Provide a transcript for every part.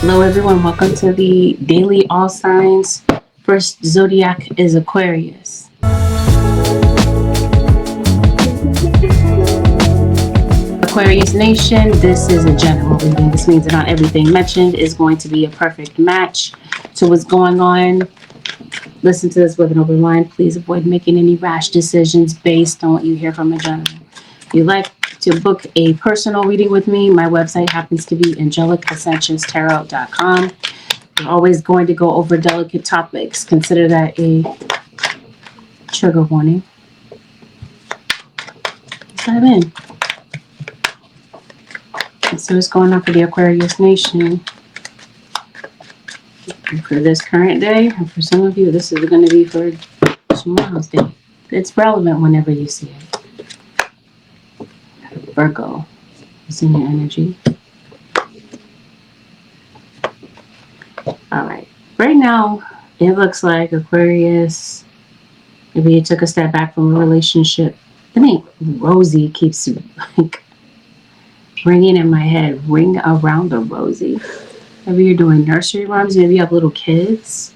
Hello everyone, welcome to the daily all signs. First zodiac is Aquarius. Aquarius Nation, this is a general reading. This means that not everything mentioned is going to be a perfect match to what's going on. Listen to this with an open mind. Please avoid making any rash decisions based on what you hear from a general. If you'd like to book a personal reading with me, my website happens to be AngelicAscensions.com. We're always going to go over delicate topics. Consider that a trigger warning. Let's dive in. So what's going on for the Aquarius Nation? And for this current day, and for some of you, this is going to be for tomorrow's day. It's relevant whenever you see it. Virgo is in your energy. All right. Right now, it looks like Aquarius, maybe you took a step back from a relationship. The name Rosie keeps like ringing in my head. Ring around the Rosie. Maybe you're doing nursery rhymes. Maybe you have little kids.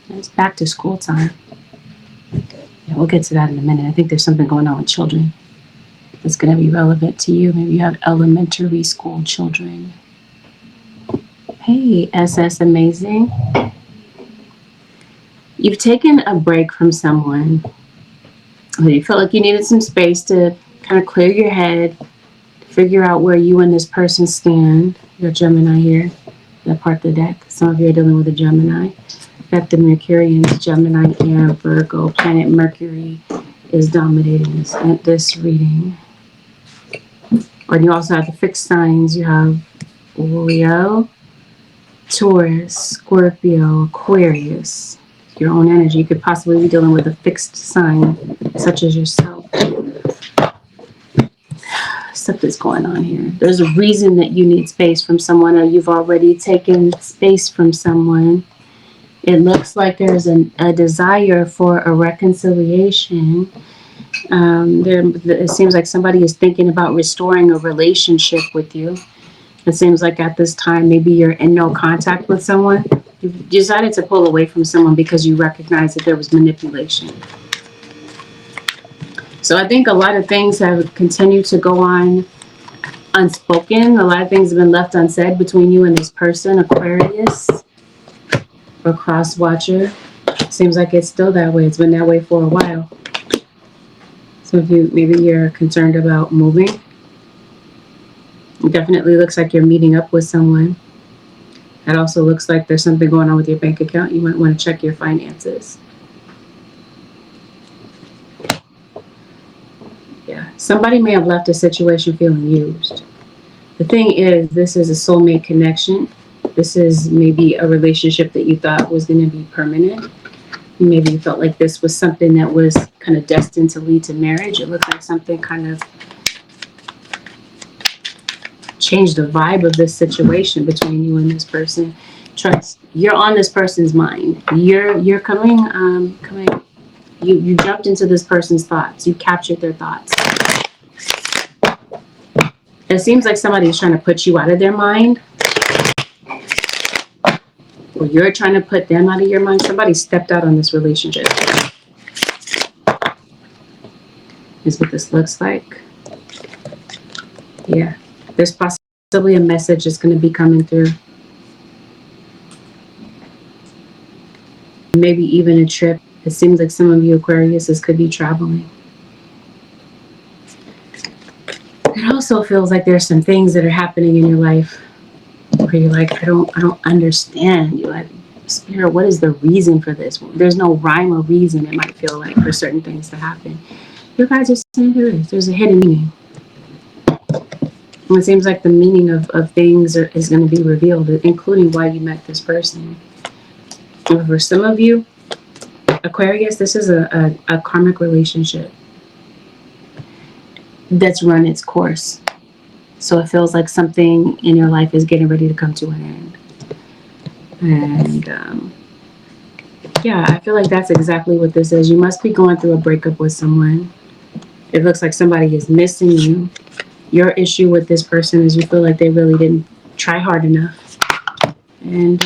It's back to school time. Yeah, we'll get to that in a minute. I think there's something going on with children that's going to be relevant to you. Maybe you have elementary school children. Hey, SS Amazing. You've taken a break from someone. You felt like you needed some space to kind of clear your head, figure out where you and this person stand. You're Gemini here, that part of the deck. Some of you are dealing with a Gemini. In fact, the Mercurians, Gemini and Virgo. Planet Mercury is dominating this reading. And you also have the fixed signs. You have Leo, Taurus, Scorpio, Aquarius. Your own energy. You could possibly be dealing with a fixed sign, such as yourself. Stuff that's going on here. There's a reason that you need space from someone, or you've already taken space from someone. It looks like there's a desire for a reconciliation. It seems like somebody is thinking about restoring a relationship with you. It seems like at this time, maybe you're in no contact with someone. You've decided to pull away from someone because you recognize that there was manipulation. So I think a lot of things have continued to go on unspoken. A lot of things have been left unsaid between you and this person, Aquarius or cross watcher. Seems like it's still that way. It's been that way for a while. So if you, maybe you're concerned about moving. It definitely looks like you're meeting up with someone. It also looks like there's something going on with your bank account. You might want to check your finances. Yeah, somebody may have left a situation feeling used. The thing is, this is a soulmate connection. This is maybe a relationship that you thought was going to be permanent. Maybe you felt like this was something that was kind of destined to lead to marriage. It looked like something kind of changed the vibe of this situation between you and this person. Trust, you're on this person's mind. You're coming. You jumped into this person's thoughts. You captured their thoughts. It seems like somebody is trying to put you out of their mind. Or you're trying to put them out of your mind. Somebody stepped out on this relationship. Is what this looks like. Yeah. There's possibly a message that's going to be coming through. Maybe even a trip. It seems like some of you Aquariuses could be traveling. It also feels like there's some things that are happening in your life where you're like, I don't understand. You're like, Spirit, what is the reason for this? There's no rhyme or reason, it might feel like, for certain things to happen. You guys are saying there is. There's a hidden meaning. And it seems like the meaning of things is going to be revealed, including why you met this person. And for some of you, Aquarius, this is a karmic relationship that's run its course. So it feels like something in your life is getting ready to come to an end. And yeah, I feel like that's exactly what this is. You must be going through a breakup with someone. It looks like somebody is missing you. Your issue with this person is you feel like they really didn't try hard enough. And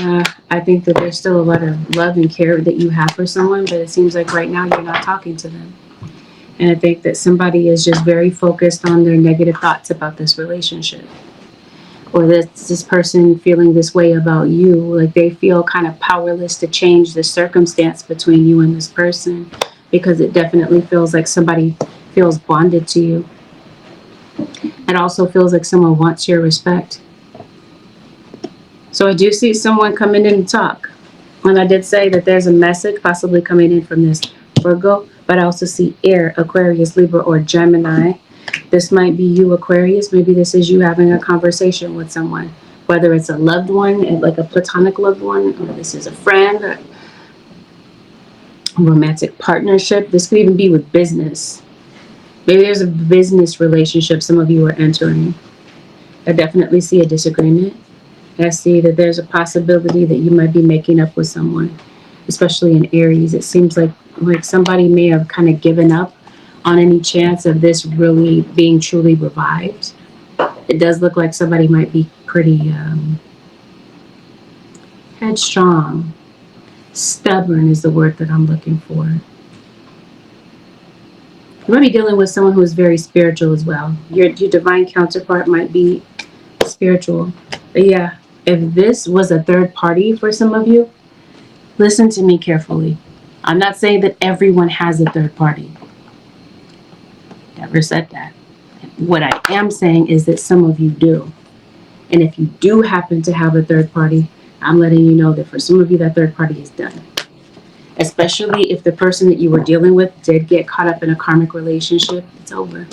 I think that there's still a lot of love and care that you have for someone, but it seems like right now you're not talking to them. And I think that somebody is just very focused on their negative thoughts about this relationship. Or this person feeling this way about you. Like they feel kind of powerless to change the circumstance between you and this person. Because it definitely feels like somebody feels bonded to you. It also feels like someone wants your respect. So I do see someone coming in to talk. And I did say that there's a message possibly coming in from this Virgo. But I also see air, Aquarius, Libra, or Gemini. This might be you, Aquarius. Maybe this is you having a conversation with someone. Whether it's a loved one, like a platonic loved one, or this is a friend, or a romantic partnership. This could even be with business. Maybe there's a business relationship some of you are entering. I definitely see a disagreement. I see that there's a possibility that you might be making up with someone, especially in Aries. It seems like somebody may have kind of given up on any chance of this really being truly revived. It does look like somebody might be pretty headstrong. Stubborn is the word that I'm looking for. You might be dealing with someone who is very spiritual as well. Your divine counterpart might be spiritual. But yeah, if this was a third party for some of you, listen to me carefully. I'm not saying that everyone has a third party. Never said that. What I am saying is that some of you do. And if you do happen to have a third party, I'm letting you know that for some of you, that third party is done. Especially if the person that you were dealing with did get caught up in a karmic relationship, it's over.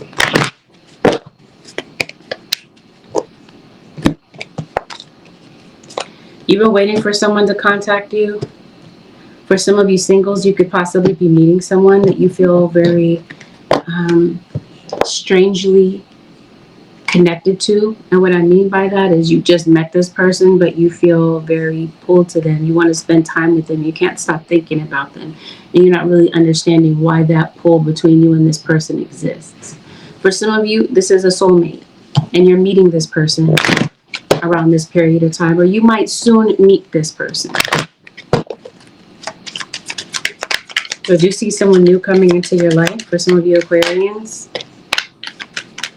You've been waiting for someone to contact you. For some of you singles, you could possibly be meeting someone that you feel very strangely connected to. And what I mean by that is you just met this person, but you feel very pulled to them. You want to spend time with them. You can't stop thinking about them. And you're not really understanding why that pull between you and this person exists. For some of you, this is a soulmate, and you're meeting this person around this period of time, or you might soon meet this person. So do you see someone new coming into your life? For some of you Aquarians,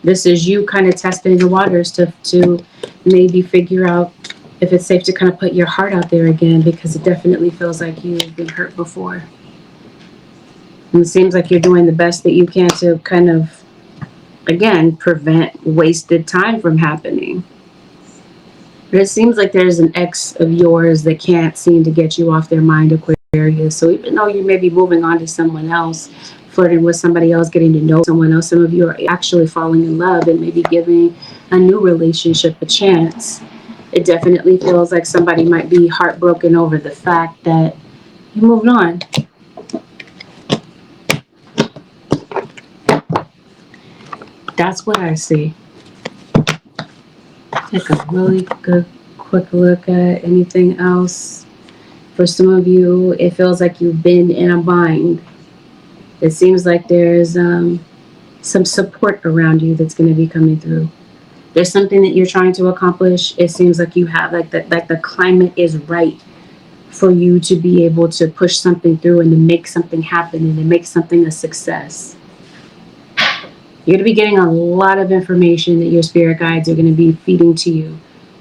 this is you kind of testing the waters to maybe figure out if it's safe to kind of put your heart out there again, because it definitely feels like you've been hurt before. And it seems like you're doing the best that you can to kind of, again, prevent wasted time from happening. But it seems like there's an ex of yours that can't seem to get you off their mind, Aquarius. So even though you may be moving on to someone else, flirting with somebody else, getting to know someone else, some of you are actually falling in love and maybe giving a new relationship a chance. It definitely feels like somebody might be heartbroken over the fact that you moved on. That's what I see. Take a really good quick look at anything else. For some of you, it feels like you've been in a bind. It seems like there's some support around you that's going to be coming through. There's something that you're trying to accomplish. It seems like you have like the climate is right for you to be able to push something through and to make something happen and to make something a success. You're going to be getting a lot of information that your spirit guides are going to be feeding to you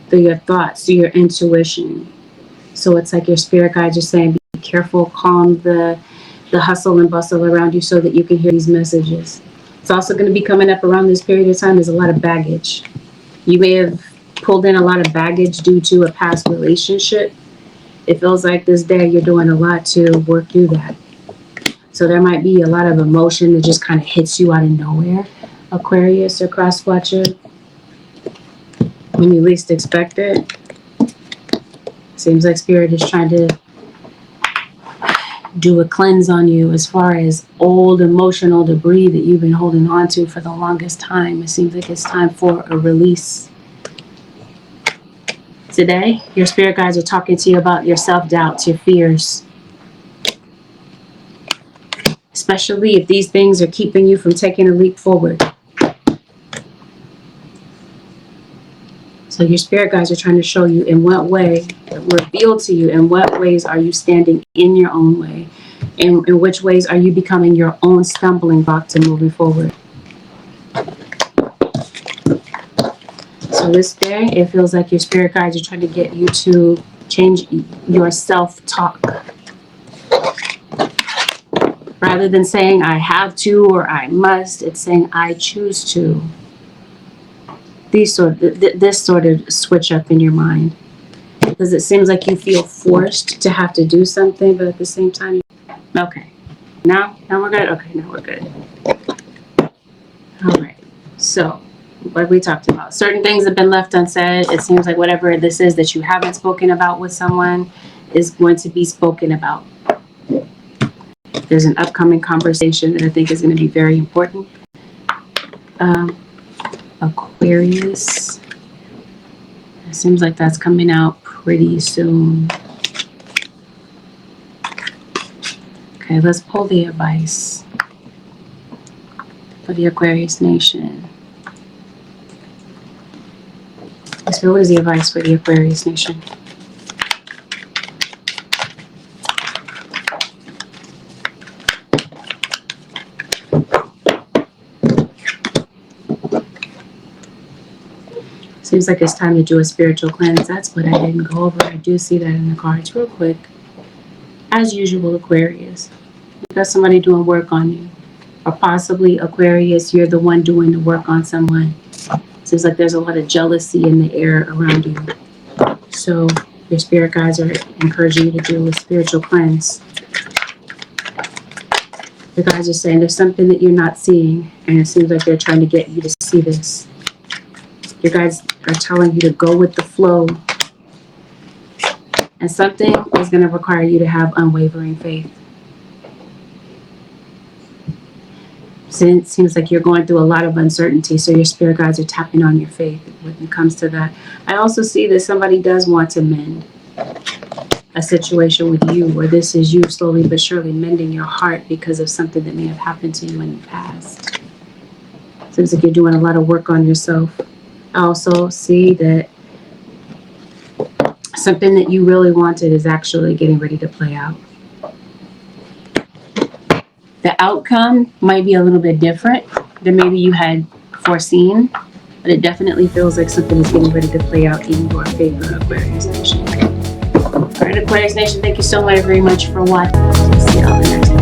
through your thoughts, through your intuition. So it's like your spirit guides are saying, be careful, calm the hustle and bustle around you so that you can hear these messages. It's also going to be coming up around this period of time. There's a lot of baggage. You may have pulled in a lot of baggage due to a past relationship. It feels like this day you're doing a lot to work through that. So there might be a lot of emotion that just kind of hits you out of nowhere, Aquarius or cross watcher, when you least expect it. Seems like Spirit is trying to do a cleanse on you as far as old emotional debris that you've been holding on to for the longest time. It seems like it's time for a release. Today, your spirit guides are talking to you about your self-doubts, your fears. Especially if these things are keeping you from taking a leap forward. So your spirit guides are trying to show you in what way, reveal to you in what ways are you standing in your own way, and in which ways are you becoming your own stumbling block to moving forward. So this day, it feels like your spirit guides are trying to get you to change your self-talk. Rather than saying I have to or I must, it's saying I choose to. This sort of switch up in your mind. Because it seems like you feel forced to have to do something, but at the same time, okay. Now we're good? Okay, now we're good. All right. So, what we talked about. Certain things have been left unsaid. It seems like whatever this is that you haven't spoken about with someone is going to be spoken about. There's an upcoming conversation that I think is going to be very important. Aquarius. It seems like that's coming out pretty soon. Okay, let's pull the advice for the Aquarius nation. So what is the advice for the Aquarius nation? Seems like it's time to do a spiritual cleanse. That's what I didn't go over. I do see that in the cards real quick. As usual, Aquarius. You got somebody doing work on you. Or possibly, Aquarius, you're the one doing the work on someone. Seems like there's a lot of jealousy in the air around you. So your spirit guides are encouraging you to do a spiritual cleanse. The guys are saying there's something that you're not seeing, and it seems like they're trying to get you to see this. Your guides are telling you to go with the flow. And something is going to require you to have unwavering faith. So it seems like you're going through a lot of uncertainty, so your spirit guides are tapping on your faith when it comes to that. I also see that somebody does want to mend a situation with you, or this is you slowly but surely mending your heart because of something that may have happened to you in the past. Seems like you're doing a lot of work on yourself. I also see that something that you really wanted is actually getting ready to play out. The outcome might be a little bit different than maybe you had foreseen, but it definitely feels like something is getting ready to play out in your favor, Aquarius Nation. All right, Aquarius Nation, thank you so much very much for watching. I'll see y'all the next time.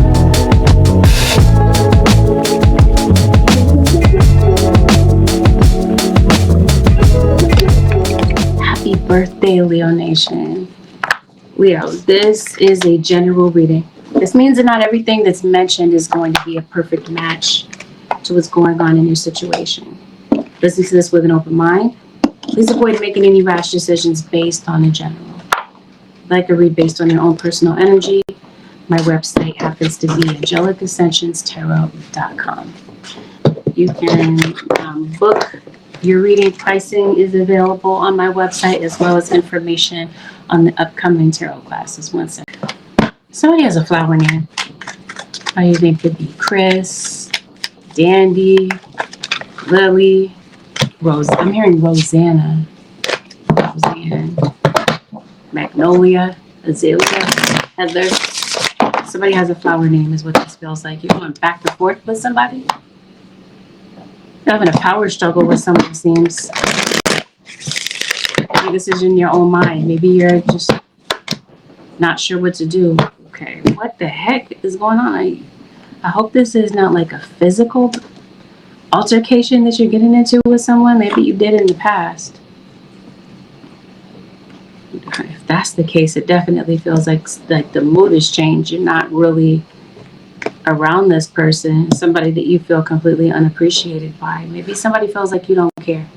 Happy birthday, Leo Nation. Leo, this is a general reading. This means that not everything that's mentioned is going to be a perfect match to what's going on in your situation. Listen to this with an open mind. Please avoid making any rash decisions based on the general. Like a read based on your own personal energy, my website happens to be AngelicAscensionsTarot.com. You can book your reading. Pricing is available on my website, as well as information on the upcoming tarot classes. One second. Somebody has a flower name. I think could be Chris, Dandy, Lily, Rose. I'm hearing Rosanna, Roseanne, Magnolia, Azalea, Heather. Somebody has a flower name is what this feels like. You're going back and forth with somebody. You're having a power struggle with someone, it seems. Maybe this is in your own mind. Maybe you're just not sure what to do. Okay, what the heck is going on? I hope this is not like a physical altercation that you're getting into with someone. Maybe you did in the past. If that's the case, it definitely feels like the mood has changed. You're not really around this person, somebody that you feel completely unappreciated by. Maybe somebody feels like you don't care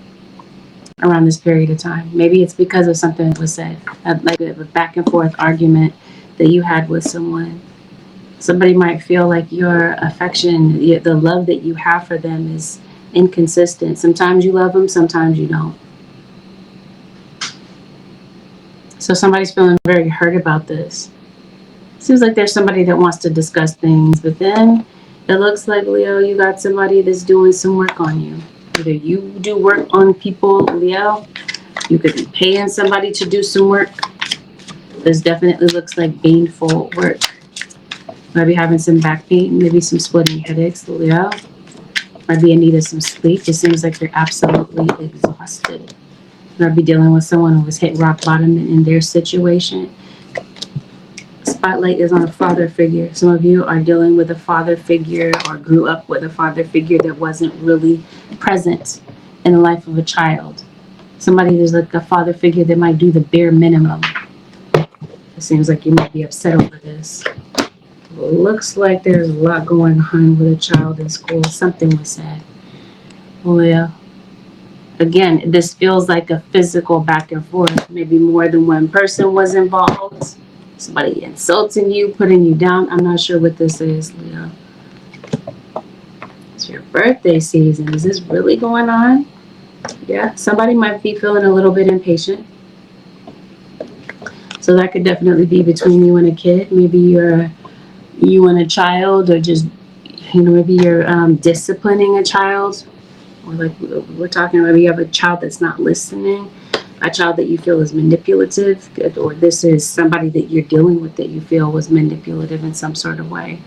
around this period of time. Maybe it's because of something that was said, like a back and forth argument that you had with someone. Somebody might feel like your affection, the love that you have for them is inconsistent. Sometimes you love them, sometimes you don't. So somebody's feeling very hurt about this. Seems like there's somebody that wants to discuss things, but then it looks like, Leo, you got somebody that's doing some work on you. Either you do work on people, Leo, You could be paying somebody to do some work. This definitely looks like painful work. Maybe having some back pain, maybe some splitting headaches, Leo. Might be in need of some sleep. It seems like you're absolutely exhausted. You might be dealing with someone who has hit rock bottom in their situation. Spotlight is on a father figure. Some of you are dealing with a father figure or grew up with a father figure that wasn't really present in the life of a child. Somebody who's like a father figure that might do the bare minimum. It seems like you might be upset over this. Looks like there's a lot going on with a child in school. Something was said. Oh yeah. Again, this feels like a physical back and forth. Maybe more than one person was involved. Somebody insulting you, putting you down. I'm not sure what this is, Leo. It's your birthday season. Is this really going on? Yeah, somebody might be feeling a little bit impatient. So that could definitely be between you and a kid. Maybe you and a child, or just, maybe you're disciplining a child. Or like we're talking about, you have a child that's not listening, a child that you feel is manipulative, or this is somebody that you're dealing with that you feel was manipulative in some sort of way.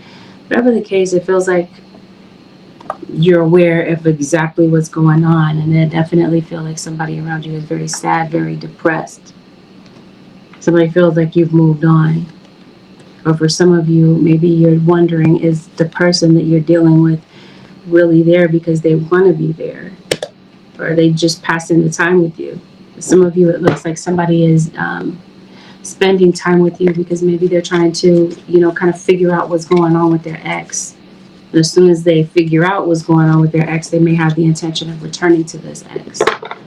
Whatever the case, it feels like you're aware of exactly what's going on, and I definitely feel like somebody around you is very sad, very depressed. Somebody feels like you've moved on. Or for some of you, maybe you're wondering, is the person that you're dealing with really there because they want to be there? Or are they just passing the time with you? Some of you, it looks like somebody is spending time with you because maybe they're trying to, kind of figure out what's going on with their ex. And as soon as they figure out what's going on with their ex, they may have the intention of returning to this ex.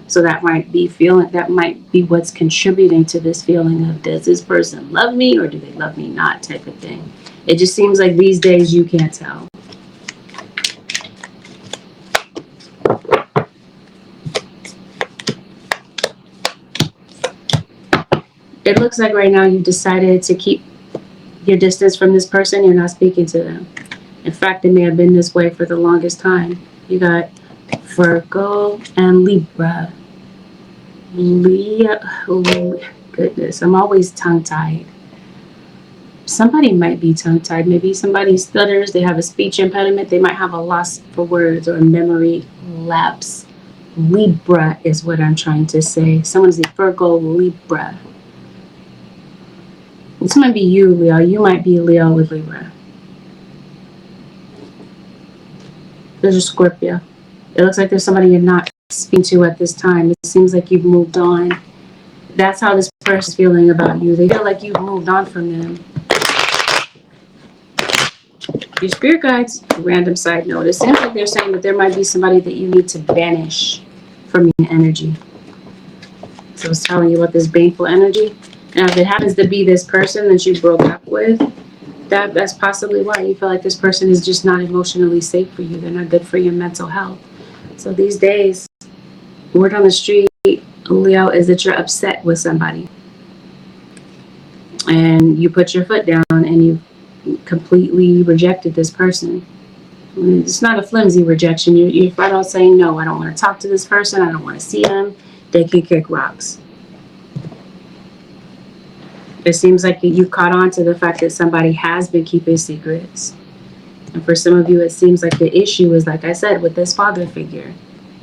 So that might be what's contributing to this feeling of, does this person love me or do they love me not, type of thing. It just seems like these days you can't tell. It looks like right now you've decided to keep your distance from this person. You're not speaking to them. In fact, it may have been this way for the longest time. You got Virgo and Libra. Oh, goodness, I'm always tongue-tied. Somebody might be tongue-tied. Maybe somebody stutters. They have a speech impediment. They might have a loss for words or a memory lapse. Libra is what I'm trying to say. Someone's a Virgo, Libra. This might be you, Leo. You might be Leo with Libra. There's a Scorpio. It looks like there's somebody you're not speaking to at this time. It seems like you've moved on. That's how this person's feeling about you. They feel like you've moved on from them. Your spirit guides, random side note, it seems like they're saying that there might be somebody that you need to banish from your energy. So I was telling you about this baneful energy. Now, if it happens to be this person that you broke up with, that's possibly why you feel like this person is just not emotionally safe for you. They're not good for your mental health. So these days, word on the street, Leo, is that you're upset with somebody. And you put your foot down and you completely rejected this person. It's not a flimsy rejection. You're flat out saying, no, I don't want to talk to this person. I don't want to see them. They can kick rocks. It seems like you caught on to the fact that somebody has been keeping secrets. And for some of you, it seems like the issue is, like I said, with this father figure.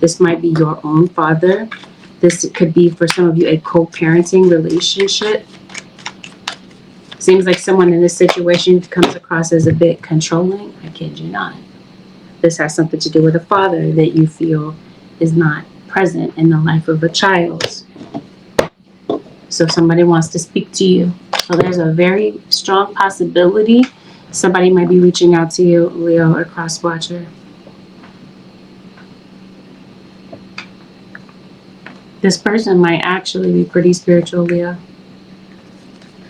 This might be your own father. This could be, for some of you, a co-parenting relationship. Seems like someone in this situation comes across as a bit controlling. I kid you not. This has something to do with a father that you feel is not present in the life of a child. So somebody wants to speak to you. So there's a very strong possibility somebody might be reaching out to you, Leo or cross watcher. This person might actually be pretty spiritual, Leo.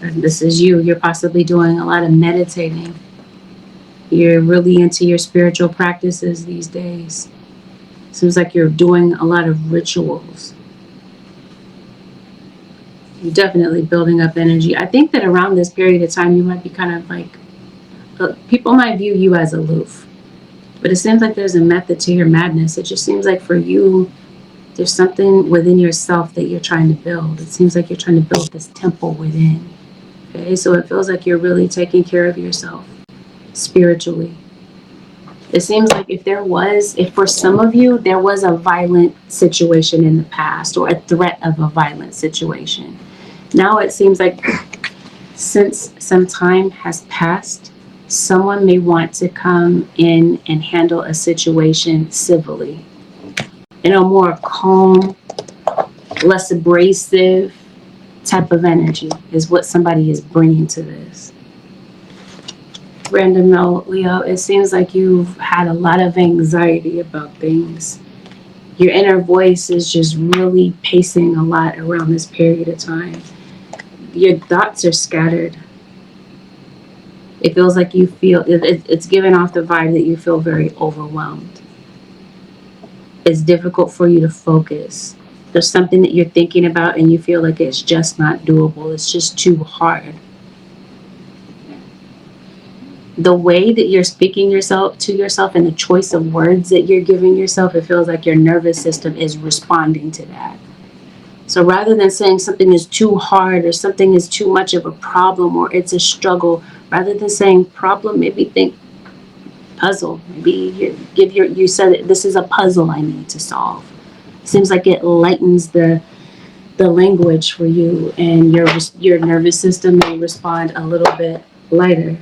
And this is you. You're possibly doing a lot of meditating. You're really into your spiritual practices these days. Seems like you're doing a lot of rituals. You're definitely building up energy. I think that around this period of time, you might be kind of like, people might view you as aloof. But it seems like there's a method to your madness. It just seems like for you, There's something within yourself that you're trying to build. It seems like you're trying to build this temple within. Okay, so it feels like you're really taking care of yourself spiritually. It seems like if for some of you, there was a violent situation in the past or a threat of a violent situation. Now it seems like since some time has passed, someone may want to come in and handle a situation civilly. In a more calm, less abrasive type of energy is what somebody is bringing to this. Random note, Leo, it seems like you've had a lot of anxiety about things. Your inner voice is just really pacing a lot around this period of time. Your thoughts are scattered. It feels like you feel, it's giving off the vibe that you feel very overwhelmed. It's difficult for you to focus. There's something that you're thinking about and you feel like it's just not doable. It's just too hard. The way that you're speaking to yourself and the choice of words that you're giving yourself, it feels like your nervous system is responding to that. So rather than saying something is too hard or something is too much of a problem or it's a struggle, rather than saying problem, maybe think puzzle. Maybe you said that this is a puzzle I need to solve. It seems like it lightens the language for you, and your nervous system may respond a little bit lighter.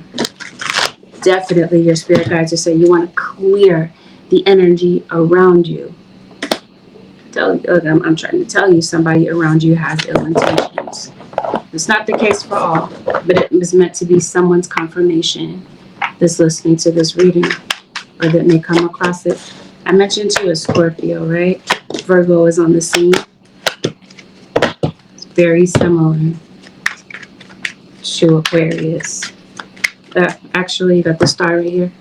Definitely your spirit guides are saying you want to clear the energy around you. I'm trying to tell you somebody around you has ill intentions. It's not the case for all, but it was meant to be someone's confirmation that's listening to this reading or that may come across it. I mentioned to a Scorpio, right? Virgo is on the scene. It's very similar to Aquarius. Actually, you got the star right here.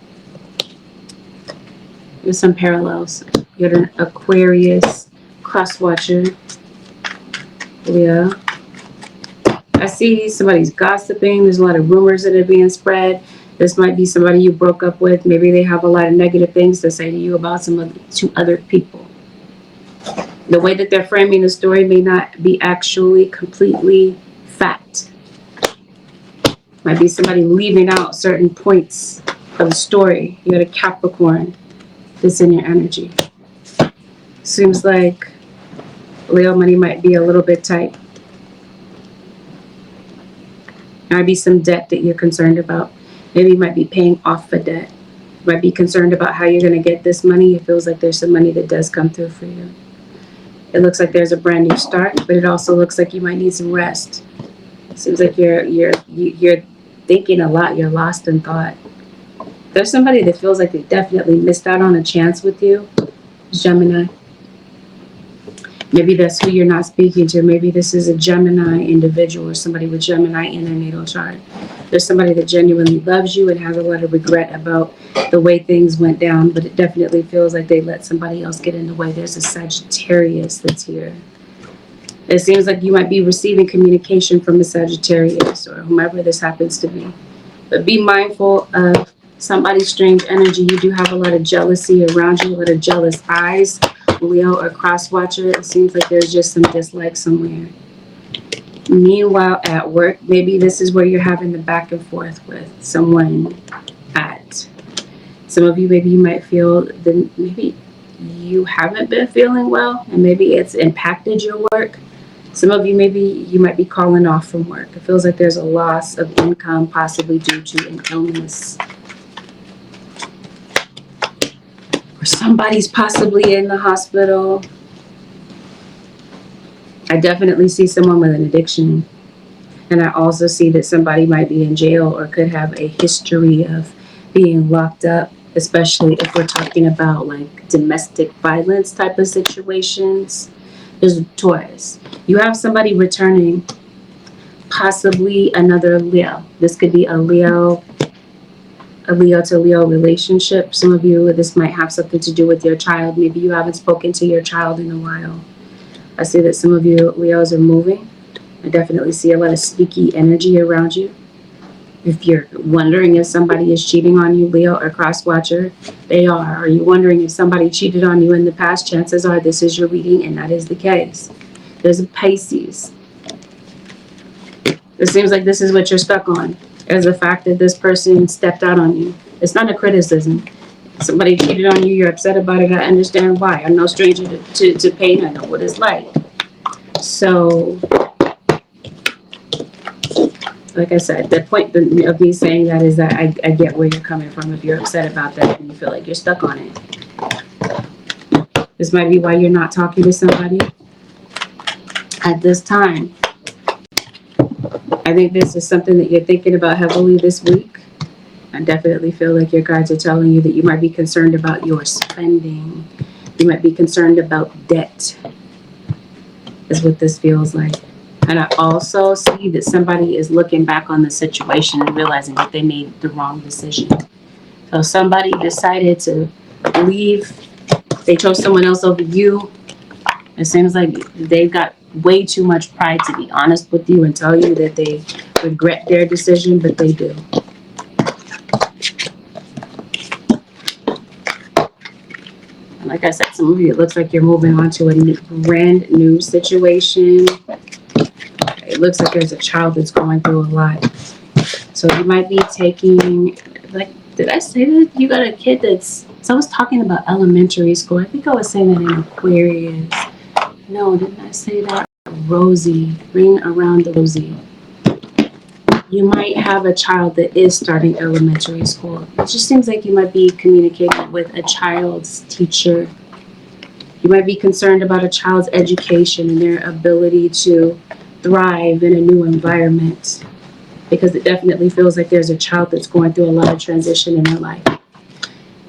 There's some parallels. You got an Aquarius cross watcher. Yeah. I see somebody's gossiping. There's a lot of rumors that are being spread. This might be somebody you broke up with. Maybe they have a lot of negative things to say to you about to other people. The way that they're framing the story may not be actually completely fact. Might be somebody leaving out certain points of the story. You got a Capricorn that's in your energy. Seems like Leo money might be a little bit tight. Might be some debt that you're concerned about. Maybe you might be paying off a debt. You might be concerned about how you're going to get this money. It feels like there's some money that does come through for you. It looks like there's a brand new start, but it also looks like you might need some rest. It seems like you're thinking a lot. You're lost in thought. There's somebody that feels like they definitely missed out on a chance with you. Gemini. Maybe that's who you're not speaking to. Maybe this is a Gemini individual or somebody with Gemini in their natal chart. There's somebody that genuinely loves you and has a lot of regret about the way things went down, but it definitely feels like they let somebody else get in the way. There's a Sagittarius that's here. It seems like you might be receiving communication from a Sagittarius or whomever this happens to be. But be mindful of somebody's strange energy. You do have a lot of jealousy around you, a lot of jealous eyes. Leo or cross watcher, it seems like there's just some dislike somewhere. Meanwhile, at work, maybe this is where you're having the back and forth with someone at. Some of you, maybe you might feel that maybe you haven't been feeling well and maybe it's impacted your work. Some of you, maybe you might be calling off from work. It feels like there's a loss of income, possibly due to an illness. Or somebody's possibly in the hospital. I definitely see someone with an addiction. And I also see that somebody might be in jail or could have a history of being locked up, especially if we're talking about like domestic violence type of situations. There's a Taurus. You have somebody returning, possibly another Leo. This could be a Leo to Leo relationship. Some of you, this might have something to do with your child. Maybe you haven't spoken to your child in a while. I see that some of you Leos are moving. I definitely see a lot of sneaky energy around you. If you're wondering if somebody is cheating on you, Leo or cross watcher, they are. Are you wondering if somebody cheated on you in the past? Chances are this is your reading, and that is the case. There's a Pisces. It seems like this is what you're stuck on, is the fact that this person stepped out on you. It's not a criticism. Somebody cheated on you, you're upset about it. I understand why. I'm no stranger to pain. I know what it's like. So, like I said, the point of me saying that is that I get where you're coming from if you're upset about that and you feel like you're stuck on it. This might be why you're not talking to somebody at this time. I think this is something that you're thinking about heavily this week. I definitely feel like your guides are telling you that you might be concerned about your spending. You might be concerned about debt, is what this feels like. And I also see that somebody is looking back on the situation and realizing that they made the wrong decision. So somebody decided to leave. They chose someone else over you. It seems like they've got way too much pride to be honest with you and tell you that they regret their decision, but they do. And like I said, some of you, it looks like you're moving on to a brand new situation. It looks like there's a child that's going through a lot. So you might be taking, like, did I say that you got a kid that's, so I was talking about elementary school. I think I was saying that in Aquarius. No, didn't I say that? Rosie, ring around the rosy. You might have a child that is starting elementary school. It just seems like you might be communicating with a child's teacher. You might be concerned about a child's education and their ability to thrive in a new environment, because it definitely feels like there's a child that's going through a lot of transition in their life.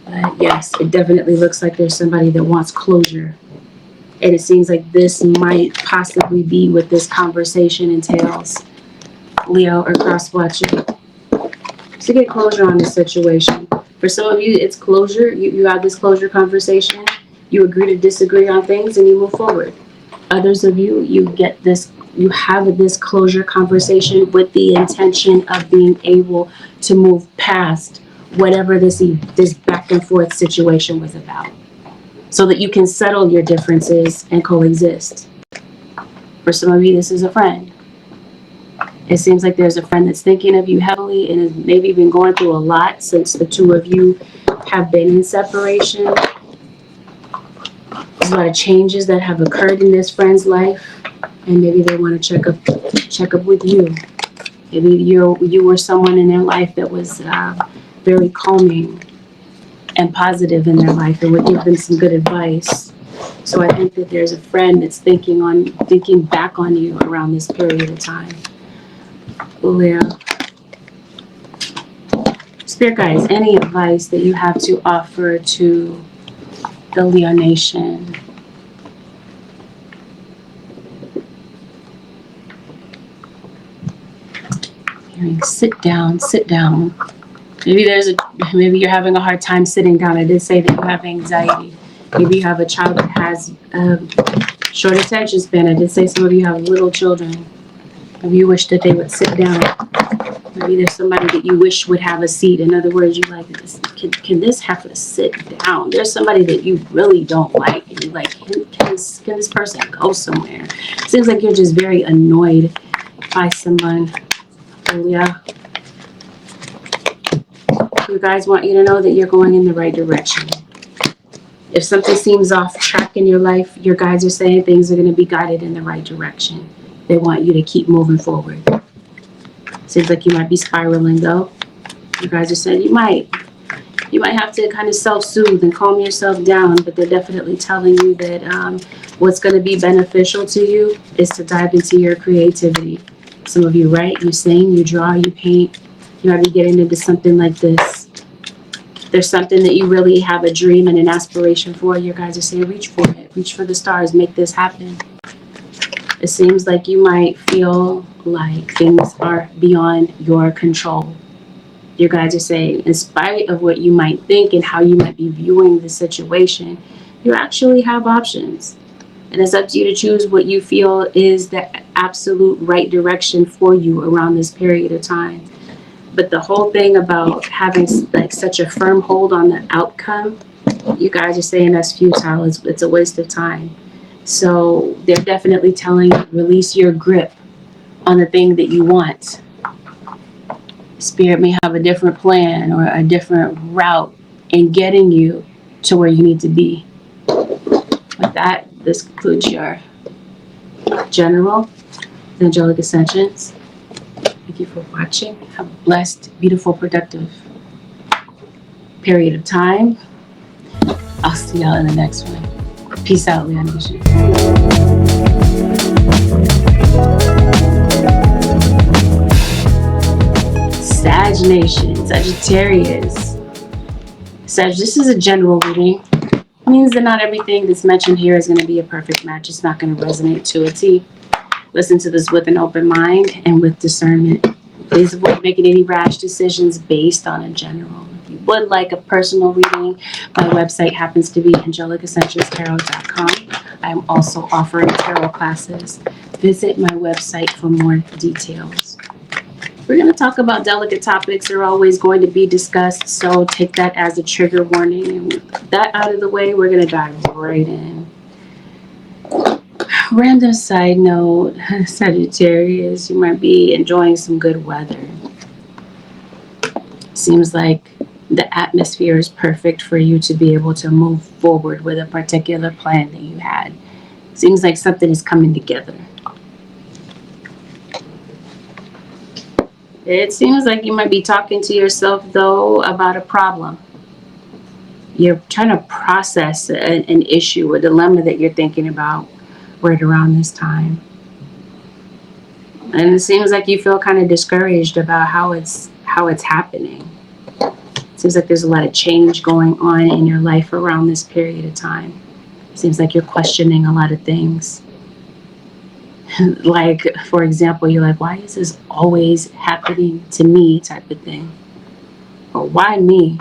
But yes, it definitely looks like there's somebody that wants closure. And it seems like this might possibly be what this conversation entails, Leo or cross watcher. To get closure on this situation. For some of you, it's closure. You have this closure conversation. You agree to disagree on things and you move forward. Others of you, you have this closure conversation with the intention of being able to move past whatever this back and forth situation was about, so that you can settle your differences and coexist. For some of you, this is a friend. It seems like there's a friend that's thinking of you heavily and has maybe been going through a lot since the two of you have been in separation. There's a lot of changes that have occurred in this friend's life, and maybe they want to check up with you. Maybe you were someone in their life that was very calming and positive in their life and would give them some good advice. So I think that there's a friend that's thinking back on you around this period of time. Leo. Spirit guides, any advice that you have to offer to the Leo Nation? Hearing sit down. Maybe you're having a hard time sitting down. I did say that you have anxiety. Maybe you have a child that has short attention span. I did say some of you have little children. Maybe you wish that they would sit down. Maybe there's somebody that you wish would have a seat. In other words, you like this. Can this heifer sit down? There's somebody that you really don't like, and you're like, can this person go somewhere? It seems like you're just very annoyed by someone. Oh, yeah. You guys want you to know that you're going in the right direction. If something seems off track in your life, your guides are saying things are going to be guided in the right direction. They want you to keep moving forward. Seems like you might be spiraling though. You guys are saying you might have to kind of self-soothe and calm yourself down, but they're definitely telling you that what's going to be beneficial to you is to dive into your creativity. Some of you write, you sing, you draw, you paint. You might be getting into something like this. There's something that you really have a dream and an aspiration for. Your guys are saying reach for it. Reach for the stars. Make this happen. It seems like you might feel like things are beyond your control. Your guys are saying, in spite of what you might think and how you might be viewing the situation, you actually have options. And it's up to you to choose what you feel is the absolute right direction for you around this period of time. But the whole thing about having like such a firm hold on the outcome, you guys are saying that's futile. It's a waste of time. So they're definitely telling you, release your grip on the thing that you want. Spirit may have a different plan or a different route in getting you to where you need to be. With that, this concludes your general angelic ascensions. Thank you for watching. Have a blessed, beautiful, productive period of time. I'll see y'all in the next one. Peace out, Leo Nation. Sag Nation, Sagittarius. Sag, this is a general reading. It means that not everything that's mentioned here is going to be a perfect match. It's not going to resonate to a T. Listen to this with an open mind and with discernment. Please avoid making any rash decisions based on a general. If you would like a personal reading, my website happens to be AngelicAscentionsTarot.com. I am also offering tarot classes. Visit my website for more details. We're going to talk about delicate topics. They're always going to be discussed, so take that as a trigger warning. And with that out of the way, we're going to dive right in. Random side note, Sagittarius, you might be enjoying some good weather. Seems like the atmosphere is perfect for you to be able to move forward with a particular plan that you had. Seems like something is coming together. It seems like you might be talking to yourself, though, about a problem. You're trying to process an issue, a dilemma that you're thinking about right around this time. And it seems like you feel kind of discouraged about how it's happening. It seems like there's a lot of change going on in your life around this period of time. It seems like you're questioning a lot of things. Like, for example, you're like, why is this always happening to me, type of thing? Or why me?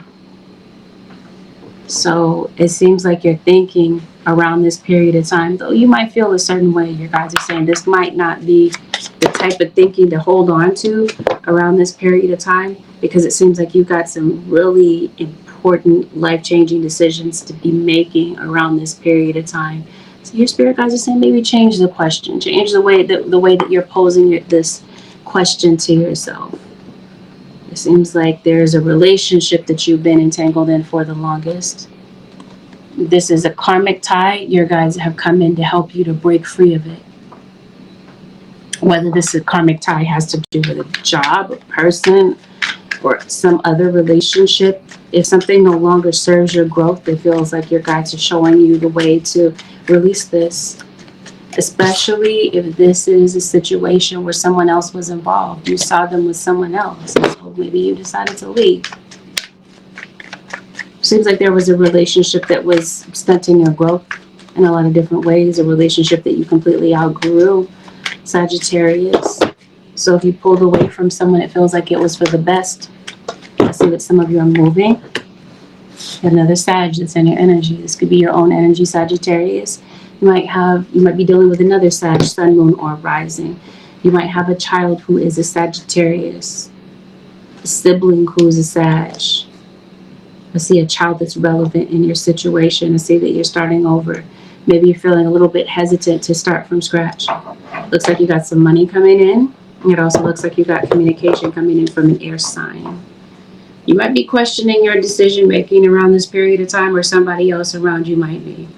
So it seems like you're thinking around this period of time, though you might feel a certain way. Your guys are saying this might not be the type of thinking to hold on to around this period of time, because it seems like you've got some really important life-changing decisions to be making around this period of time. So your spirit guides are saying maybe change the question, change the way that you're posing this question to yourself. It seems like there's a relationship that you've been entangled in for the longest. This is a karmic tie. Your guides have come in to help you to break free of it. Whether this karmic tie has to do with a job, a person, or some other relationship. If something no longer serves your growth, it feels like your guides are showing you the way to release this. Especially if this is a situation where someone else was involved. You saw them with someone else. So maybe you decided to leave. Seems like there was a relationship that was stunting your growth in a lot of different ways. A relationship that you completely outgrew, Sagittarius. So if you pulled away from someone, it feels like it was for the best. I see that some of you are moving. Another Sag that's in your energy. This could be your own energy, Sagittarius. You might be dealing with another Sag, Sun, Moon, or Rising. You might have a child who is a Sagittarius, a sibling who is a Sag. I see a child that's relevant in your situation. I see that you're starting over. Maybe you're feeling a little bit hesitant to start from scratch. Looks like you got some money coming in. It also looks like you got communication coming in from an air sign. You might be questioning your decision making around this period of time, or somebody else around you might be.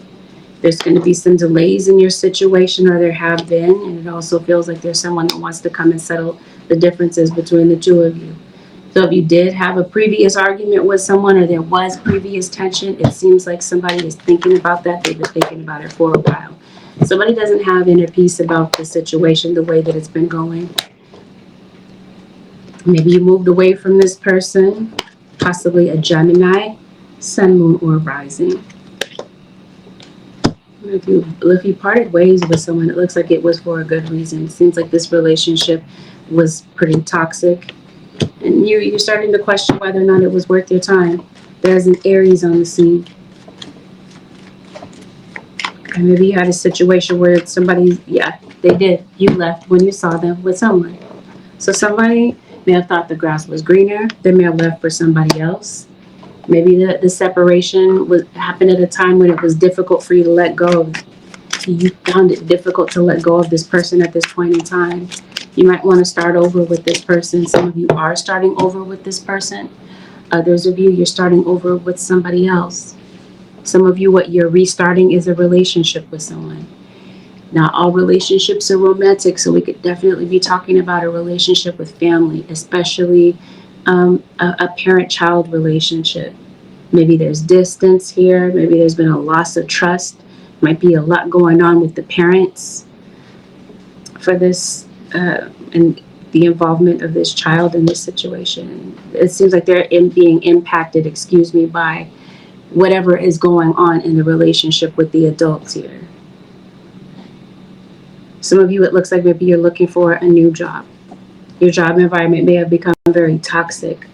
There's going to be some delays in your situation, or there have been, and it also feels like there's someone that wants to come and settle the differences between the two of you. So if you did have a previous argument with someone, or there was previous tension, it seems like somebody is thinking about that. They've been thinking about it for a while. Somebody doesn't have inner peace about the situation the way that it's been going. Maybe you moved away from this person, possibly a Gemini, Sun, Moon, or Rising. If you parted ways with someone, it looks like it was for a good reason. It seems like this relationship was pretty toxic, and you're starting to question whether or not it was worth your time. There's an Aries on the scene. And maybe you had a situation where somebody, they did. You left when you saw them with someone. So somebody may have thought the grass was greener. They may have left for somebody else. Maybe the separation happened at a time when it was difficult for you to let go of. You found it difficult to let go of this person at this point in time. You might want to start over with this person. Some of you are starting over with this person. Others of you, you're starting over with somebody else. Some of you, what you're restarting is a relationship with someone. Not all relationships are romantic, so we could definitely be talking about a relationship with family, especially a parent-child relationship. Maybe there's distance here. Maybe there's been a loss of trust. Might be a lot going on with the parents for this and the involvement of this child in this situation. It seems like they're being impacted, by whatever is going on in the relationship with the adults here. Some of you, it looks like maybe you're looking for a new job. Your job environment may have become very toxic,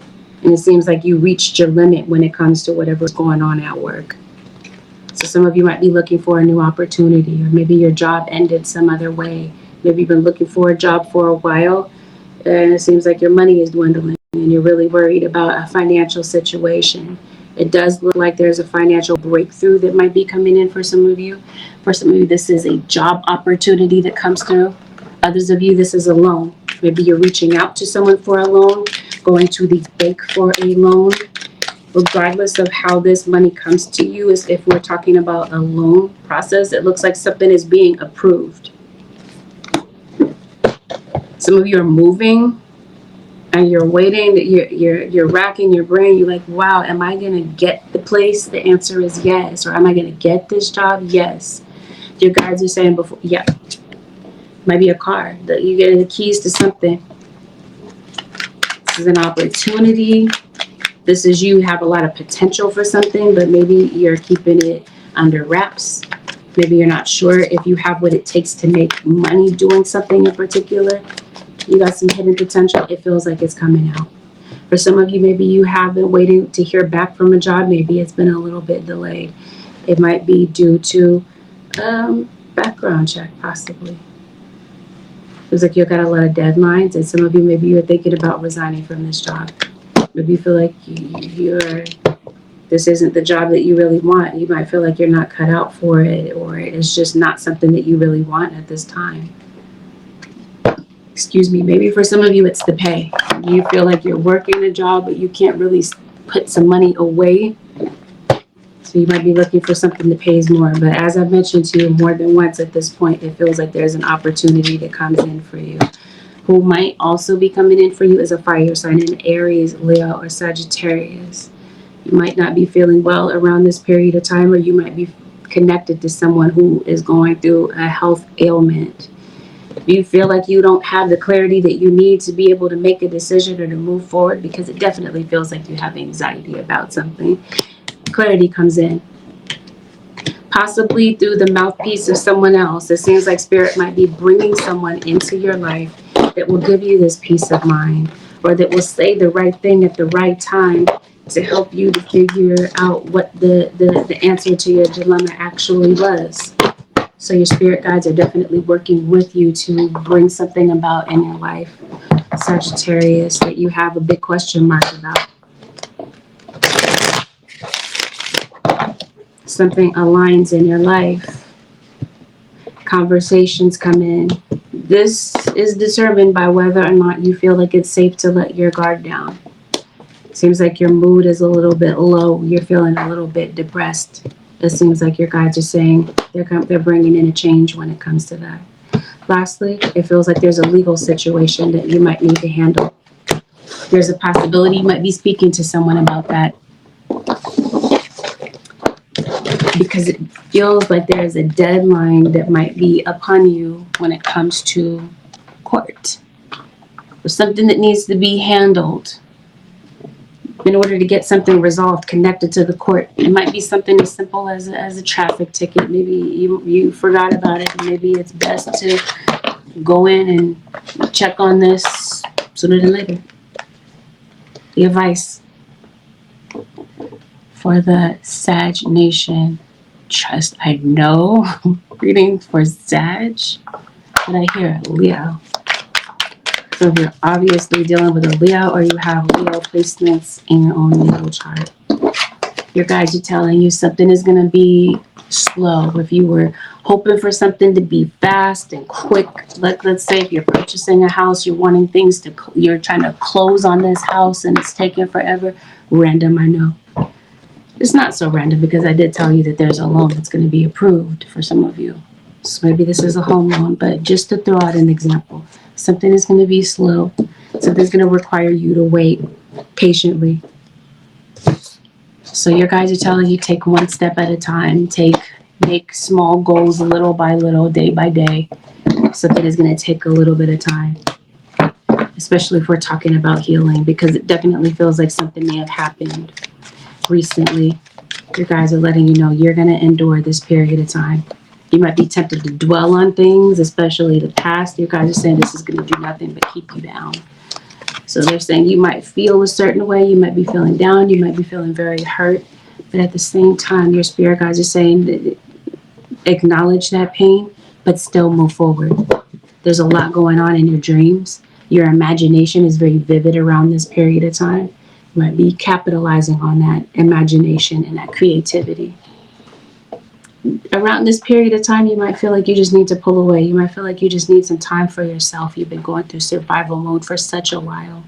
and it seems like you reached your limit when it comes to whatever's going on at work. So some of you might be looking for a new opportunity, or maybe your job ended some other way. Maybe you've been looking for a job for a while, and it seems like your money is dwindling, and you're really worried about a financial situation. It does look like there's a financial breakthrough that might be coming in for some of you. For some of you, this is a job opportunity that comes through. Others of you, this is a loan. Maybe you're reaching out to someone for a loan, going to the bank for a loan. Regardless of how this money comes to you, is if we're talking about a loan process, it looks like something is being approved. Some of you are moving and you're waiting, you're racking your brain. You're like, wow, am I going to get the place? The answer is yes. Or am I going to get this job? Yes. Your guides are saying before, yeah. Might be a car that you get the keys to something. This is an opportunity. This is you have a lot of potential for something, but maybe you're keeping it under wraps. Maybe you're not sure if you have what it takes to make money doing something in particular. You got some hidden potential. It feels like it's coming out. For some of you, maybe you have been waiting to hear back from a job. Maybe it's been a little bit delayed. It might be due to background check, possibly. Feels like you've got a lot of deadlines, and some of you, maybe you're thinking about resigning from this job. Maybe you feel like this isn't the job that you really want. You might feel like you're not cut out for it, or it's just not something that you really want at this time. Maybe for some of you, it's the pay. You feel like you're working a job, but you can't really put some money away. So you might be looking for something that pays more. But as I've mentioned to you more than once at this point, it feels like there's an opportunity that comes in for you. Who might also be coming in for you is a fire sign, an Aries, Leo, or Sagittarius. You might not be feeling well around this period of time, or you might be connected to someone who is going through a health ailment. You feel like you don't have the clarity that you need to be able to make a decision or to move forward, because it definitely feels like you have anxiety about something. Clarity comes in, possibly through the mouthpiece of someone else. It seems like Spirit might be bringing someone into your life that will give you this peace of mind, or that will say the right thing at the right time to help you to figure out what the answer to your dilemma actually was. So your spirit guides are definitely working with you to bring something about in your life, Sagittarius, that you have a big question mark about. Something aligns in your life. Conversations come in. This is determined by whether or not you feel like it's safe to let your guard down. Seems like your mood is a little bit low. You're feeling a little bit depressed. It seems like your guides are saying they're bringing in a change when it comes to that. Lastly, it feels like there's a legal situation that you might need to handle. There's a possibility you might be speaking to someone about that, because it feels like there's a deadline that might be upon you when it comes to court. There's something that needs to be handled in order to get something resolved connected to the court. It might be something as simple as a traffic ticket. Maybe you forgot about it. Maybe it's best to go in and check on this sooner than later. The advice for the Sag Nation: trust. I know. Reading for Sag. But I hear Leo. So if you're obviously dealing with a Leo or you have Leo placements in your own natal chart, your guides are telling you something is going to be slow. If you were hoping for something to be fast and quick, let's say if you're purchasing a house, you're wanting things to, you're trying to close on this house and it's taking forever. Random, I know. It's not so random because I did tell you that there's a loan that's going to be approved for some of you. So maybe this is a home loan, but just to throw out an example, something is going to be slow. Something's going to require you to wait patiently. So your guys are telling you take one step at a time, make small goals little by little, day by day. Something is going to take a little bit of time, especially if we're talking about healing, because it definitely feels like something may have happened recently. Your guys are letting you know you're going to endure this period of time. You might be tempted to dwell on things, especially the past. Your guys are saying this is going to do nothing but keep you down. So they're saying you might feel a certain way. You might be feeling down. You might be feeling very hurt. But at the same time, your spirit guides are saying that acknowledge that pain, but still move forward. There's a lot going on in your dreams. Your imagination is very vivid around this period of time. You might be capitalizing on that imagination and that creativity. Around this period of time, you might feel like you just need to pull away. You might feel like you just need some time for yourself. You've been going through survival mode for such a while.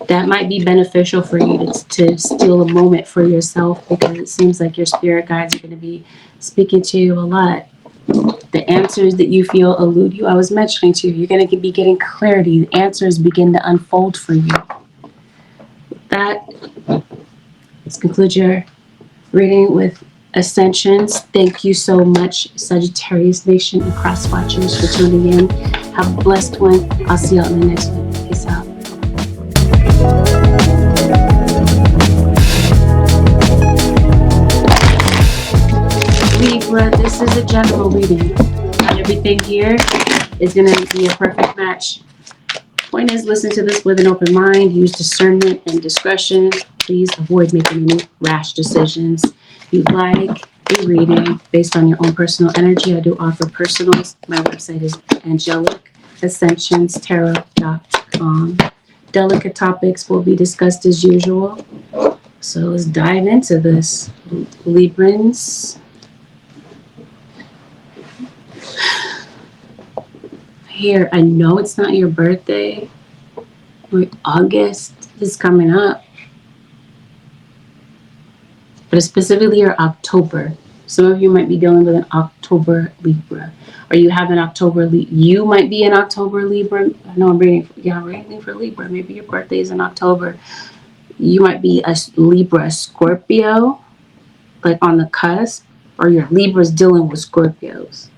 That might be beneficial for you to steal a moment for yourself, because it seems like your spirit guides are going to be speaking to you a lot. The answers that you feel elude you, I was mentioning to you, you're going to be getting clarity. The answers begin to unfold for you. With that, let's conclude your reading with Ascensions. Thank you so much, Sagittarius Nation and Cross Watchers, for tuning in. Have a blessed one. I'll see y'all in the next one. Peace out. Libra, this is a general reading. Not everything here is going to be a perfect match. Point is, listen to this with an open mind. Use discernment and discretion. Please avoid making any rash decisions. If you'd like a reading based on your own personal energy, I do offer personals. My website is AngelicAscensions.com. Delicate topics will be discussed as usual. So let's dive into this. Librans. Here, I know it's not your birthday. August is coming up. But it's specifically your October. Some of you might be dealing with an October Libra. Or you have an October Libra. You might be an October Libra. No, I'm reading for Libra. Maybe your birthday is in October. You might be a Libra Scorpio, like on the cusp. Or your Libra's dealing with Scorpios.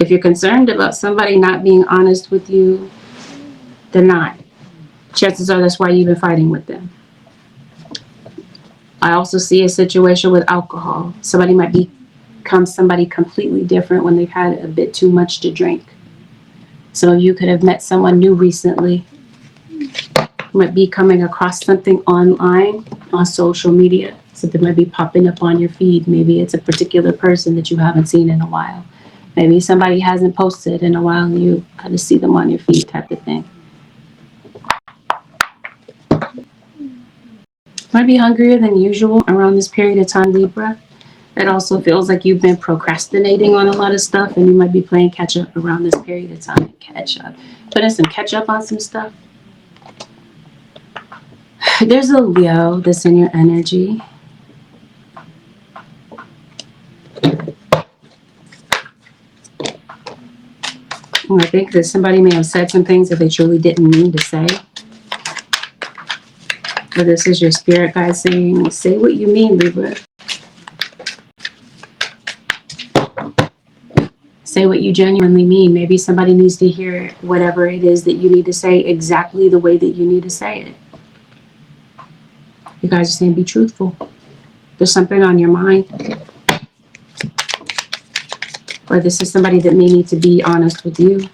If you're concerned about somebody not being honest with you, they're not. Chances are that's why you've been fighting with them. I also see a situation with alcohol. Somebody might become somebody completely different when they've had a bit too much to drink. Some of you could have met someone new recently. You might be coming across something online on social media. Something might be popping up on your feed. Maybe it's a particular person that you haven't seen in a while. Maybe somebody hasn't posted in a while and you kind of see them on your feed, type of thing. Might be hungrier than usual around this period of time, Libra. It also feels like you've been procrastinating on a lot of stuff, and you might be playing catch up around this period of time. Catch up. Putting some catch up on some stuff. There's a Leo that's in your energy. I think that somebody may have said some things that they truly didn't mean to say. But this is your spirit guide saying, say what you mean, Libra. Say what you genuinely mean. Maybe somebody needs to hear whatever it is that you need to say exactly the way that you need to say it. You guys are saying be truthful. There's something on your mind. Or this is somebody that may need to be honest with you.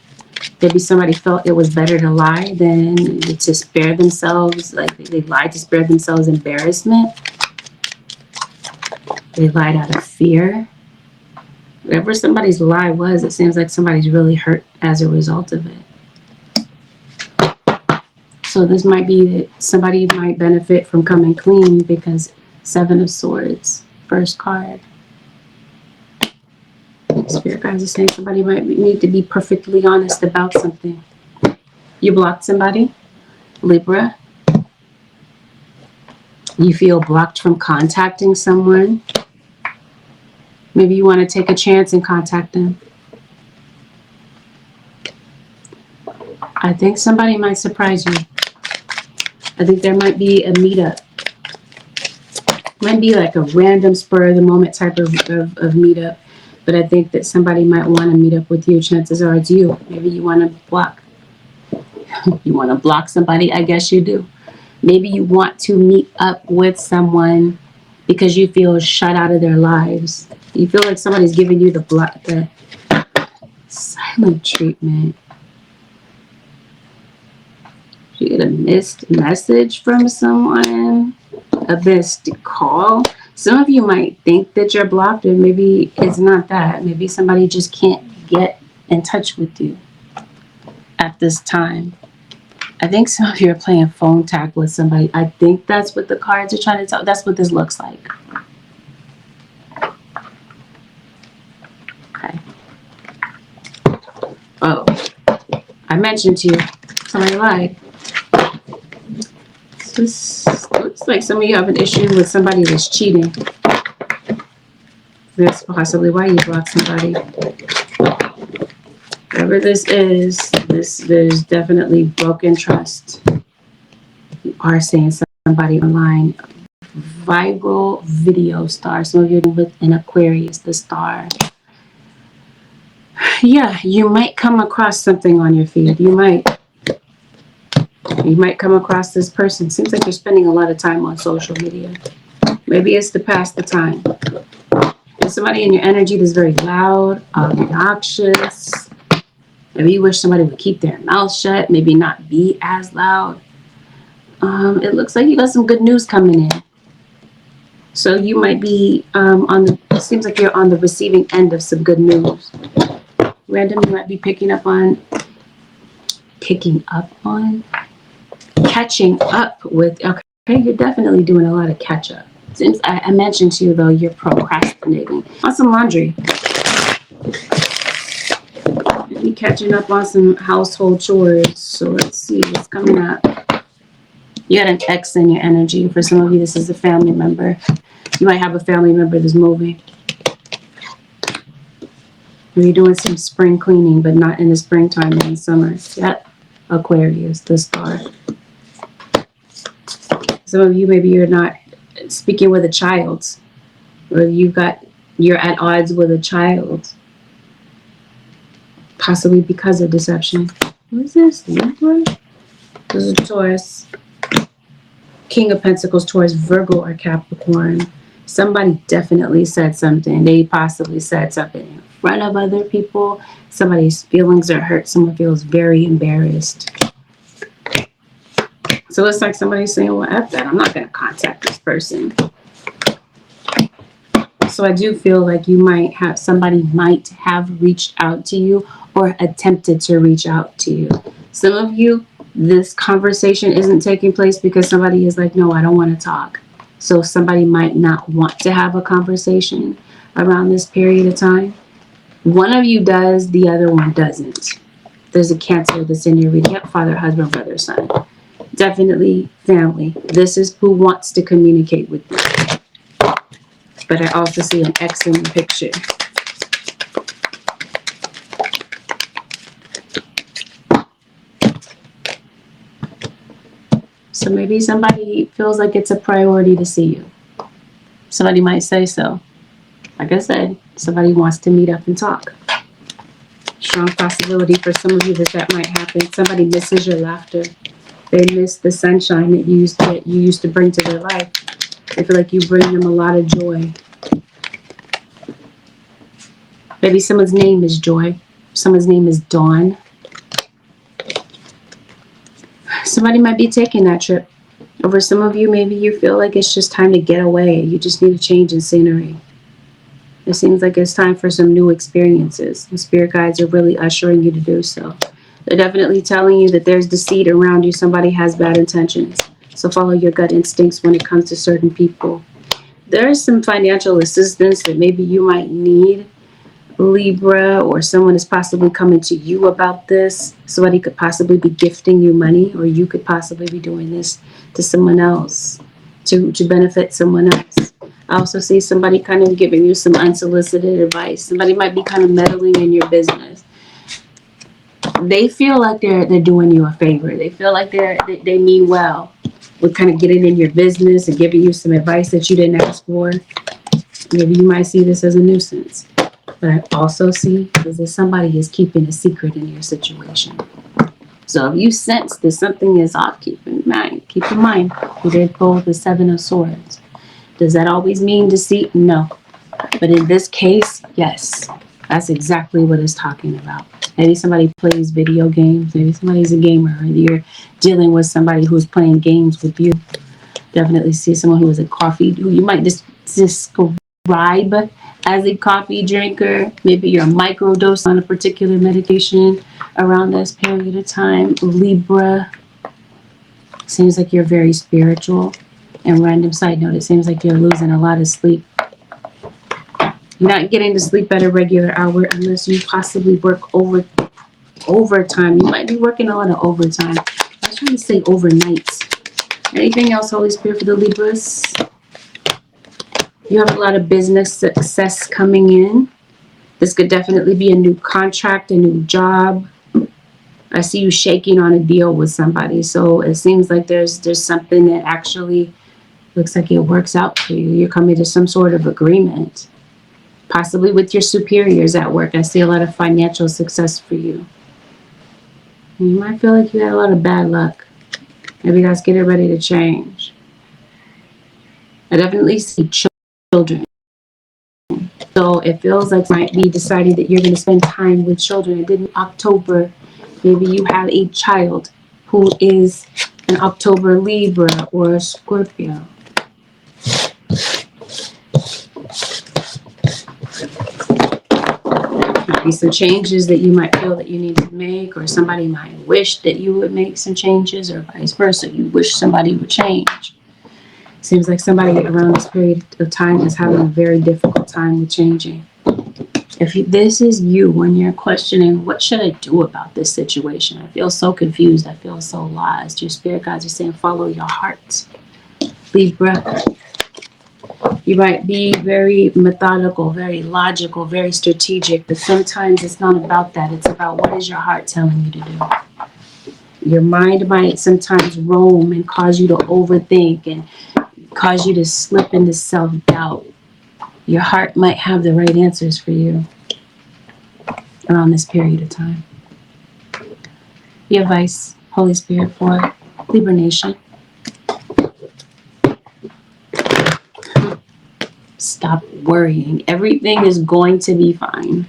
Maybe somebody felt it was better to lie than to spare themselves, like they lied to spare themselves embarrassment. They lied out of fear. Whatever somebody's lie was, it seems like somebody's really hurt as a result of it. So this might be that somebody might benefit from coming clean, because 7 of Swords, first card. Spirit guides are saying somebody might need to be perfectly honest about something. You blocked somebody, Libra. You feel blocked from contacting someone. Maybe you want to take a chance and contact them. I think somebody might surprise you. I think there might be a meetup. Might be like a random spur of the moment type of meetup. But I think that somebody might want to meet up with you. Chances are it's you. Maybe you want to block. You want to block somebody? I guess you do. Maybe you want to meet up with someone because you feel shut out of their lives. You feel like somebody's giving you the silent treatment. You get a missed message from someone, a missed call. Some of you might think that you're blocked, or maybe it's not that. Maybe somebody just can't get in touch with you at this time. I think some of you are playing phone tag with somebody. I think that's what the cards are trying to tell. That's what this looks like. Okay. Oh, I mentioned to you, somebody lied. This looks like some of you have an issue with somebody that's cheating. That's possibly why you blocked somebody. Whatever this is, there's definitely broken trust. You are seeing somebody online. Virgo video star. Some of you are with an Aquarius, the star. Yeah, you might come across something on your feed. You might come across this person. Seems like you're spending a lot of time on social media. Maybe it's to pass the time. There's somebody in your energy that's very loud, obnoxious. Maybe you wish somebody would keep their mouth shut, maybe not be as loud. It looks like you got some good news coming in. So you might be it seems like you're on the receiving end of some good news. Randomly you might be catching up with, okay, you're definitely doing a lot of catch up. Since I mentioned to you though, you're procrastinating on some laundry. Maybe catching up on some household chores. So let's see what's coming up. You had an X in your energy. For some of you, this is a family member. You might have a family member that's moving. You're doing some spring cleaning, but not in the springtime, in the summer. Yep. Aquarius, the star. Some of you, maybe you're not speaking with a child, or you're at odds with a child, possibly because of deception. What is this? Libra? This is Taurus. King of Pentacles, Taurus, Virgo, or Capricorn. Somebody definitely said something. They possibly said something in front of other people. Somebody's feelings are hurt. Someone feels very embarrassed. So it's like somebody's saying, well, F that. I'm not going to contact this person. So I do feel like somebody might have reached out to you or attempted to reach out to you. Some of you, this conversation isn't taking place because somebody is like, no, I don't want to talk. So somebody might not want to have a conversation around this period of time. One of you does, the other one doesn't. There's a Cancer that's in your reading. Yep, father, husband, brother, son. Definitely family. This is who wants to communicate with you. But I also see an X in the picture. So maybe somebody feels like it's a priority to see you. Somebody might say so. Like I said, somebody wants to meet up and talk. Strong possibility for some of you that might happen. Somebody misses your laughter. They miss the sunshine that you used to bring to their life. They feel like you bring them a lot of joy. Maybe someone's name is Joy. Someone's name is Dawn. Somebody might be taking that trip. Or for some of you, maybe you feel like it's just time to get away. You just need a change in scenery. It seems like it's time for some new experiences. The spirit guides are really ushering you to do so. They're definitely telling you that there's deceit around you. Somebody has bad intentions. So follow your gut instincts when it comes to certain people. There is some financial assistance that maybe you might need, Libra, or someone is possibly coming to you about this. Somebody could possibly be gifting you money, or you could possibly be doing this to someone else to benefit someone else. I also see somebody kind of giving you some unsolicited advice. Somebody might be kind of meddling in your business. They feel like they're doing you a favor. They feel like they mean well with kind of getting in your business and giving you some advice that you didn't ask for. Maybe you might see this as a nuisance. But I also see is that somebody is keeping a secret in your situation. So if you sense that something is off, keep in mind. We did pull the Seven of Swords. Does that always mean deceit? No. But in this case, yes. That's exactly what it's talking about. Maybe somebody plays video games. Maybe somebody's a gamer. Or you're dealing with somebody who's playing games with you. Definitely see someone who is a coffee, who you might just describe as a coffee drinker. Maybe you're a microdose on a particular medication around this period of time. Libra. Seems like you're very spiritual. And random side note, it seems like you're losing a lot of sleep. You're not getting to sleep at a regular hour unless you possibly work overtime. You might be working a lot of overtime. I was trying to say overnights. Anything else, Holy Spirit, for the Libras? You have a lot of business success coming in. This could definitely be a new contract, a new job. I see you shaking on a deal with somebody. So it seems like there's something that actually looks like it works out for you. You're coming to some sort of agreement. Possibly with your superiors at work. I see a lot of financial success for you. And you might feel like you had a lot of bad luck. Maybe that's getting ready to change. I definitely see children. So it feels like you might be deciding that you're going to spend time with children. And then in October, maybe you have a child who is an October Libra or a Scorpio. Might be some changes that you might feel that you need to make, or somebody might wish that you would make some changes, or vice versa. You wish somebody would change. Seems like somebody around this period of time is having a very difficult time with changing. If this is you, when you're questioning, what should I do about this situation? I feel so confused. I feel so lost. Your spirit guides are saying, follow your heart. Libra. You might be very methodical, very logical, very strategic, but sometimes it's not about that. It's about what is your heart telling you to do. Your mind might sometimes roam and cause you to overthink and cause you to slip into self-doubt. Your heart might have the right answers for you around this period of time. The advice, Holy Spirit, for Libra Nation. Stop worrying. Everything is going to be fine.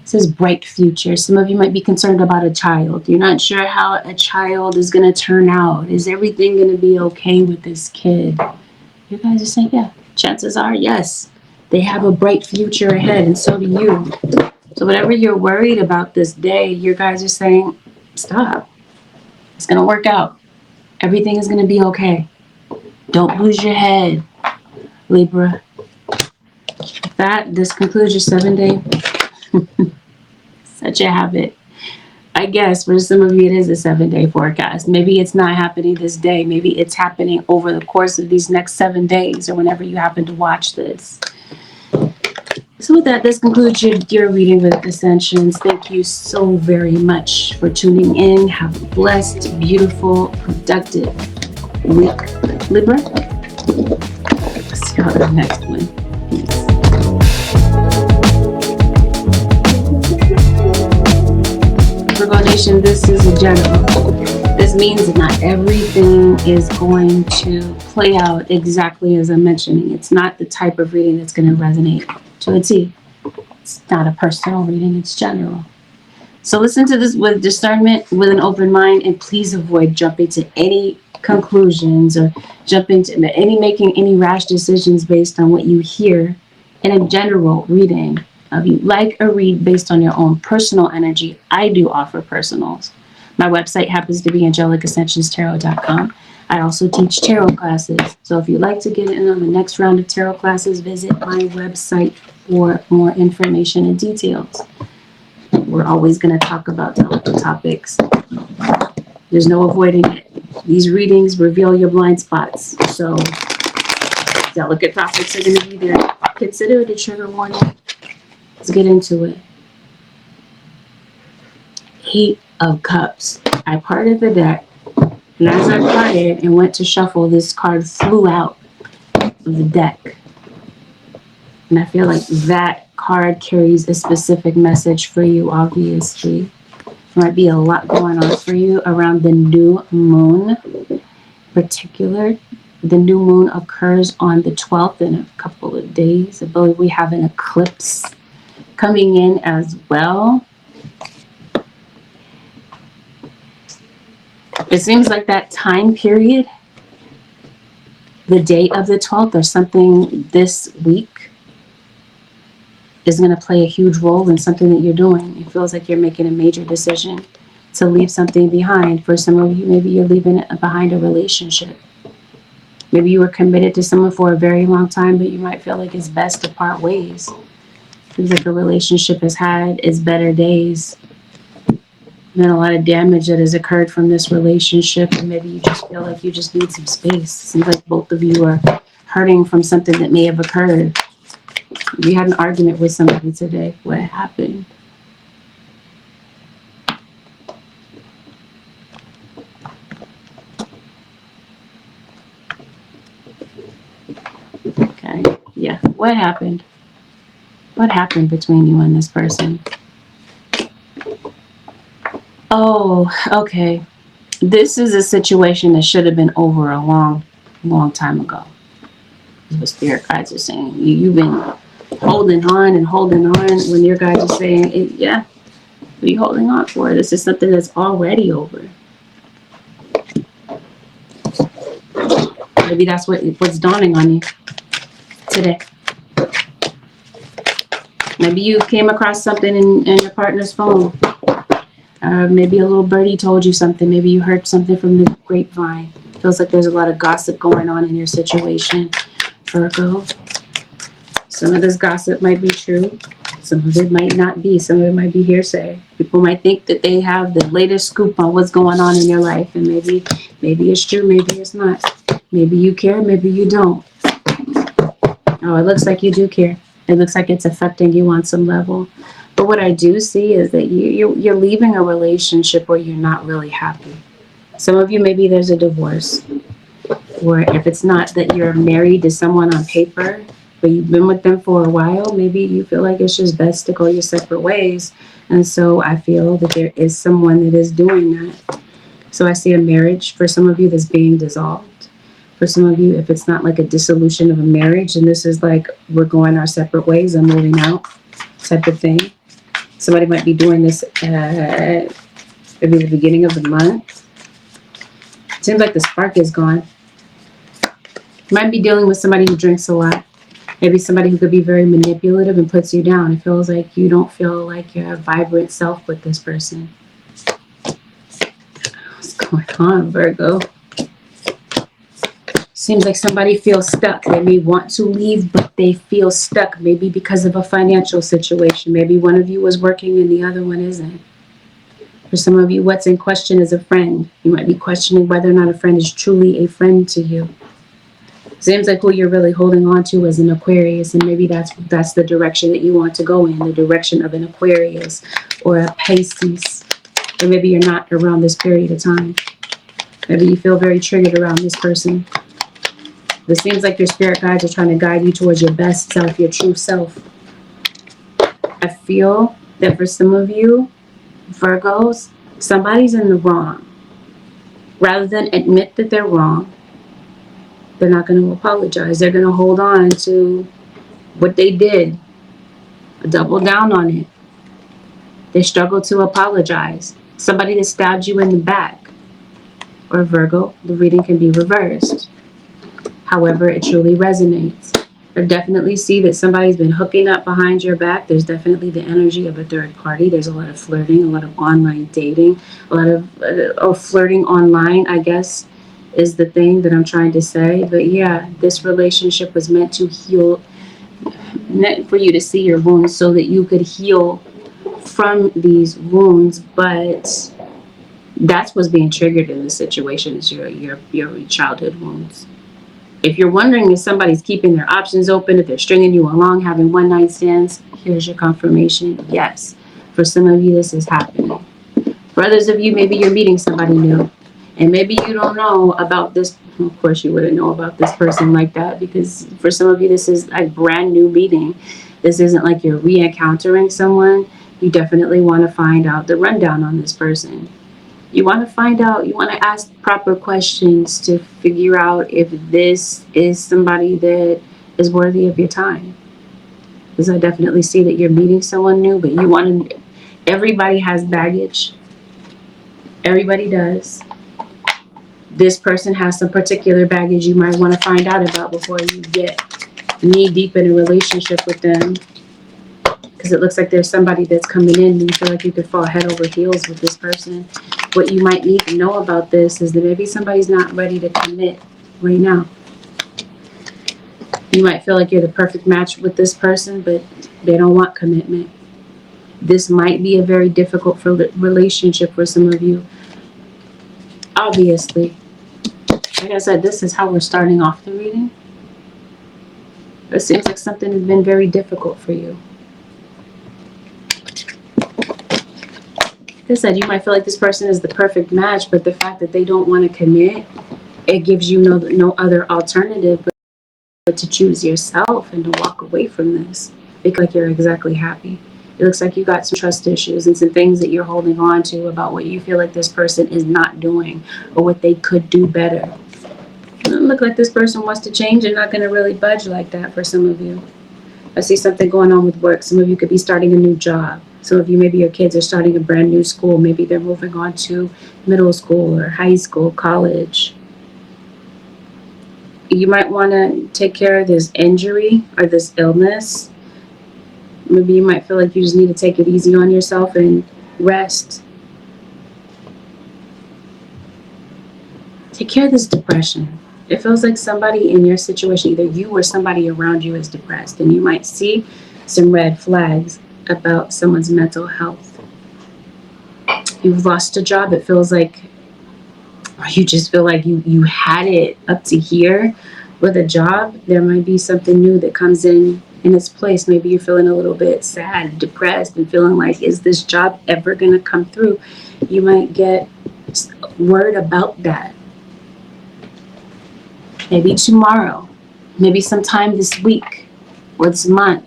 It says bright future. Some of you might be concerned about a child. You're not sure how a child is going to turn out. Is everything going to be okay with this kid? You guys are saying, yeah. Chances are, yes. They have a bright future ahead, and so do you. So whatever you're worried about this day, you guys are saying, stop. It's going to work out. Everything is going to be okay. Don't lose your head, Libra. This concludes your 7-day. Such a habit. I guess for some of you it is a 7-day forecast. Maybe it's not happening this day. Maybe it's happening over the course of these next 7 days or whenever you happen to watch this. So with that, this concludes your reading with Ascensions. Thank you so very much for tuning in. Have a blessed, beautiful, productive week, Libra. See you on the next one. Virgo Nation, this is a general. This means that not everything is going to play out exactly as I'm mentioning. It's not the type of reading that's going to resonate to a T. It's not a personal reading, it's general. So listen to this with discernment, with an open mind, and please avoid jumping to any conclusions or making any rash decisions based on what you hear in a general reading. If you like a read based on your own personal energy, I do offer personals. My website happens to be AngelicAscensionsTarot.com. I also teach tarot classes. So if you'd like to get in on the next round of tarot classes, visit my website for more information and details. We're always going to talk about delicate topics. There's no avoiding it. These readings reveal your blind spots. So delicate topics are going to be there. Consider it a trigger warning. Let's get into it. Eight of Cups. I parted the deck. And as I parted and went to shuffle, this card flew out of the deck. And I feel like that card carries a specific message for you, obviously. There might be a lot going on for you around the new moon. In particular, the new moon occurs on the 12th in a couple of days. I believe we have an eclipse coming in as well. It seems like that time period, the day of the 12th or something this week, is going to play a huge role in something that you're doing. It feels like you're making a major decision to leave something behind. For some of you, maybe you're leaving behind a relationship. Maybe you were committed to someone for a very long time, but you might feel like it's best to part ways. Seems like the relationship has had its better days. And a lot of damage that has occurred from this relationship, and maybe you just feel like you just need some space. Seems like both of you are hurting from something that may have occurred. You had an argument with somebody today. What happened? Okay, yeah. What happened? What happened between you and this person? Oh, okay. This is a situation that should have been over a long time ago. What spirit guides are saying. You've been holding on and holding on when your guys are saying, yeah, what are you holding on for? This is something that's already over. Maybe that's what's dawning on you today. Maybe you came across something in your partner's phone. Maybe a little birdie told you something. Maybe you heard something from the grapevine. Feels like there's a lot of gossip going on in your situation, Virgo. Some of this gossip might be true. Some of it might not be. Some of it might be hearsay. People might think that they have the latest scoop on what's going on in your life. And maybe it's true, maybe it's not. Maybe you care, maybe you don't. Oh, it looks like you do care. It looks like it's affecting you on some level. But what I do see is that you're leaving a relationship where you're not really happy. Some of you, maybe there's a divorce. Or if it's not that you're married to someone on paper, but you've been with them for a while, maybe you feel like it's just best to go your separate ways. And so I feel that there is someone that is doing that. So I see a marriage for some of you that's being dissolved. For some of you, if it's not like a dissolution of a marriage, and this is like we're going our separate ways, I'm moving out type of thing. Somebody might be doing this at maybe the beginning of the month. It seems like the spark is gone. You might be dealing with somebody who drinks a lot. Maybe somebody who could be very manipulative and puts you down. It feels like you don't feel like you're a vibrant self with this person. What's going on, Virgo? Seems like somebody feels stuck. They may want to leave, but they feel stuck. Maybe because of a financial situation. Maybe one of you is working and the other one isn't. For some of you, what's in question is a friend. You might be questioning whether or not a friend is truly a friend to you. Seems like who you're really holding on to is an Aquarius, and maybe that's the direction that you want to go in, the direction of an Aquarius or a Pisces. Or maybe you're not around this period of time. Maybe you feel very triggered around this person. It seems like your spirit guides are trying to guide you towards your best self, your true self. I feel that for some of you, Virgos, somebody's in the wrong. Rather than admit that they're wrong, they're not going to apologize. They're going to hold on to what they did, double down on it. They struggle to apologize. Somebody that stabbed you in the back. Or Virgo, the reading can be reversed. However, it truly resonates. I definitely see that somebody's been hooking up behind your back. There's definitely the energy of a third party. There's a lot of flirting, a lot of online dating, a lot of flirting online, I guess, is the thing that I'm trying to say. But yeah, this relationship was meant to heal, meant for you to see your wounds so that you could heal from these wounds. But that's what's being triggered in this situation is your childhood wounds. If you're wondering if somebody's keeping their options open, if they're stringing you along, having one-night stands, here's your confirmation. Yes, for some of you, this is happening. For others of you, maybe you're meeting somebody new, and maybe you don't know about this. Of course, you wouldn't know about this person like that, because for some of you, this is a brand new meeting. This isn't like you're re-encountering someone. You definitely want to find out the rundown on this person. You want to find out, you want to ask proper questions to figure out if this is somebody that is worthy of your time. Because I definitely see that you're meeting someone new, but you want to, everybody has baggage. Everybody does. This person has some particular baggage you might want to find out about before you get knee deep in a relationship with them. Because it looks like there's somebody that's coming in and you feel like you could fall head over heels with this person. What you might need to know about this is that maybe somebody's not ready to commit right now. You might feel like you're the perfect match with this person, but they don't want commitment. This might be a very difficult relationship for some of you. Obviously, like I said, this is how we're starting off the reading. It seems like something has been very difficult for you. Like I said, you might feel like this person is the perfect match, but the fact that they don't want to commit, it gives you no other alternative but to choose yourself and to walk away from this. Because like you're exactly happy. It looks like you got some trust issues and some things that you're holding on to about what you feel like this person is not doing or what they could do better. It doesn't look like this person wants to change and not going to really budge like that for some of you. I see something going on with work. Some of you could be starting a new job. Some of you, maybe your kids are starting a brand new school. Maybe they're moving on to middle school or high school, college. You might want to take care of this injury or this illness. Maybe you might feel like you just need to take it easy on yourself and rest. Take care of this depression. It feels like somebody in your situation, either you or somebody around you, is depressed, and you might see some red flags about someone's mental health. You've lost a job. It feels like, or you just feel like you had it up to here with a job. There might be something new that comes in its place. Maybe you're feeling a little bit sad, depressed, and feeling like, is this job ever going to come through? You might get word about that. Maybe tomorrow, maybe sometime this week or this month.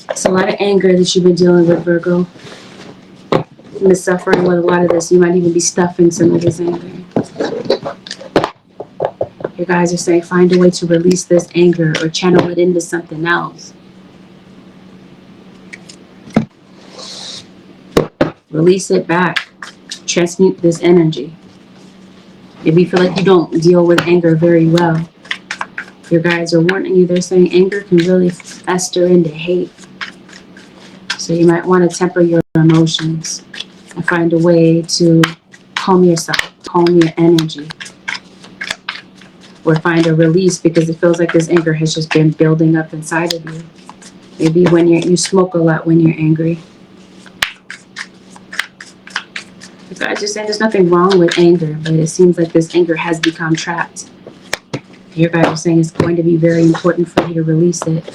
It's a lot of anger that you've been dealing with, Virgo. You've been suffering with a lot of this. You might even be stuffing some of this anger. Your guys are saying find a way to release this anger or channel it into something else. Release it back. Transmute this energy. Maybe you feel like you don't deal with anger very well. Your guides are warning you. They're saying anger can really fester into hate. So you might want to temper your emotions and find a way to calm yourself, calm your energy, or find a release, because it feels like this anger has just been building up inside of you. Maybe when you smoke a lot when you're angry. The guides are saying there's nothing wrong with anger, but it seems like this anger has become trapped. Your guys are saying it's going to be very important for you to release it.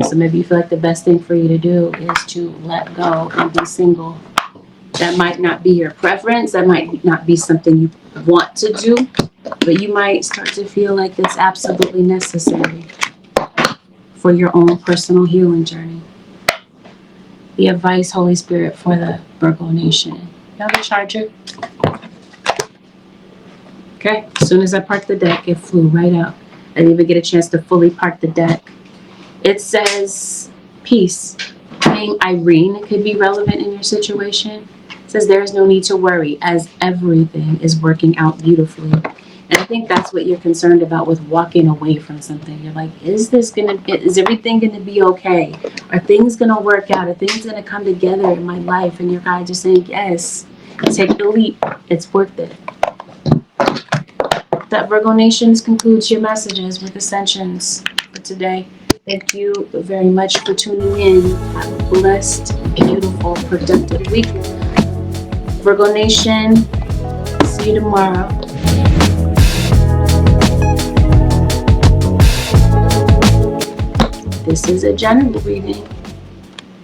So maybe you feel like the best thing for you to do is to let go and be single. That might not be your preference. That might not be something you want to do, but you might start to feel like it's absolutely necessary for your own personal healing journey. The advice, Holy Spirit, for the Virgo Nation. You have a charger? Okay, as soon as I parked the deck, it flew right out. I didn't even get a chance to fully park the deck. It says peace. Being Irene could be relevant in your situation. It says there is no need to worry as everything is working out beautifully. And I think that's what you're concerned about with walking away from something. You're like, is everything gonna be okay? Are things gonna work out? Are things gonna come together in my life? And your guide just saying, yes, take the leap. It's worth it. That Virgo Nations concludes your messages with Ascensions for today. Thank you very much for tuning in. Have a blessed, beautiful, productive week. Virgo Nation, see you tomorrow. This is a general reading.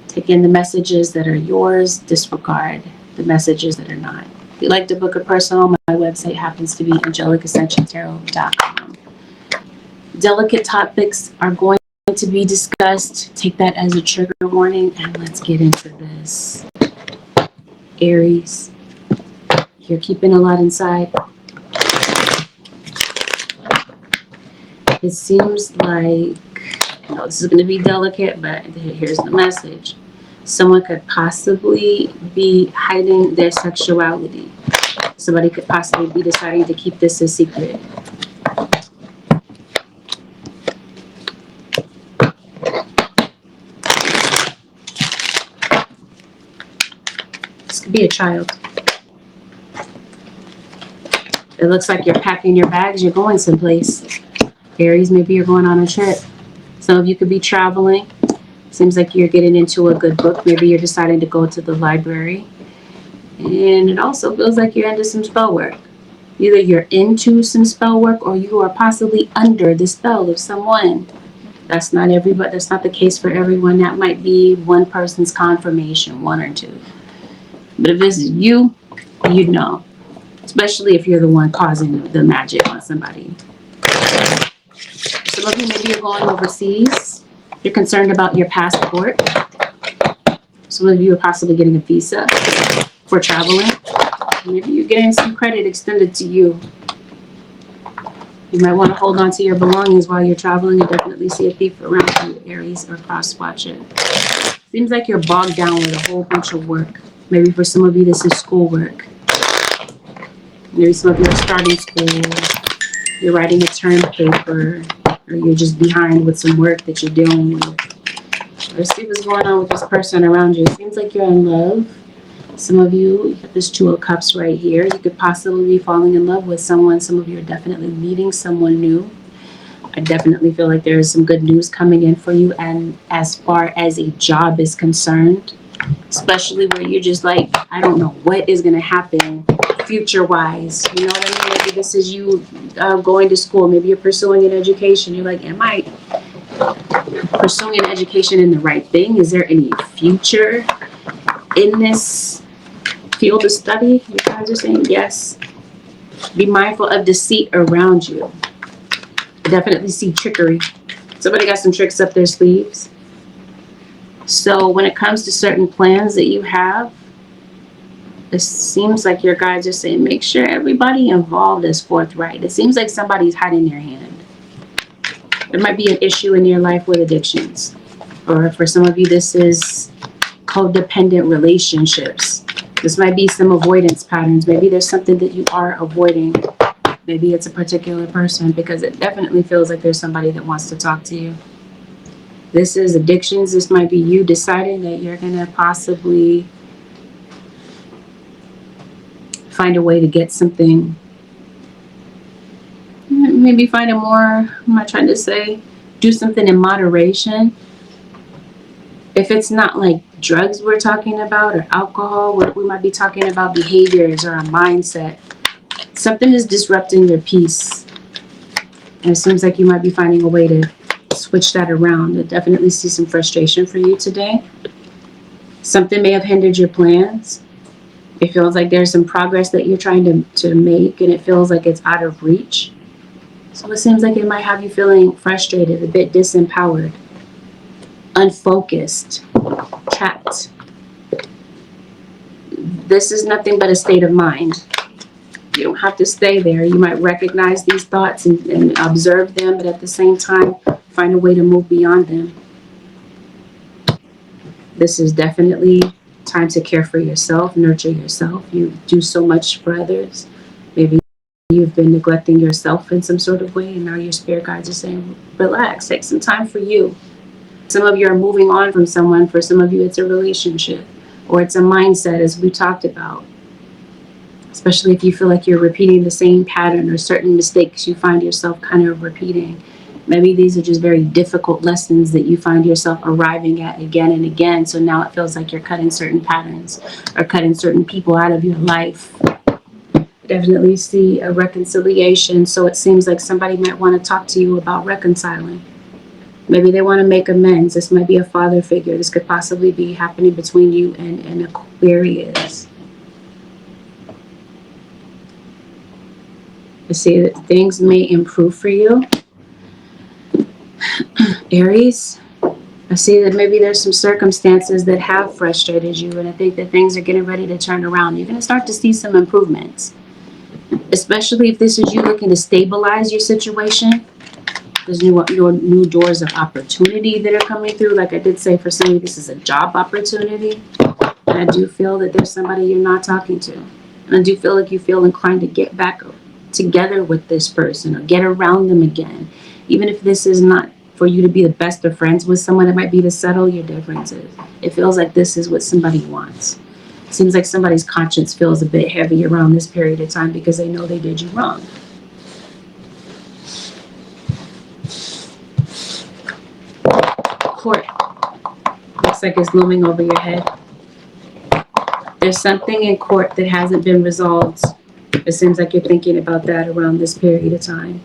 Take in the messages that are yours, disregard the messages that are not. If you'd like to book a personal, my website happens to be AngelicAscensions.com. Delicate topics are going to be discussed. Take that as a trigger warning, and let's get into this. Aries, you're keeping a lot inside. It seems like, this is going to be delicate, but here's the message. Someone could possibly be hiding their sexuality. Somebody could possibly be deciding to keep this a secret. This could be a child. It looks like you're packing your bags. You're going someplace. Aries, maybe you're going on a trip. Some of you could be traveling. Seems like you're getting into a good book. Maybe you're deciding to go to the library. And it also feels like you're into some spell work. Either you're into some spell work or you are possibly under the spell of someone. That's not everybody. That's not the case for everyone. That might be one person's confirmation, one or two. But if this is you, you'd know. Especially if you're the one causing the magic on somebody. Some of you, maybe you're going overseas. You're concerned about your passport. Some of you are possibly getting a visa for traveling. Maybe you're getting some credit extended to you. You might want to hold on to your belongings while you're traveling and definitely see a thief around you, Aries, or cross-watch it. Seems like you're bogged down with a whole bunch of work. Maybe for some of you, this is schoolwork. Maybe some of you are starting school. You're writing a term paper. Or you're just behind with some work that you're dealing with. Let's see what's going on with this person around you. It seems like you're in love. Some of you have this Two of Cups right here. You could possibly be falling in love with someone. Some of you are definitely meeting someone new. I definitely feel like there is some good news coming in for you. And as far as a job is concerned, especially where you're just like, I don't know what is going to happen future-wise. You know what I mean? Maybe this is you going to school. Maybe you're pursuing an education. You're like, am I pursuing an education in the right thing? Is there any future in this field of study? You guys are saying yes. Be mindful of deceit around you. I definitely see trickery. Somebody got some tricks up their sleeves. So when it comes to certain plans that you have, it seems like your guides are saying, make sure everybody involved is forthright. It seems like somebody's hiding their hand. There might be an issue in your life with addictions. Or for some of you, this is codependent relationships. This might be some avoidance patterns. Maybe there's something that you are avoiding. Maybe it's a particular person, because it definitely feels like there's somebody that wants to talk to you. This is addictions. This might be you deciding that you're going to possibly find a way to get something. Maybe find a more, am I trying to say, do something in moderation. If it's not like drugs we're talking about or alcohol, we might be talking about behaviors or a mindset. Something is disrupting your peace. And it seems like you might be finding a way to switch that around. I definitely see some frustration for you today. Something may have hindered your plans. It feels like there's some progress that you're trying to make, and it feels like it's out of reach. So it seems like it might have you feeling frustrated, a bit disempowered, unfocused, trapped. This is nothing but a state of mind. You don't have to stay there. You might recognize these thoughts and observe them, but at the same time, find a way to move beyond them. This is definitely time to care for yourself, nurture yourself. You do so much for others. Maybe you've been neglecting yourself in some sort of way, and now your spirit guides are saying, relax, take some time for you. Some of you are moving on from someone. For some of you, it's a relationship, or it's a mindset, as we talked about. Especially if you feel like you're repeating the same pattern, or certain mistakes you find yourself kind of repeating. Maybe these are just very difficult lessons that you find yourself arriving at again and again. So now it feels like you're cutting certain patterns or cutting certain people out of your life. Definitely see a reconciliation. So it seems like somebody might want to talk to you about reconciling. Maybe they want to make amends. This might be a father figure. This could possibly be happening between you and an Aquarius. I see that things may improve for you. Aries, I see that maybe there's some circumstances that have frustrated you, and I think that things are getting ready to turn around. You're going to start to see some improvements, especially if this is you looking to stabilize your situation. There's new doors of opportunity that are coming through. Like I did say, for some of you, this is a job opportunity. And I do feel that there's somebody you're not talking to. And I do feel like you feel inclined to get back together with this person or get around them again. Even if this is not for you to be the best of friends with someone, it might be to settle your differences. It feels like this is what somebody wants. It seems like somebody's conscience feels a bit heavy around this period of time because they know they did you wrong. Court looks like it's looming over your head. There's something in court that hasn't been resolved. It seems like you're thinking about that around this period of time.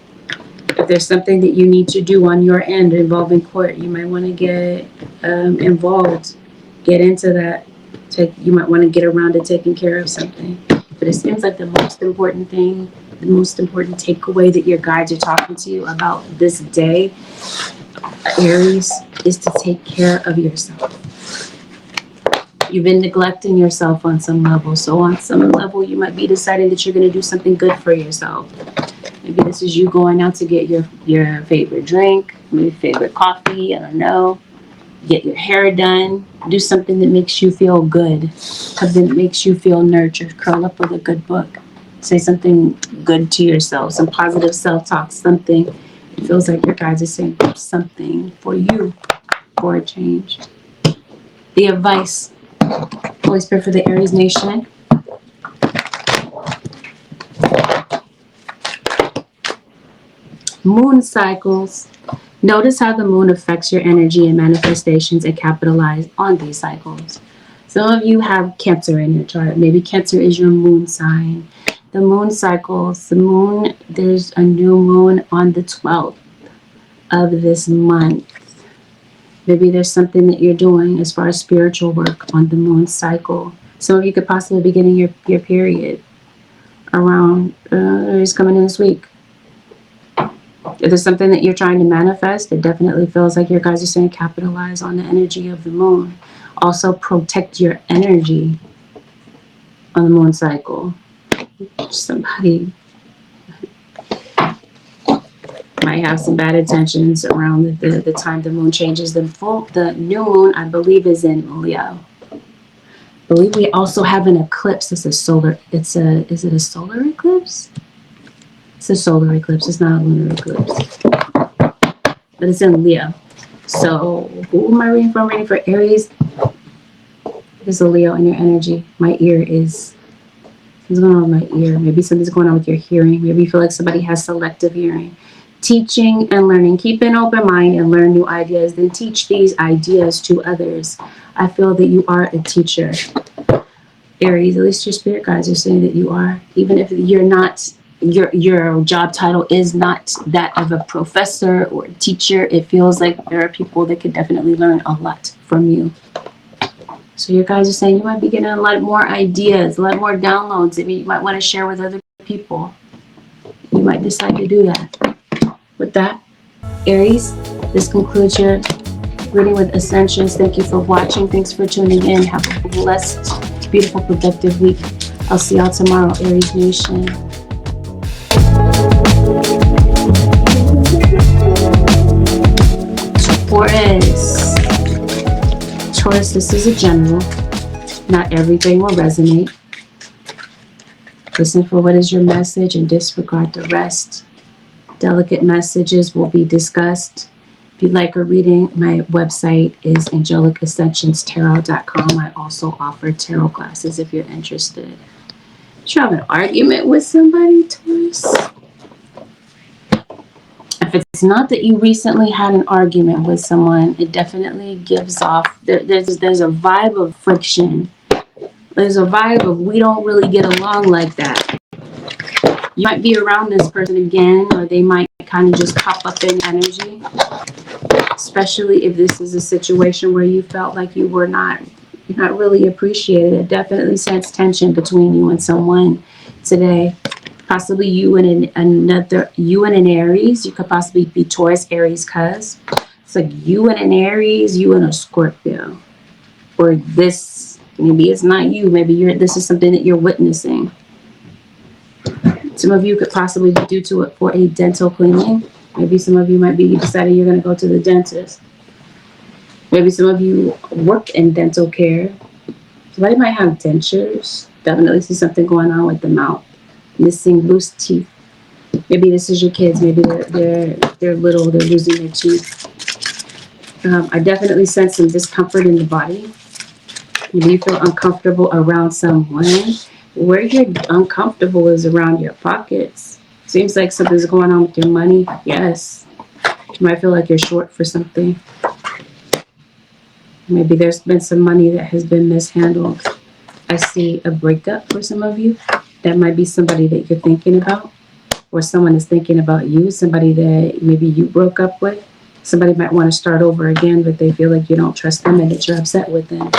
If there's something that you need to do on your end involving court, you might want to get involved, get into that. You might want to get around to taking care of something. But it seems like the most important thing, the most important takeaway that your guides are talking to you about this day, Aries, is to take care of yourself. You've been neglecting yourself on some level. So on some level, you might be deciding that you're going to do something good for yourself. Maybe this is you going out to get your favorite drink, maybe favorite coffee, I don't know. Get your hair done. Do something that makes you feel good. Something that makes you feel nurtured. Curl up with a good book. Say something good to yourself. Some positive self-talk. Something. It feels like your guides are saying something for you for a change. The advice, Holy Spirit, for the Aries nation. Moon cycles. Notice how the moon affects your energy and manifestations, and capitalize on these cycles. Some of you have Cancer in your chart. Maybe Cancer is your moon sign. The moon cycles. The moon, there's a new moon on the 12th of this month. Maybe there's something that you're doing as far as spiritual work on the moon cycle. Some of you could possibly be getting your period around, it's coming in this week. If there's something that you're trying to manifest, it definitely feels like your guys are saying capitalize on the energy of the moon. Also protect your energy on the moon cycle. Somebody might have some bad intentions around the time the moon changes. The new moon, I believe, is in Leo. I believe we also have an eclipse. Is it a solar eclipse? It's a solar eclipse. It's not a lunar eclipse. But it's in Leo. So who am I reading for? I'm reading for Aries. There's a Leo in your energy. My ear is... What's going on with my ear? Maybe something's going on with your hearing. Maybe you feel like somebody has selective hearing. Teaching and learning. Keep an open mind and learn new ideas. Then teach these ideas to others. I feel that you are a teacher. Aries, at least your spirit guides are saying that you are. Even if you're not... Your job title is not that of a professor or a teacher. It feels like there are people that could definitely learn a lot from you. So your guys are saying you might be getting a lot more ideas, a lot more downloads that you might want to share with other people. You might decide to do that. With that, Aries, this concludes your reading with Ascensions. Thank you for watching. Thanks for tuning in. Have a blessed, beautiful, productive week. I'll see y'all tomorrow, Aries Nation. Taurus, this is a general. Not everything will resonate. Listen for what is your message and disregard the rest. Delicate messages will be discussed. If you'd like a reading, my website is AngelicAscentionsTarot.com. I also offer tarot classes if you're interested. Did you have an argument with somebody, Taurus? If it's not that you recently had an argument with someone, it definitely gives off, there's a vibe of friction. There's a vibe of we don't really get along like that. You might be around this person again, or they might kind of just pop up in energy. Especially if this is a situation where you felt like you were not really appreciated. It definitely sense tension between you and someone today. Possibly you and an Aries. You could possibly be Taurus, Aries, cuz. It's like you and an Aries, you and a Scorpio. Or this, maybe it's not you. Maybe this is something that you're witnessing. Some of you could possibly be due to it for a dental cleaning. Maybe some of you might be deciding you're going to go to the dentist. Maybe some of you work in dental care. Somebody might have dentures. Definitely see something going on with the mouth. Missing loose teeth. Maybe this is your kids. Maybe they're little. They're losing their teeth. I definitely sense some discomfort in the body. Maybe you feel uncomfortable around someone. Where you're uncomfortable is around your pockets. Seems like something's going on with your money. Yes. You might feel like you're short for something. Maybe there's been some money that has been mishandled. I see a breakup for some of you. That might be somebody that you're thinking about. Or someone is thinking about you. Somebody that maybe you broke up with. Somebody might want to start over again, but they feel like you don't trust them and that you're upset with them.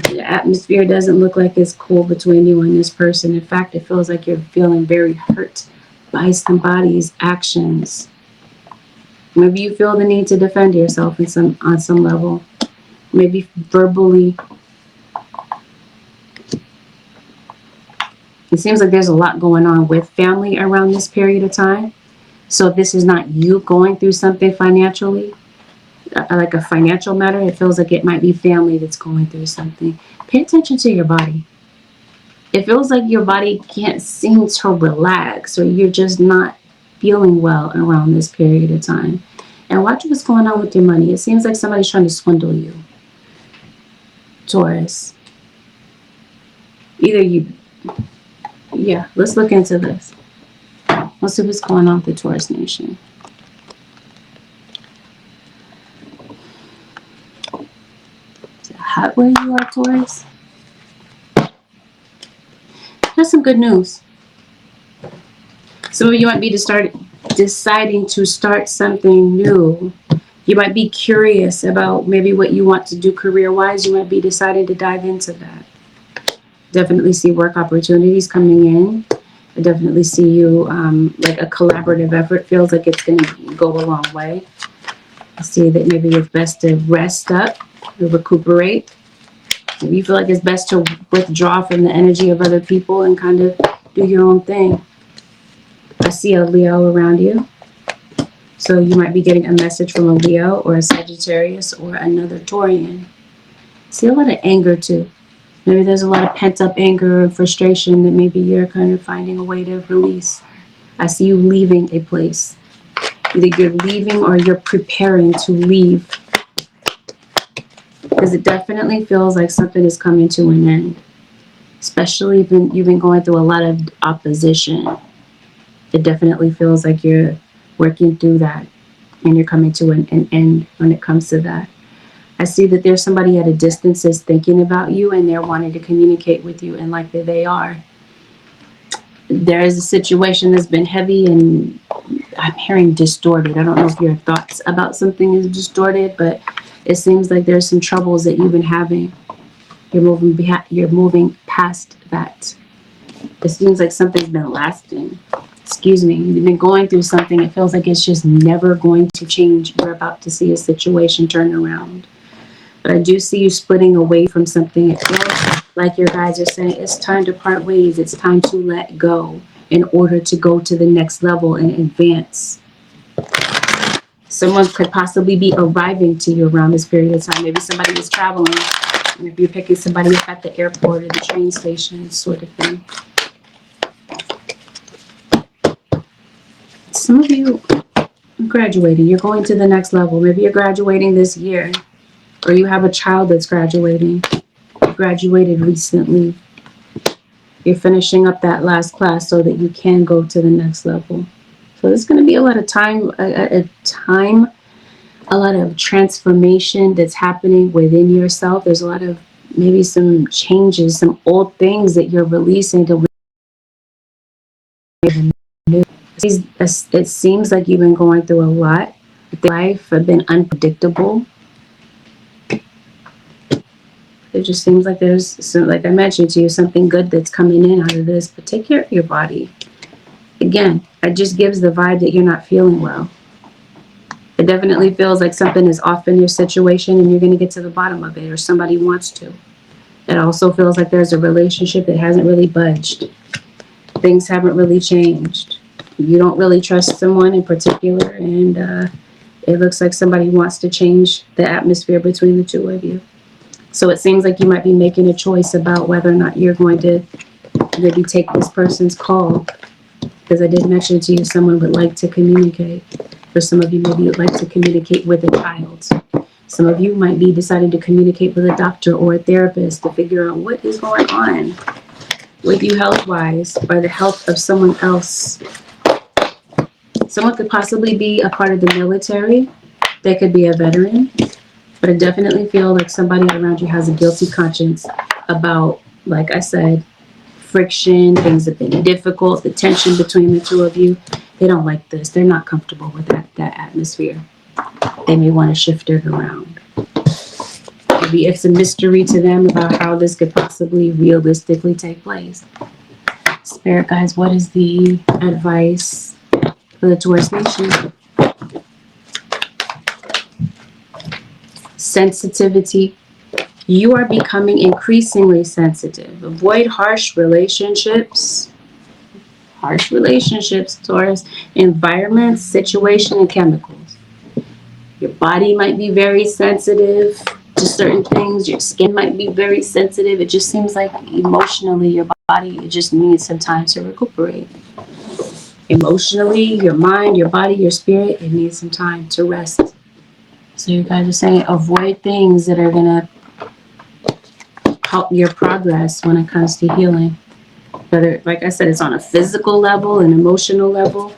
The atmosphere doesn't look like it's cool between you and this person. In fact, it feels like you're feeling very hurt by somebody's actions. Maybe you feel the need to defend yourself on some level. Maybe verbally. It seems like there's a lot going on with family around this period of time. So if this is not you going through something financially, like a financial matter, it feels like it might be family that's going through something. Pay attention to your body. It feels like your body can't seem to relax, or you're just not feeling well around this period of time. And watch what's going on with your money. It seems like somebody's trying to swindle you, Taurus. Yeah, let's look into this. Let's see what's going on with the Taurus nation. Is it hot where you are, Taurus? That's some good news. Some of you might be deciding to start something new. You might be curious about maybe what you want to do career-wise. You might be deciding to dive into that. Definitely see work opportunities coming in. I definitely see you like a collaborative effort. Feels like it's going to go a long way. I see that maybe it's best to rest up, to recuperate. Maybe you feel like it's best to withdraw from the energy of other people and kind of do your own thing. I see a Leo around you. So you might be getting a message from a Leo or a Sagittarius or another Taurian. I see a lot of anger too. Maybe there's a lot of pent-up anger or frustration that maybe you're kind of finding a way to release. I see you leaving a place. Either you're leaving or you're preparing to leave. Because it definitely feels like something is coming to an end. Especially if you've been going through a lot of opposition. It definitely feels like you're working through that. And you're coming to an end when it comes to that. I see that there's somebody at a distance that's thinking about you and they're wanting to communicate with you, and like they are. There is a situation that's been heavy and I'm hearing distorted. I don't know if your thoughts about something is distorted, but it seems like there's some troubles that you've been having. You're moving past that. It seems like something's been lasting. Excuse me. You've been going through something. It feels like it's just never going to change. You're about to see a situation turn around. But I do see you splitting away from something. It feels like your guys are saying it's time to part ways. It's time to let go in order to go to the next level and advance. Someone could possibly be arriving to you around this period of time. Maybe somebody is traveling. Maybe you're picking somebody up at the airport or the train station, sort of thing. Some of you are graduating. You're going to the next level. Maybe you're graduating this year, or you have a child that's graduating. You graduated recently. You're finishing up that last class so that you can go to the next level. So there's going to be a lot of time, a lot of transformation that's happening within yourself. There's a lot of maybe some changes, some old things that you're releasing to new. It seems like you've been going through a lot. Life have been unpredictable. It just seems like there's, some, like I mentioned to you, something good that's coming in out of this. But take care of your body. Again, it just gives the vibe that you're not feeling well. It definitely feels like something is off in your situation and you're going to get to the bottom of it, or somebody wants to. It also feels like there's a relationship that hasn't really budged. Things haven't really changed. You don't really trust someone in particular, and it looks like somebody wants to change the atmosphere between the two of you. So it seems like you might be making a choice about whether or not you're going to maybe take this person's call. Because I did mention to you, someone would like to communicate. For some of you, maybe you'd like to communicate with a child. Some of you might be deciding to communicate with a doctor or a therapist to figure out what is going on with you health-wise, or the health of someone else. Someone could possibly be a part of the military. They could be a veteran. But I definitely feel like somebody around you has a guilty conscience about, like I said, friction. Things have been difficult. The tension between the two of you. They don't like this. They're not comfortable with that atmosphere. They may want to shift it around. Maybe it's a mystery to them about how this could possibly realistically take place. Spirit guys, what is the advice for the Taurus nation? Sensitivity. You are becoming increasingly sensitive. Avoid harsh relationships. Harsh relationships, Taurus. Environments, situation, and chemicals. Your body might be very sensitive to certain things. Your skin might be very sensitive. It just seems like emotionally your body, it just needs some time to recuperate. Emotionally, your mind, your body, your spirit, it needs some time to rest. So you guys are saying avoid things that are going to help your progress when it comes to healing. Whether, like I said, it's on a physical level, an emotional level,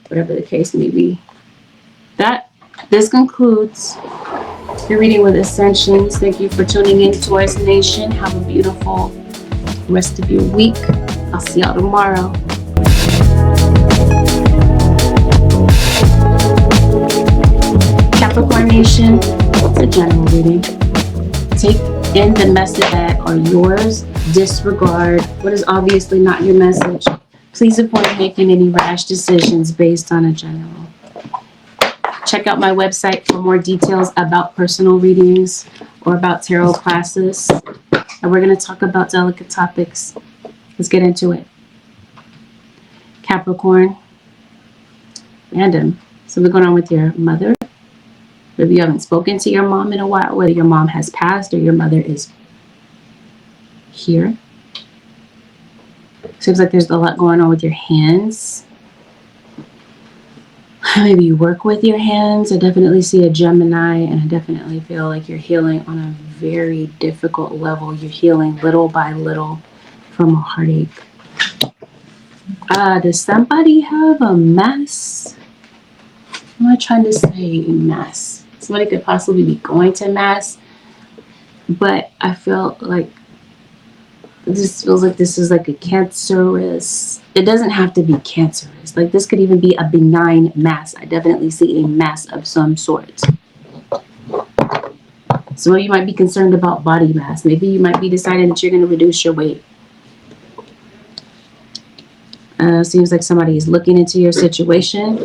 whatever the case may be. This concludes your reading with Ascensions. Thank you for tuning in, Taurus Nation. Have a beautiful rest of your week. I'll see y'all tomorrow. Capricorn Nation, it's a general reading. Take in the messages that are yours. Disregard what is obviously not your message. Please avoid making any rash decisions based on a general. Check out my website for more details about personal readings or about tarot classes. And we're going to talk about delicate topics. Let's get into it. Capricorn. Random. Something going on with your mother. If you haven't spoken to your mom in a while, whether your mom has passed or your mother is here. Seems like there's a lot going on with your hands. Maybe you work with your hands. I definitely see a Gemini, and I definitely feel like you're healing on a very difficult level. You're healing little by little from a heartache. Does somebody have a mass? What am I trying to say? Mass. Somebody could possibly be going to mass, but I feel like this feels like this is like a cancerous. It doesn't have to be cancerous. Like this could even be a benign mass. I definitely see a mass of some sort. Some of you might be concerned about body mass. Maybe you might be deciding that you're going to reduce your weight. Seems like somebody is looking into your situation.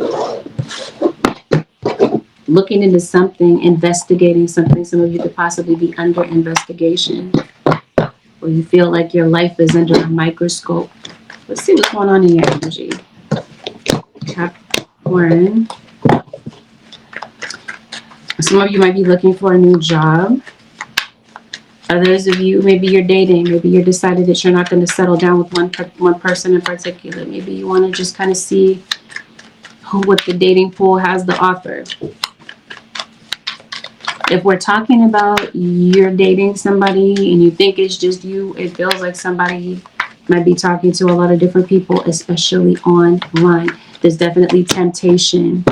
Looking into something, investigating something. Some of you could possibly be under investigation. Or you feel like your life is under a microscope. Let's see what's going on in your energy. Capricorn. Some of you might be looking for a new job. Others of you, maybe you're dating. Maybe you're decided that you're not going to settle down with one person in particular. Maybe you want to just kind of see what the dating pool has to offer. If we're talking about you're dating somebody and you think it's just you, it feels like somebody might be talking to a lot of different people, especially online. There's definitely temptation.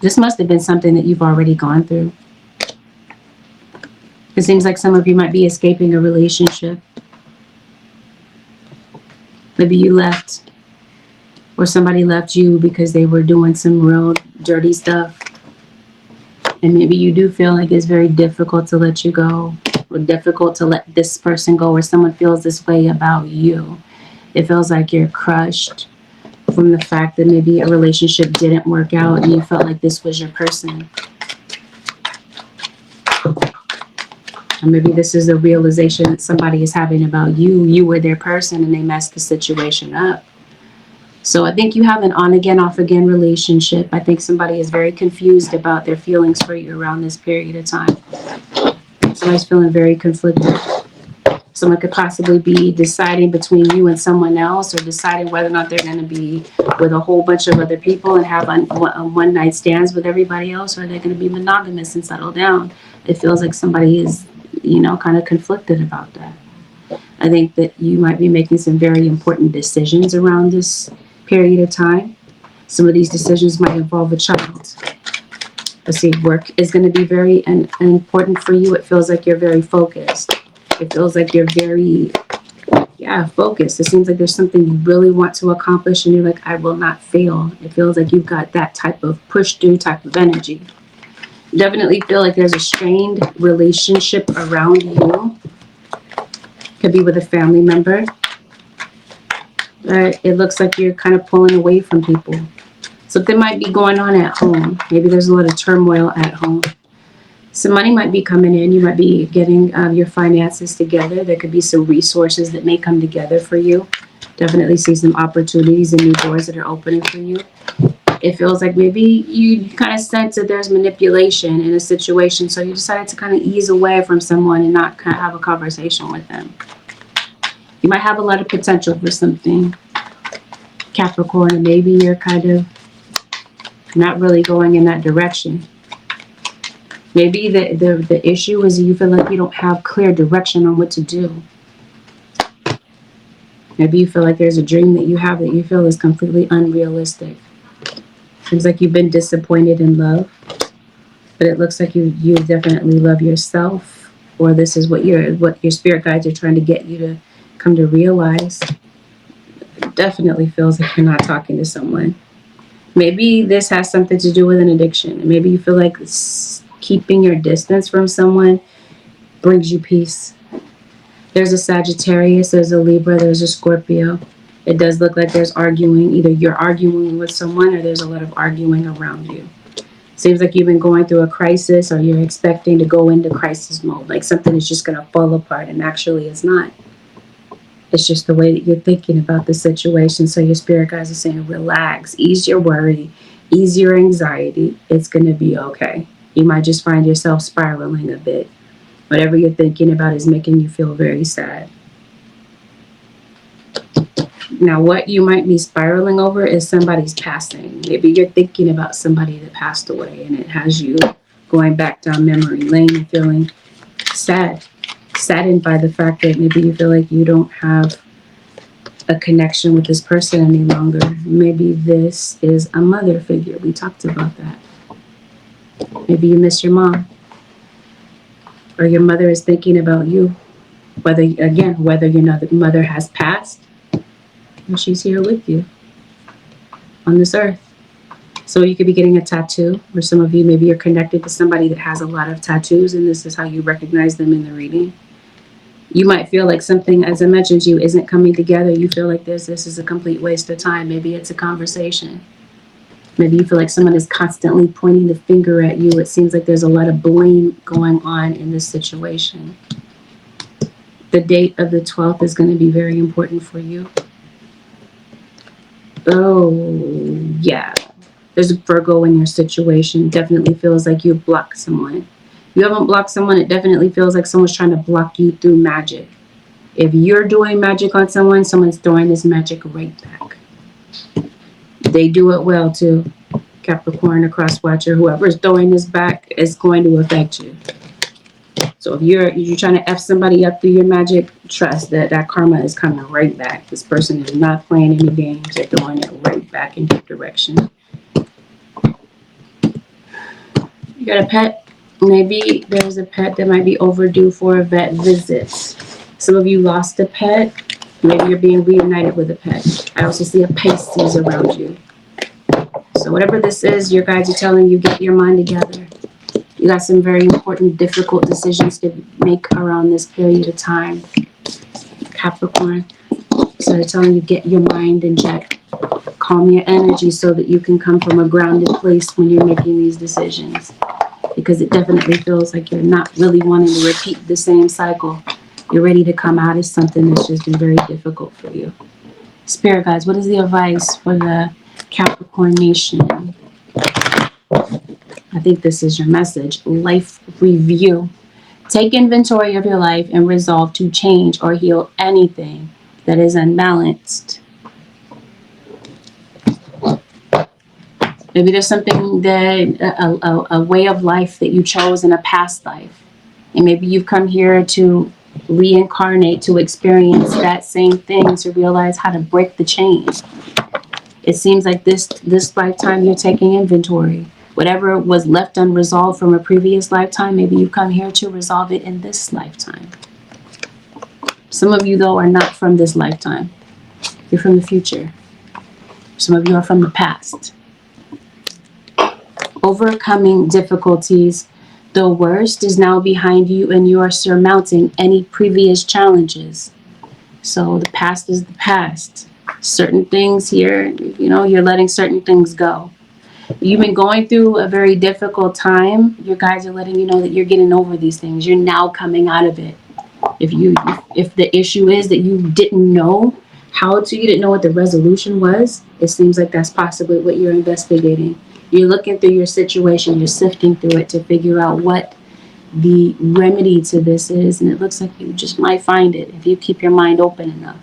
This must have been something that you've already gone through. It seems like some of you might be escaping a relationship. Maybe you left, or somebody left you because they were doing some real dirty stuff. And maybe you do feel like it's very difficult to let you go, or difficult to let this person go, or someone feels this way about you. It feels like you're crushed from the fact that maybe a relationship didn't work out and you felt like this was your person. Or maybe this is a realization that somebody is having about you. You were their person and they messed the situation up. So I think you have an on-again, off-again relationship. I think somebody is very confused about their feelings for you around this period of time. Somebody's feeling very conflicted. Someone could possibly be deciding between you and someone else, or deciding whether or not they're going to be with a whole bunch of other people and have one-night stands with everybody else, or they're going to be monogamous and settle down. It feels like somebody is, kind of conflicted about that. I think that you might be making some very important decisions around this period of time. Some of these decisions might involve a child. Let's see, work is going to be very important for you. It feels like you're very focused. It feels like you're very, focused. It seems like there's something you really want to accomplish and you're like, I will not fail. It feels like you've got that type of push through type of energy. Definitely feel like there's a strained relationship around you. Could be with a family member. It looks like you're kind of pulling away from people. Something might be going on at home. Maybe there's a lot of turmoil at home. Some money might be coming in. You might be getting your finances together. There could be some resources that may come together for you. Definitely see some opportunities and new doors that are opening for you. It feels like maybe you kind of sense that there's manipulation in a situation, so you decided to kind of ease away from someone and not kind of have a conversation with them. You might have a lot of potential for something, Capricorn, and maybe you're kind of not really going in that direction. Maybe the issue is you feel like you don't have clear direction on what to do. Maybe you feel like there's a dream that you have that you feel is completely unrealistic. Seems like you've been disappointed in love, but it looks like you definitely love yourself, or this is what your spirit guides are trying to get you to come to realize. It definitely feels like you're not talking to someone. Maybe this has something to do with an addiction. Maybe you feel like keeping your distance from someone brings you peace. There's a Sagittarius, there's a Libra, there's a Scorpio. It does look like there's arguing. Either you're arguing with someone or there's a lot of arguing around you. Seems like you've been going through a crisis, or you're expecting to go into crisis mode. Like something is just going to fall apart, and actually it's not. It's just the way that you're thinking about the situation. So your spirit guides are saying, relax, ease your worry, ease your anxiety. It's going to be okay. You might just find yourself spiraling a bit. Whatever you're thinking about is making you feel very sad. Now, what you might be spiraling over is somebody's passing. Maybe you're thinking about somebody that passed away, and it has you going back down memory lane and feeling sad. Saddened by the fact that maybe you feel like you don't have a connection with this person any longer. Maybe this is a mother figure. We talked about that. Maybe you miss your mom, or your mother is thinking about you. Whether your mother has passed, and she's here with you on this earth. So you could be getting a tattoo, or some of you, maybe you're connected to somebody that has a lot of tattoos, and this is how you recognize them in the reading. You might feel like something, as I mentioned to you, isn't coming together. You feel like this is a complete waste of time. Maybe it's a conversation. Maybe you feel like someone is constantly pointing the finger at you. It seems like there's a lot of blame going on in this situation. The date of the 12th is going to be very important for you. Oh, yeah. There's a Virgo in your situation. Definitely feels like you've blocked someone. If you haven't blocked someone, it definitely feels like someone's trying to block you through magic. If you're doing magic on someone, someone's throwing this magic right back. They do it well too. Capricorn, a cross watcher, whoever's throwing this back is going to affect you. So if you're trying to F somebody up through your magic, trust that karma is coming right back. This person is not playing any games. They're throwing it right back in your direction. You got a pet? Maybe there's a pet that might be overdue for a vet visit. Some of you lost a pet. Maybe you're being reunited with a pet. I also see a Pisces around you. So whatever this is, your guides are telling you, get your mind together. You got some very important, difficult decisions to make around this period of time, Capricorn. So they're telling you, get your mind in check. Calm your energy so that you can come from a grounded place when you're making these decisions. Because it definitely feels like you're not really wanting to repeat the same cycle. You're ready to come out of something that's just been very difficult for you. Spirit guides, what is the advice for the Capricorn nation? I think this is your message. Life review. Take inventory of your life and resolve to change or heal anything that is unbalanced. Maybe there's something that a way of life that you chose in a past life. And maybe you've come here to reincarnate, to experience that same thing, to realize how to break the chain. It seems like this lifetime you're taking inventory. Whatever was left unresolved from a previous lifetime, maybe you've come here to resolve it in this lifetime. Some of you, though, are not from this lifetime. You're from the future. Some of you are from the past. Overcoming difficulties. The worst is now behind you and you are surmounting any previous challenges. So the past is the past. Certain things here, you're letting certain things go. You've been going through a very difficult time. Your guides are letting you know that you're getting over these things. You're now coming out of it. If the issue is that you didn't know you didn't know what the resolution was, it seems like that's possibly what you're investigating. You're looking through your situation, you're sifting through it to figure out what the remedy to this is, and it looks like you just might find it if you keep your mind open enough.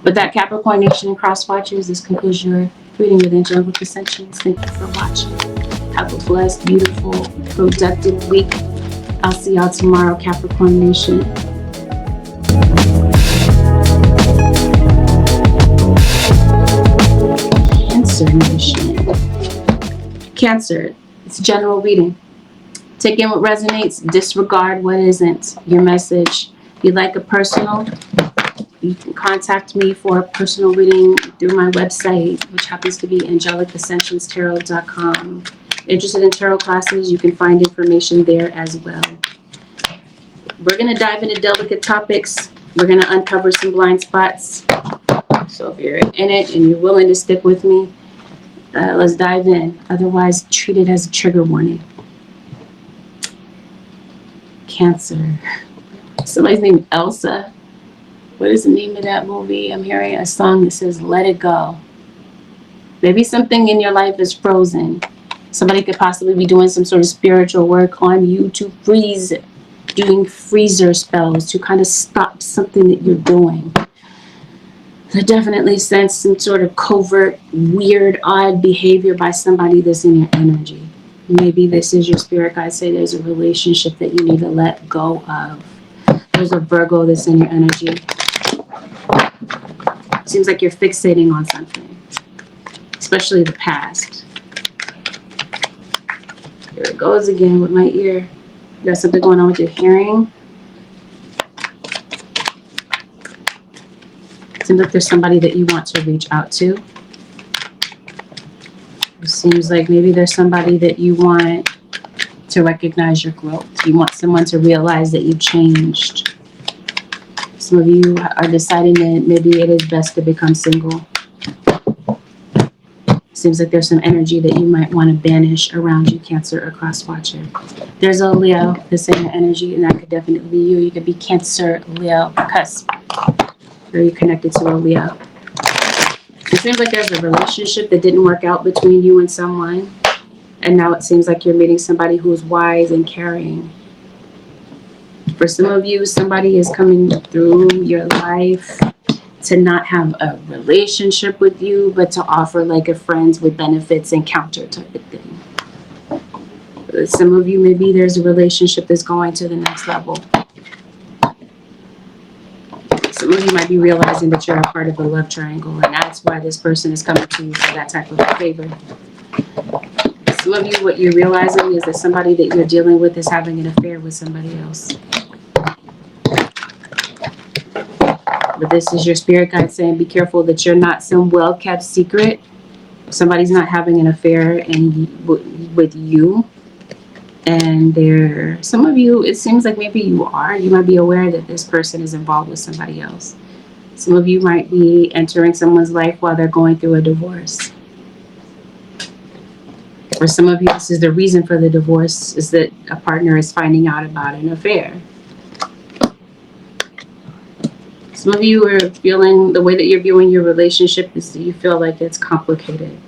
With that, Capricorn Nation and Cross Watchers, this concludes your reading with Angelic Ascensions. Thank you for watching. Have a blessed, beautiful, productive week. I'll see y'all tomorrow, Capricorn Nation. Cancer Nation. Cancer, it's a general reading. Take in what resonates, disregard what isn't. Your message. If you'd like a personal, you can contact me for a personal reading through my website, which happens to be AngelicAscensionsTarot.com. Interested in tarot classes, you can find information there as well. We're going to dive into delicate topics. We're going to uncover some blind spots. So if you're in it and you're willing to stick with me, let's dive in. Otherwise, treat it as a trigger warning. Cancer. Somebody's named Elsa. What is the name of that movie? I'm hearing a song that says, let it go. Maybe something in your life is frozen. Somebody could possibly be doing some sort of spiritual work on you to freeze, doing freezer spells to kind of stop something that you're doing. I definitely sense some sort of covert, weird, odd behavior by somebody that's in your energy. Maybe this is your spirit guide say there's a relationship that you need to let go of. There's a Virgo that's in your energy. Seems like you're fixating on something, especially the past. Here it goes again with my ear. You got something going on with your hearing. Seems like there's somebody that you want to reach out to. It seems like maybe there's somebody that you want to recognize your growth. You want someone to realize that you've changed. Some of you are deciding that maybe it is best to become single. Seems like there's some energy that you might want to banish around you, Cancer or Cross Watcher. There's a Leo that's in your energy, and that could definitely be you. You could be Cancer, Leo, cusp. Very connected to a Leo. It seems like there's a relationship that didn't work out between you and someone, and now it seems like you're meeting somebody who is wise and caring. For some of you, somebody is coming through your life to not have a relationship with you, but to offer like a friends with benefits encounter type of thing. Some of you, maybe there's a relationship that's going to the next level. Some of you might be realizing that you're a part of a love triangle, and that's why this person is coming to you for that type of favor. Some of you, what you're realizing is that somebody that you're dealing with is having an affair with somebody else. But this is your spirit guide saying, be careful that you're not some well-kept secret. Somebody's not having an affair with you. And some of you, it seems like maybe you are. You might be aware that this person is involved with somebody else. Some of you might be entering someone's life while they're going through a divorce. For some of you, this is the reason for the divorce, is that a partner is finding out about an affair. Some of you are feeling, the way that you're viewing your relationship is that you feel like it's complicated.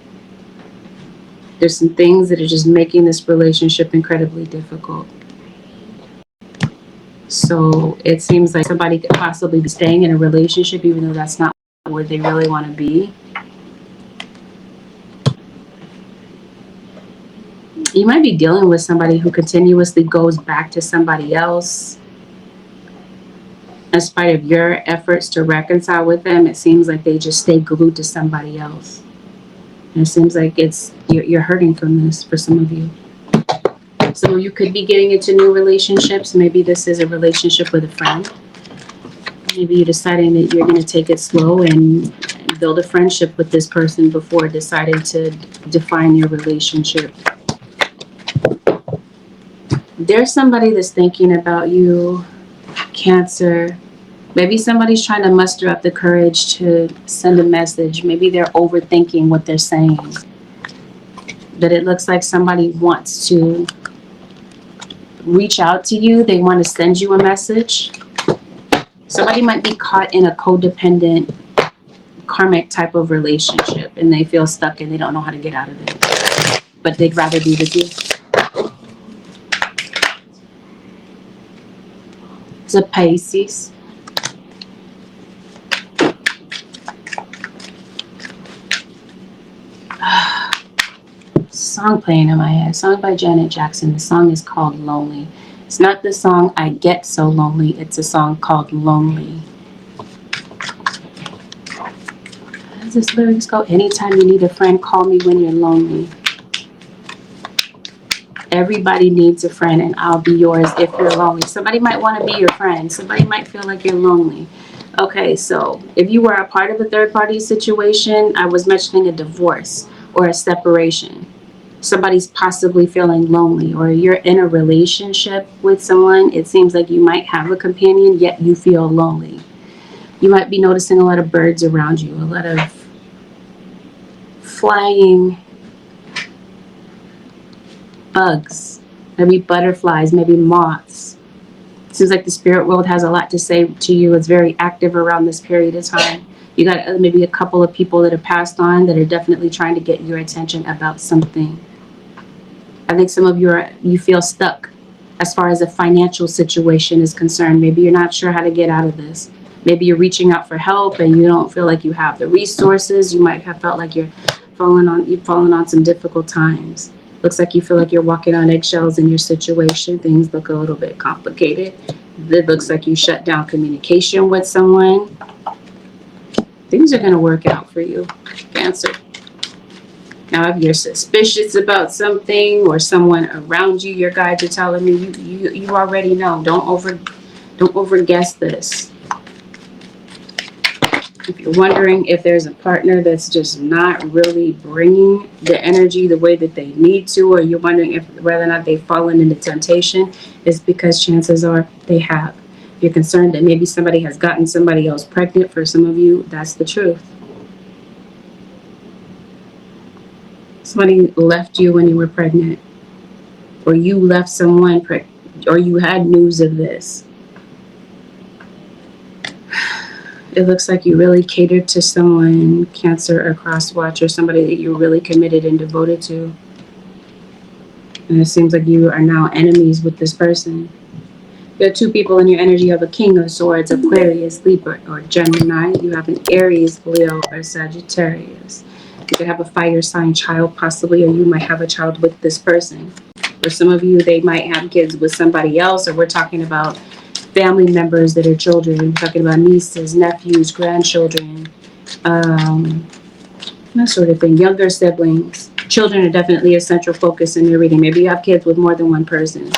There's some things that are just making this relationship incredibly difficult. So it seems like somebody could possibly be staying in a relationship even though that's not where they really want to be. You might be dealing with somebody who continuously goes back to somebody else. In spite of your efforts to reconcile with them, it seems like they just stay glued to somebody else. And it seems like you're hurting from this for some of you. Some of you could be getting into new relationships. Maybe this is a relationship with a friend. Maybe you're deciding that you're going to take it slow and build a friendship with this person before deciding to define your relationship. There's somebody that's thinking about you, Cancer. Maybe somebody's trying to muster up the courage to send a message. Maybe they're overthinking what they're saying. But it looks like somebody wants to reach out to you. They want to send you a message. Somebody might be caught in a codependent, karmic type of relationship, and they feel stuck and they don't know how to get out of it. But they'd rather be with you. It's a Pisces. Song playing in my head. Song by Janet Jackson. The song is called Lonely. It's not the song I Get So Lonely. It's a song called Lonely. How does this lyrics go? Anytime you need a friend, call me when you're lonely. Everybody needs a friend, and I'll be yours if you're lonely. Somebody might want to be your friend. Somebody might feel like you're lonely. Okay, so if you were a part of a third-party situation, I was mentioning a divorce or a separation. Somebody's possibly feeling lonely, or you're in a relationship with someone. It seems like you might have a companion, yet you feel lonely. You might be noticing a lot of birds around you, a lot of flying bugs, maybe butterflies, maybe moths. It seems like the spirit world has a lot to say to you. It's very active around this period of time. You got maybe a couple of people that have passed on that are definitely trying to get your attention about something. I think some of you feel stuck as far as a financial situation is concerned. Maybe you're not sure how to get out of this. Maybe you're reaching out for help and you don't feel like you have the resources. You might have felt like you've fallen on some difficult times. Looks like you feel like you're walking on eggshells in your situation. Things look a little bit complicated. It looks like you shut down communication with someone. Things are going to work out for you, Cancer. Now, if you're suspicious about something or someone around you, your guides are telling me you already know. Don't overguess this. If you're wondering if there's a partner that's just not really bringing the energy the way that they need to, or you're wondering whether or not they've fallen into temptation, it's because chances are they have. If you're concerned that maybe somebody has gotten somebody else pregnant, for some of you, that's the truth. Somebody left you when you were pregnant, or you left someone pregnant, or you had news of this. It looks like you really catered to someone, Cancer or Crosswatch, or somebody that you're really committed and devoted to. And it seems like you are now enemies with this person. You have two people in your energy. You have a King of Swords, Aquarius, Libra, or Gemini. You have an Aries, Leo, or Sagittarius. You could have a fire sign child possibly, or you might have a child with this person. For some of you, they might have kids with somebody else, or we're talking about family members that are children. We're talking about nieces, nephews, grandchildren, that sort of thing. Younger siblings. Children are definitely a central focus in your reading. Maybe you have kids with more than one person,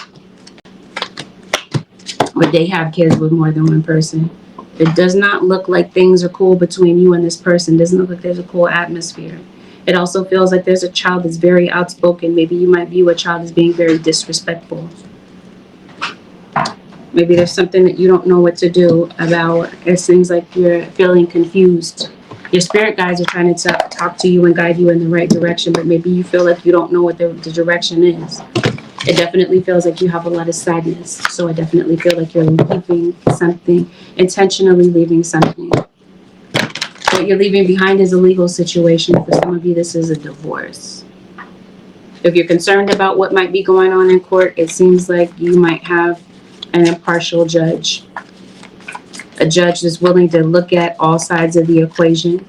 or they have kids with more than one person. It does not look like things are cool between you and this person. It doesn't look like there's a cool atmosphere. It also feels like there's a child that's very outspoken. Maybe you might view a child as being very disrespectful. Maybe there's something that you don't know what to do about. It seems like you're feeling confused. Your spirit guides are trying to talk to you and guide you in the right direction, but maybe you feel like you don't know what the direction is. It definitely feels like you have a lot of sadness. So I definitely feel like you're leaving something, intentionally leaving something. What you're leaving behind is a legal situation. For some of you, this is a divorce. If you're concerned about what might be going on in court, it seems like you might have an impartial judge. A judge that's willing to look at all sides of the equation.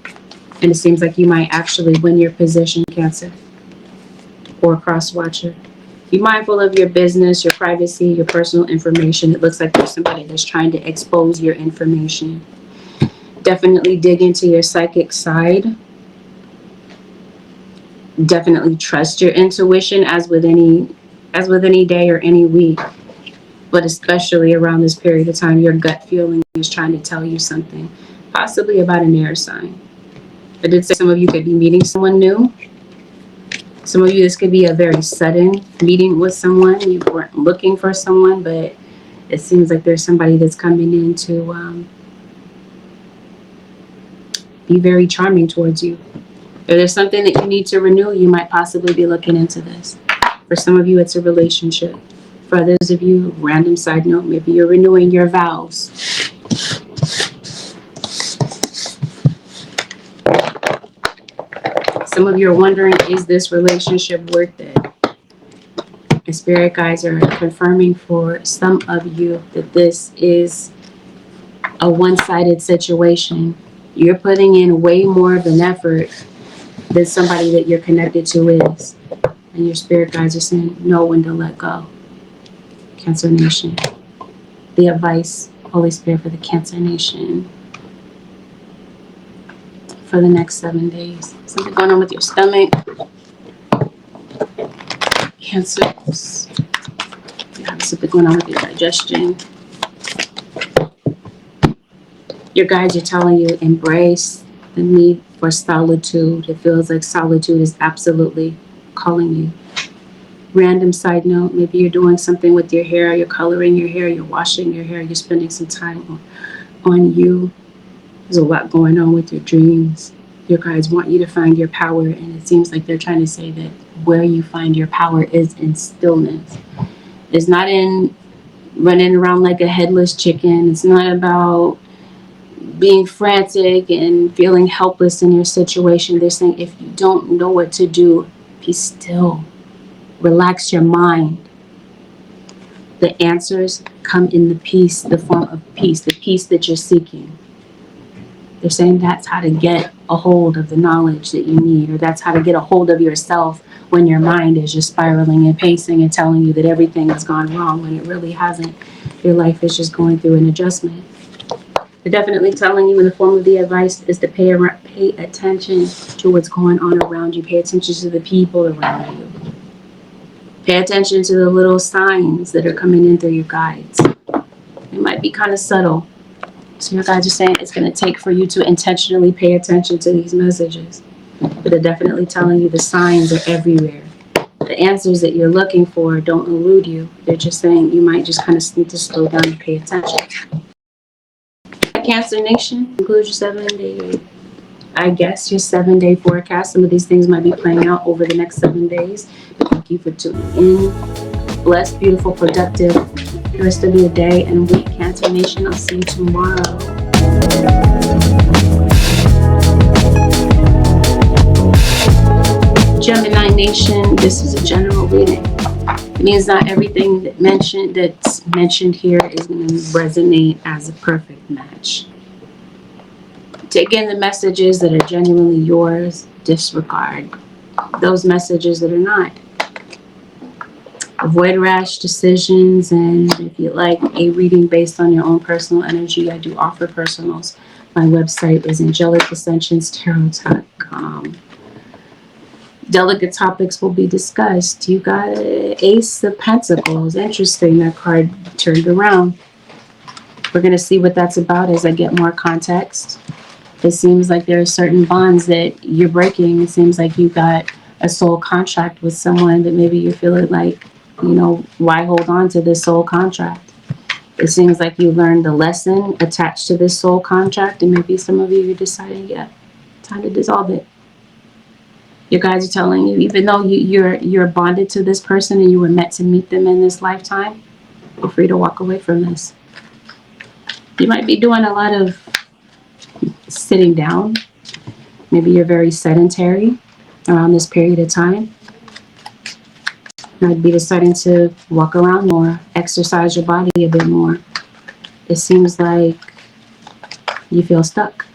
And it seems like you might actually win your position, Cancer. Or cross-watcher. Be mindful of your business, your privacy, your personal information. It looks like there's somebody that's trying to expose your information. Definitely dig into your psychic side. Definitely trust your intuition as with any day or any week. But especially around this period of time, your gut feeling is trying to tell you something, possibly about an air sign. I did say some of you could be meeting someone new. Some of you, this could be a very sudden meeting with someone. You weren't looking for someone, but it seems like there's somebody that's coming in to be very charming towards you. If there's something that you need to renew, you might possibly be looking into this. For some of you, it's a relationship. For others of you, random side note, maybe you're renewing your vows. Some of you are wondering, is this relationship worth it? The spirit guides are confirming for some of you that this is a one-sided situation. You're putting in way more of an effort than somebody that you're connected to is. And your spirit guides are saying, know when to let go. Cancer Nation. The advice, Holy Spirit, for the Cancer Nation for the next 7 days. Something going on with your stomach. Cancers. You have something going on with your digestion. Your guides are telling you, embrace the need for solitude. It feels like solitude is absolutely calling you. Random side note, maybe you're doing something with your hair, you're coloring your hair, you're washing your hair, you're spending some time on you. There's a lot going on with your dreams. Your guides want you to find your power, and it seems like they're trying to say that where you find your power is in stillness. It's not in running around like a headless chicken. It's not about being frantic and feeling helpless in your situation. They're saying if you don't know what to do, be still. Relax your mind. The answers come in the peace, the form of peace, the peace that you're seeking. They're saying that's how to get a hold of the knowledge that you need, or that's how to get a hold of yourself when your mind is just spiraling and pacing and telling you that everything has gone wrong when it really hasn't. Your life is just going through an adjustment. They're definitely telling you in the form of the advice is to pay attention to what's going on around you. Pay attention to the people around you. Pay attention to the little signs that are coming in through your guides. It might be kind of subtle. So your guides are saying it's going to take for you to intentionally pay attention to these messages. But they're definitely telling you the signs are everywhere. The answers that you're looking for don't elude you. They're just saying you might just kind of need to slow down and pay attention. Cancer Nation, include your 7-day, your 7-day forecast. Some of these things might be playing out over the next 7 days. But thank you for tuning in. Blessed, beautiful, productive rest of your day and week, Cancer Nation. I'll see you tomorrow. Gemini Nation, this is a general reading. It means not everything that's mentioned here is going to resonate as a perfect match. Take in the messages that are genuinely yours. Disregard those messages that are not. Avoid rash decisions, and if you like a reading based on your own personal energy, I do offer personals. My website is AngelicAscensions.com. Delicate topics will be discussed. You got Ace of Pentacles. Interesting, that card turned around. We're going to see what that's about as I get more context. It seems like there are certain bonds that you're breaking. It seems like you got a soul contract with someone that maybe you're feeling like, you know, why hold on to this soul contract? It seems like you learned the lesson attached to this soul contract, and maybe some of you are deciding, yeah, time to dissolve it. Your guides are telling you, even though you're bonded to this person and you were meant to meet them in this lifetime, you're free to walk away from this. You might be doing a lot of sitting down. Maybe you're very sedentary around this period of time. Might be deciding to walk around more, exercise your body a bit more. It seems like you feel stuck.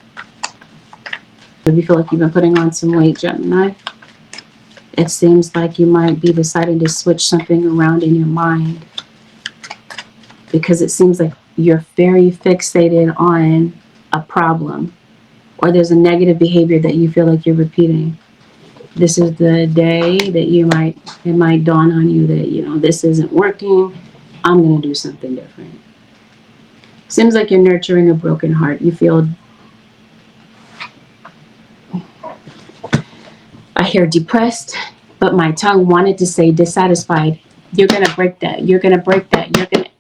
Maybe you feel like you've been putting on some weight, Gemini. It seems like you might be deciding to switch something around in your mind, because it seems like you're very fixated on a problem, or there's a negative behavior that you feel like you're repeating. This is the day that it might dawn on you that, you know, this isn't working. I'm going to do something different. Seems like you're nurturing a broken heart. You feel, I hear depressed, but my tongue wanted to say dissatisfied. You're going to break that. You're going to break that. You're going to,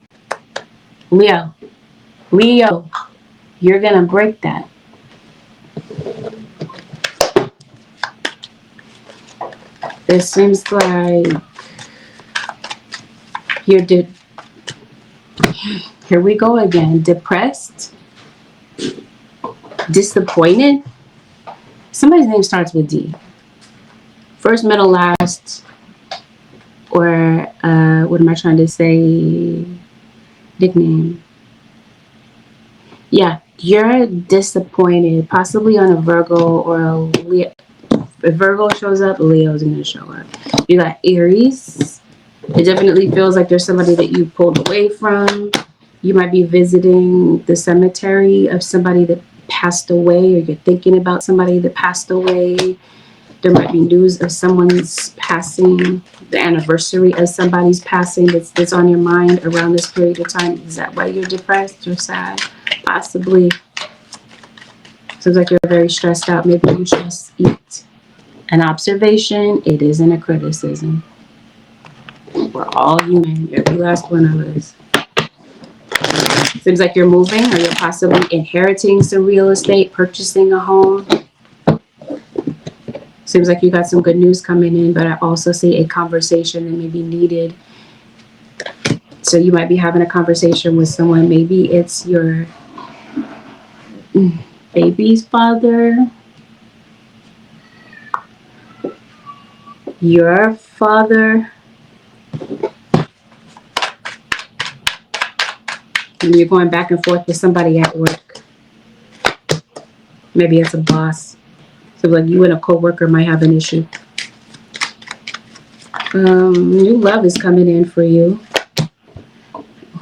Leo, you're going to break that. It seems like you're here we go again. Depressed, disappointed. Somebody's name starts with D. First, middle, last, or what am I trying to say? Nickname. Yeah, you're disappointed, possibly on a Virgo or a Leo. If Virgo shows up, Leo's going to show up. You got Aries. It definitely feels like there's somebody that you pulled away from. You might be visiting the cemetery of somebody that passed away, or you're thinking about somebody that passed away. There might be news of someone's passing, the anniversary of somebody's passing that's on your mind around this period of time. Is that why you're depressed or sad? Possibly. Seems like you're very stressed out. Maybe you just eat. An observation, it isn't a criticism. We're all human, every last one of us. Seems like you're moving, or you're possibly inheriting some real estate, purchasing a home. Seems like you got some good news coming in, but I also see a conversation that may be needed. So you might be having a conversation with someone. Maybe it's your baby's father, your father, and you're going back and forth with somebody at work. Maybe it's a boss. So like you and a co-worker might have an issue. New love is coming in for you.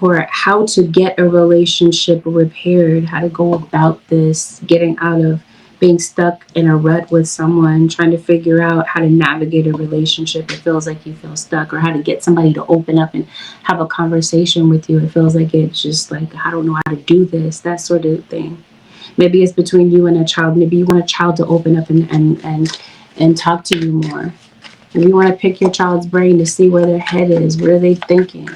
Or how to get a relationship repaired, how to go about this, getting out of being stuck in a rut with someone, trying to figure out how to navigate a relationship. It feels like you feel stuck, or how to get somebody to open up and have a conversation with you. It feels like it's just like, I don't know how to do this, that sort of thing. Maybe it's between you and a child. Maybe you want a child to open up and talk to you more. Maybe you want to pick your child's brain to see where their head is. What are they thinking?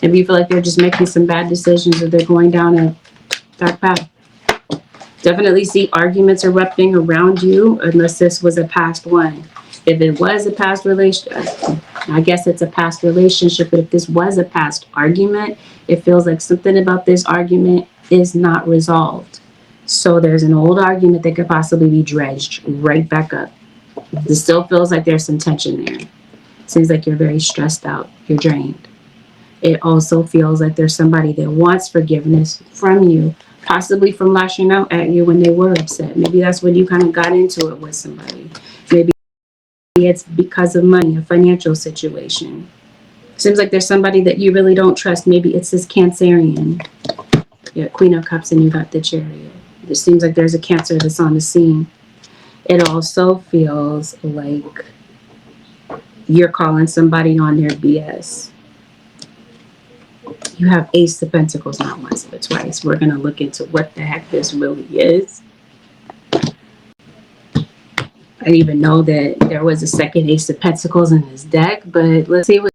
Maybe you feel like they're just making some bad decisions, or they're going down a dark path. Definitely see arguments erupting around you, unless this was a past one. If it was a past relationship, I guess it's a past relationship, but if this was a past argument, it feels like something about this argument is not resolved. So there's an old argument that could possibly be dredged right back up. It still feels like there's some tension there. Seems like you're very stressed out. You're drained. It also feels like there's somebody that wants forgiveness from you, possibly from lashing out at you when they were upset. Maybe that's when you kind of got into it with somebody. Maybe it's because of money, a financial situation. Seems like there's somebody that you really don't trust. Maybe it's this Cancerian. Yeah, Queen of Cups and you got the Chariot. It seems like there's a Cancer that's on the scene. It also feels like you're calling somebody on their BS. You have Ace of Pentacles, not once but twice. We're going to look into what the heck this really is. I didn't even know that there was a second Ace of Pentacles in this deck, but let's see what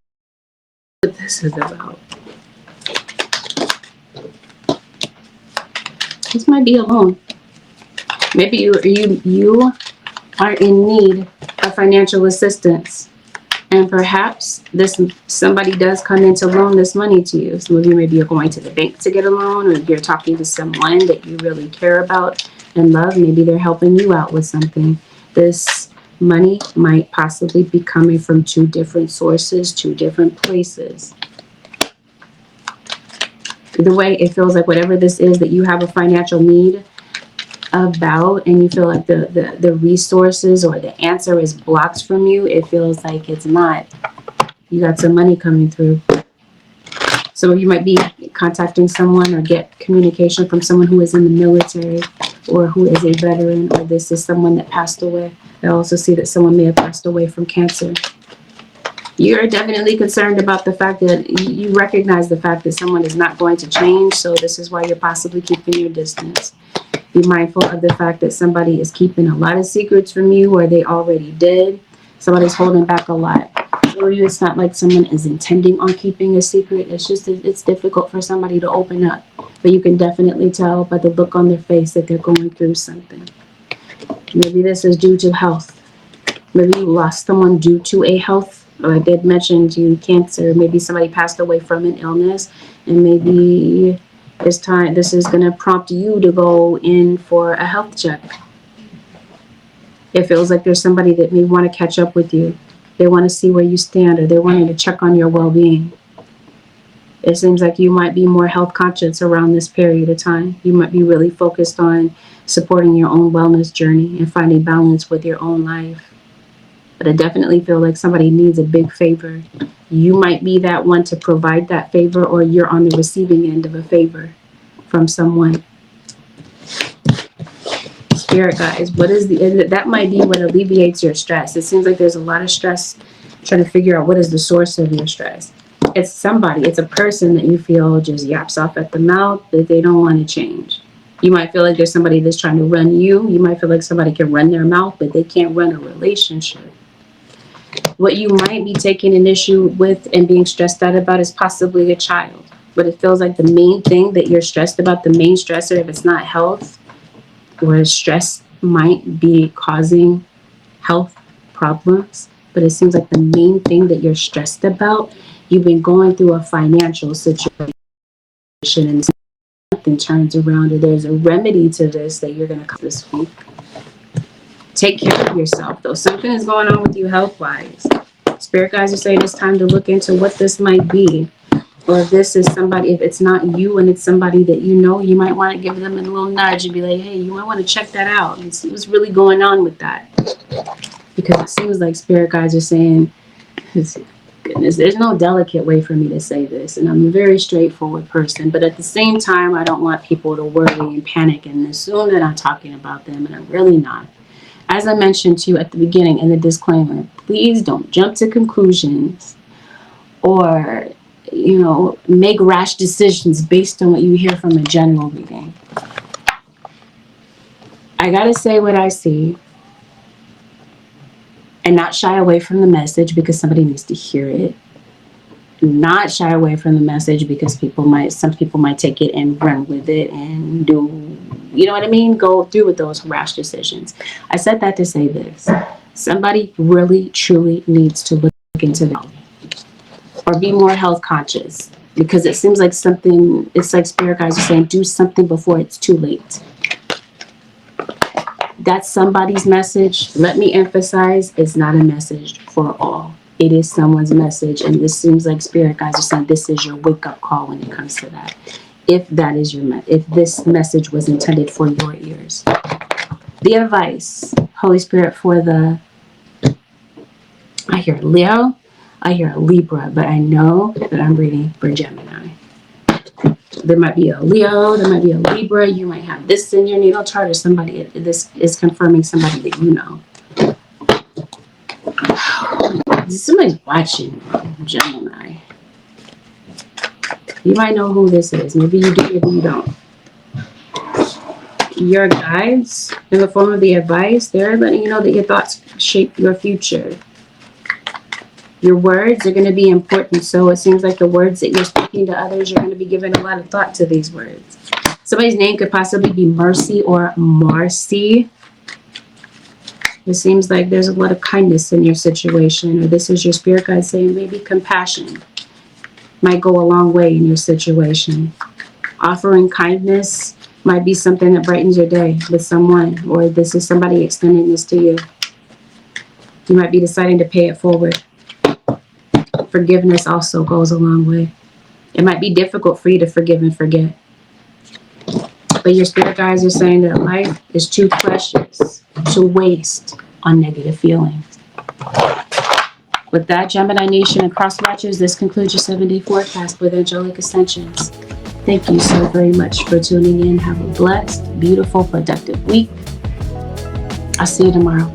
this is about. This might be a loan. Maybe you are in need of financial assistance. And perhaps somebody does come in to loan this money to you. Some of you maybe you're going to the bank to get a loan, or you're talking to someone that you really care about and love. Maybe they're helping you out with something. This money might possibly be coming from 2 different sources, 2 different places. Either way, it feels like whatever this is that you have a financial need about, and you feel like the resources or the answer is blocked from you, it feels like it's not. You got some money coming through. So you might be contacting someone or get communication from someone who is in the military or who is a veteran, or this is someone that passed away. I also see that someone may have passed away from cancer. You're definitely concerned about the fact that you recognize the fact that someone is not going to change. So this is why you're possibly keeping your distance. Be mindful of the fact that somebody is keeping a lot of secrets from you, or they already did. Somebody's holding back a lot. For you, it's not like someone is intending on keeping a secret. It's just that it's difficult for somebody to open up. But you can definitely tell by the look on their face that they're going through something. Maybe this is due to health. Maybe you lost someone due to a health. Like I did mention, you cancer. Maybe somebody passed away from an illness, and maybe this is going to prompt you to go in for a health check. It feels like there's somebody that may want to catch up with you. They want to see where you stand, or they're wanting to check on your well-being. It seems like you might be more health conscious around this period of time. You might be really focused on supporting your own wellness journey and finding balance with your own life. But I definitely feel like somebody needs a big favor. You might be that one to provide that favor, or you're on the receiving end of a favor from someone. Spirit guys, what is that might be what alleviates your stress. It seems like there's a lot of stress trying to figure out what is the source of your stress. It's somebody, it's a person that you feel just yaps off at the mouth, that they don't want to change. You might feel like there's somebody that's trying to run you. You might feel like somebody can run their mouth, but they can't run a relationship. What you might be taking an issue with and being stressed out about is possibly a child. But it feels like the main thing that you're stressed about, the main stressor, if it's not health, or stress might be causing health problems. But it seems like the main thing that you're stressed about, you've been going through a financial situation and something turns around, or there's a remedy to this that you're going to come this week. Take care of yourself, though. Something is going on with you health-wise. Spirit guys are saying it's time to look into what this might be. Or if this is somebody, if it's not you and it's somebody that you know, you might want to give them a little nudge and be like, hey, you might want to check that out and see what's really going on with that. Because it seems like spirit guys are saying, goodness, there's no delicate way for me to say this. And I'm a very straightforward person. But at the same time, I don't want people to worry and panic and assume that I'm talking about them. And I'm really not. As I mentioned to you at the beginning in the disclaimer, please don't jump to conclusions or, make rash decisions based on what you hear from a general reading. I gotta say what I see and not shy away from the message because somebody needs to hear it. Not shy away from the message because some people might take it and run with it and do, go through with those rash decisions. I said that to say this. Somebody really, truly needs to look into that or be more health conscious, because it seems like it's like spirit guys are saying, do something before it's too late. That's somebody's message. Let me emphasize, it's not a message for all. It is someone's message, and this seems like spirit guys are saying this is your wake-up call when it comes to that. If that is your if this message was intended for your ears. The advice, Holy Spirit, for the, I hear Leo, I hear a Libra, but I know that I'm reading for Gemini. There might be a Leo, there might be a Libra, you might have this in your natal chart, or somebody, this is confirming somebody that you know. Somebody's watching Gemini. You might know who this is. Maybe you do, maybe you don't. Your guides, in the form of the advice, they're letting you know that your thoughts shape your future. Your words are going to be important. So it seems like the words that you're speaking to others, you're going to be giving a lot of thought to these words. Somebody's name could possibly be Mercy or Marcy. It seems like there's a lot of kindness in your situation, or this is your spirit guide saying maybe compassion might go a long way in your situation. Offering kindness might be something that brightens your day with someone, or this is somebody extending this to you. You might be deciding to pay it forward. Forgiveness also goes a long way. It might be difficult for you to forgive and forget. But your spirit guides are saying that life is too precious to waste on negative feelings. With that, Gemini Nation and cross watchers, this concludes your 7-day forecast with Angelic Ascensions. Thank you so very much for tuning in. Have a blessed, beautiful, productive week. I'll see you tomorrow.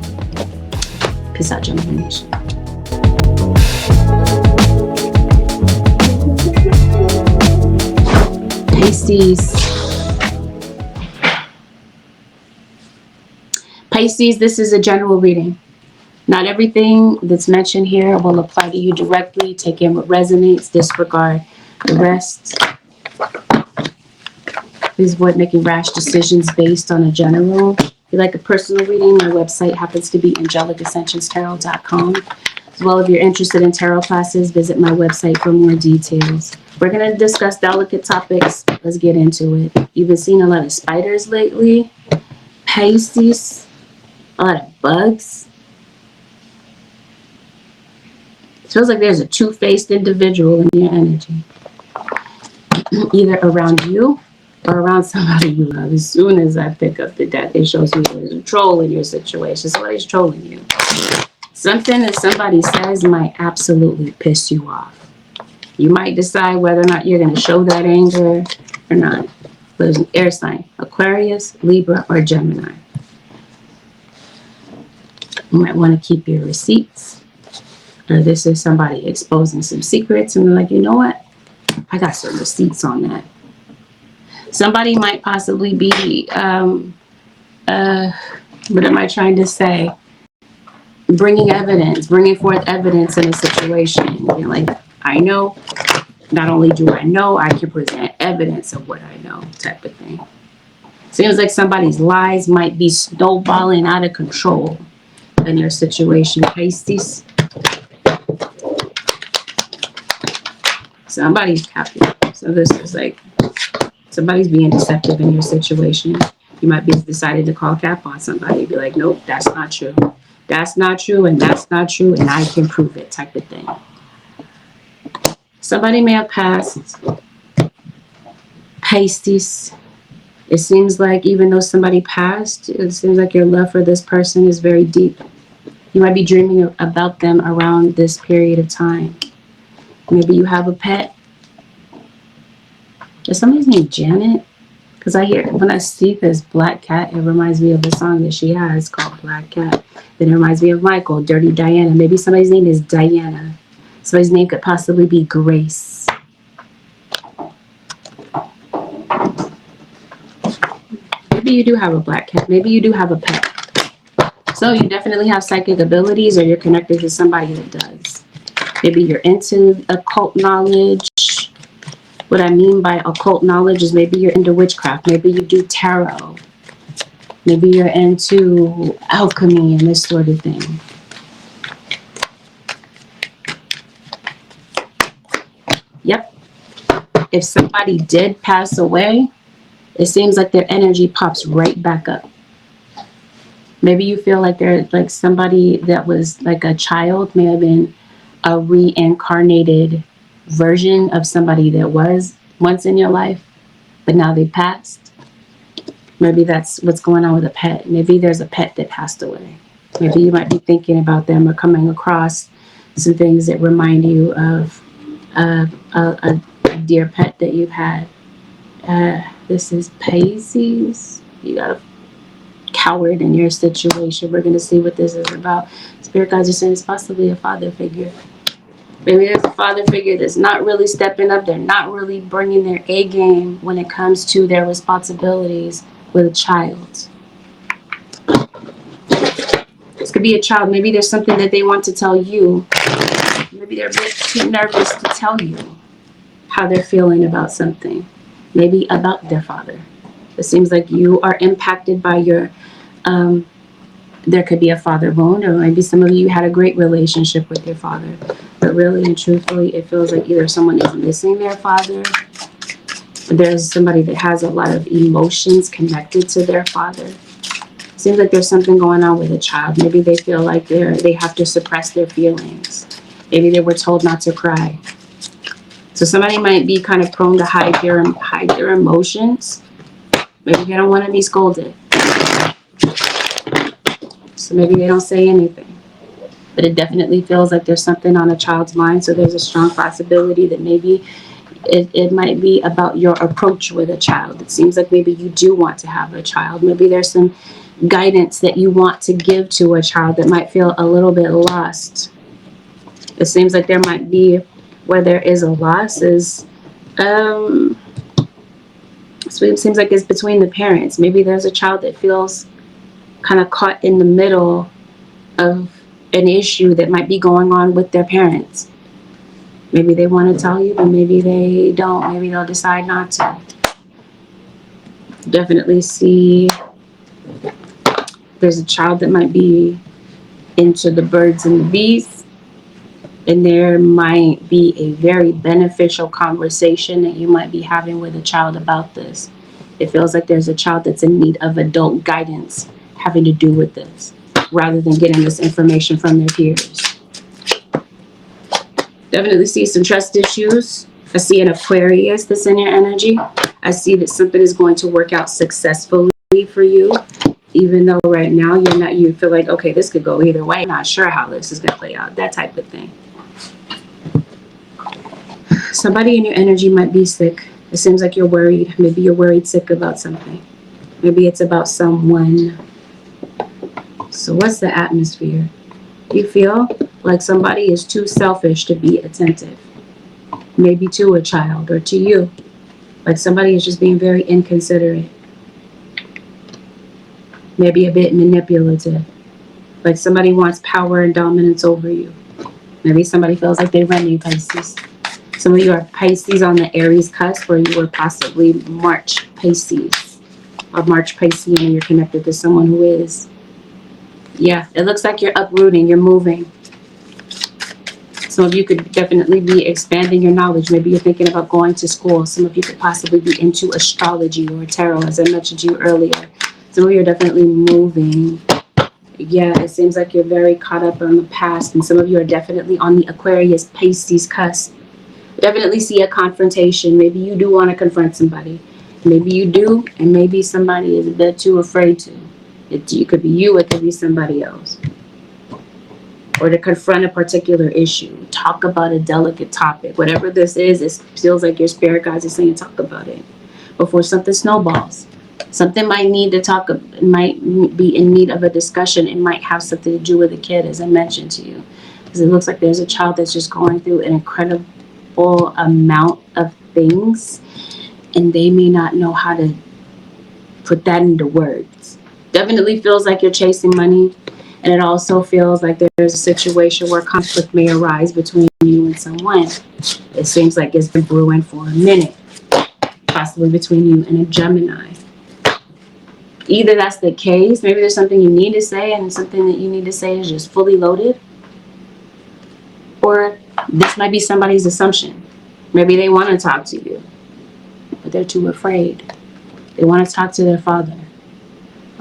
Peace out, Gemini Nation. Pisces, this is a general reading. Not everything that's mentioned here will apply to you directly. Take in what resonates, disregard the rest. Please avoid making rash decisions based on a general. If you like a personal reading, my website happens to be AngelicAscentionsTarot.com. As well, if you're interested in tarot classes, visit my website for more details. We're going to discuss delicate topics. Let's get into it. You've been seeing a lot of spiders lately. Pisces, a lot of bugs. It feels like there's a two-faced individual in your energy. Either around you or around somebody you love. As soon as I pick up the deck, it shows me there's a troll in your situation. Somebody's trolling you. Something that somebody says might absolutely piss you off. You might decide whether or not you're going to show that anger or not. There's an air sign, Aquarius, Libra, or Gemini. You might want to keep your receipts. Or this is somebody exposing some secrets and they're like, you know what? I got some receipts on that. Somebody might possibly be, what am I trying to say? Bringing forth evidence in a situation. You're like, I know, not only do I know, I can present evidence of what I know, type of thing. Seems like somebody's lies might be snowballing out of control in your situation, Pisces. Somebody's capping. So this is like, somebody's being deceptive in your situation. You might be decided to call cap on somebody. Be like, nope, that's not true. That's not true, and that's not true, and I can prove it, type of thing. Somebody may have passed. Pisces. It seems like even though somebody passed, it seems like your love for this person is very deep. You might be dreaming about them around this period of time. Maybe you have a pet. Is somebody's name Janet? Because I hear, when I see this black cat, it reminds me of a song that she has called Black Cat. Then it reminds me of Michael, Dirty Diana. Maybe somebody's name is Diana. Somebody's name could possibly be Grace. Maybe you do have a black cat. Maybe you do have a pet. So you definitely have psychic abilities, or you're connected to somebody that does. Maybe you're into occult knowledge. What I mean by occult knowledge is maybe you're into witchcraft. Maybe you do tarot. Maybe you're into alchemy and this sort of thing. Yep. If somebody did pass away, it seems like their energy pops right back up. Maybe you feel like they're like somebody that was like a child, may have been a reincarnated version of somebody that was once in your life, but now they passed. Maybe that's what's going on with a pet. Maybe there's a pet that passed away. Maybe you might be thinking about them or coming across some things that remind you of a dear pet that you've had. This is Pisces. You got a coward in your situation. We're going to see what this is about. Spirit guides are saying it's possibly a father figure. Maybe there's a father figure that's not really stepping up. They're not really bringing their A game when it comes to their responsibilities with a child. This could be a child. Maybe there's something that they want to tell you. Maybe they're a bit too nervous to tell you how they're feeling about something. Maybe about their father. It seems like you are impacted by your, there could be a father wound, or maybe some of you had a great relationship with your father. But really and truthfully, it feels like either someone is missing their father, or there's somebody that has a lot of emotions connected to their father. It seems like there's something going on with a child. Maybe they feel like they have to suppress their feelings. Maybe they were told not to cry. So somebody might be kind of prone to hide their emotions. Maybe they don't want to be scolded. So maybe they don't say anything. But it definitely feels like there's something on a child's mind. So there's a strong possibility that maybe it might be about your approach with a child. It seems like maybe you do want to have a child. Maybe there's some guidance that you want to give to a child that might feel a little bit lost. It seems like there might be, where there is a loss, is so it seems like it's between the parents. Maybe there's a child that feels kind of caught in the middle of an issue that might be going on with their parents. Maybe they want to tell you, but maybe they don't. Maybe they'll decide not to. Definitely see there's a child that might be into the birds and the bees, and there might be a very beneficial conversation that you might be having with a child about this. It feels like there's a child that's in need of adult guidance having to do with this, rather than getting this information from their peers. Definitely see some trust issues. I see an Aquarius that's in your energy. I see that something is going to work out successfully for you, even though right now you feel like, okay, this could go either way. I'm not sure how this is going to play out, that type of thing. Somebody in your energy might be sick. It seems like you're worried. Maybe you're worried sick about something. Maybe it's about someone. So what's the atmosphere? You feel like somebody is too selfish to be attentive. Maybe to a child or to you. Like somebody is just being very inconsiderate. Maybe a bit manipulative. Like somebody wants power and dominance over you. Maybe somebody feels like they run you, Pisces. Some of you are Pisces on the Aries cusp, or you are possibly March Pisces. Or March Pisces, and you're connected to someone who is. Yeah, it looks like you're uprooting, you're moving. Some of you could definitely be expanding your knowledge. Maybe you're thinking about going to school. Some of you could possibly be into astrology or tarot, as I mentioned to you earlier. Some of you are definitely moving. Yeah, it seems like you're very caught up on the past, and some of you are definitely on the Aquarius Pisces cusp. Definitely see a confrontation. Maybe you do want to confront somebody. Maybe you do, and maybe somebody is a bit too afraid to. It could be you, it could be somebody else. Or to confront a particular issue. Talk about a delicate topic. Whatever this is, it feels like your spirit guides are saying talk about it before something snowballs. Something might be in need of a discussion. It might have something to do with a kid, as I mentioned to you. Because it looks like there's a child that's just going through an incredible amount of things, and they may not know how to put that into words. Definitely feels like you're chasing money, and it also feels like there's a situation where conflict may arise between you and someone. It seems like it's been brewing for a minute, possibly between you and a Gemini. Either that's the case, maybe there's something you need to say, and something that you need to say is just fully loaded, or this might be somebody's assumption. Maybe they want to talk to you, but they're too afraid. They want to talk to their father.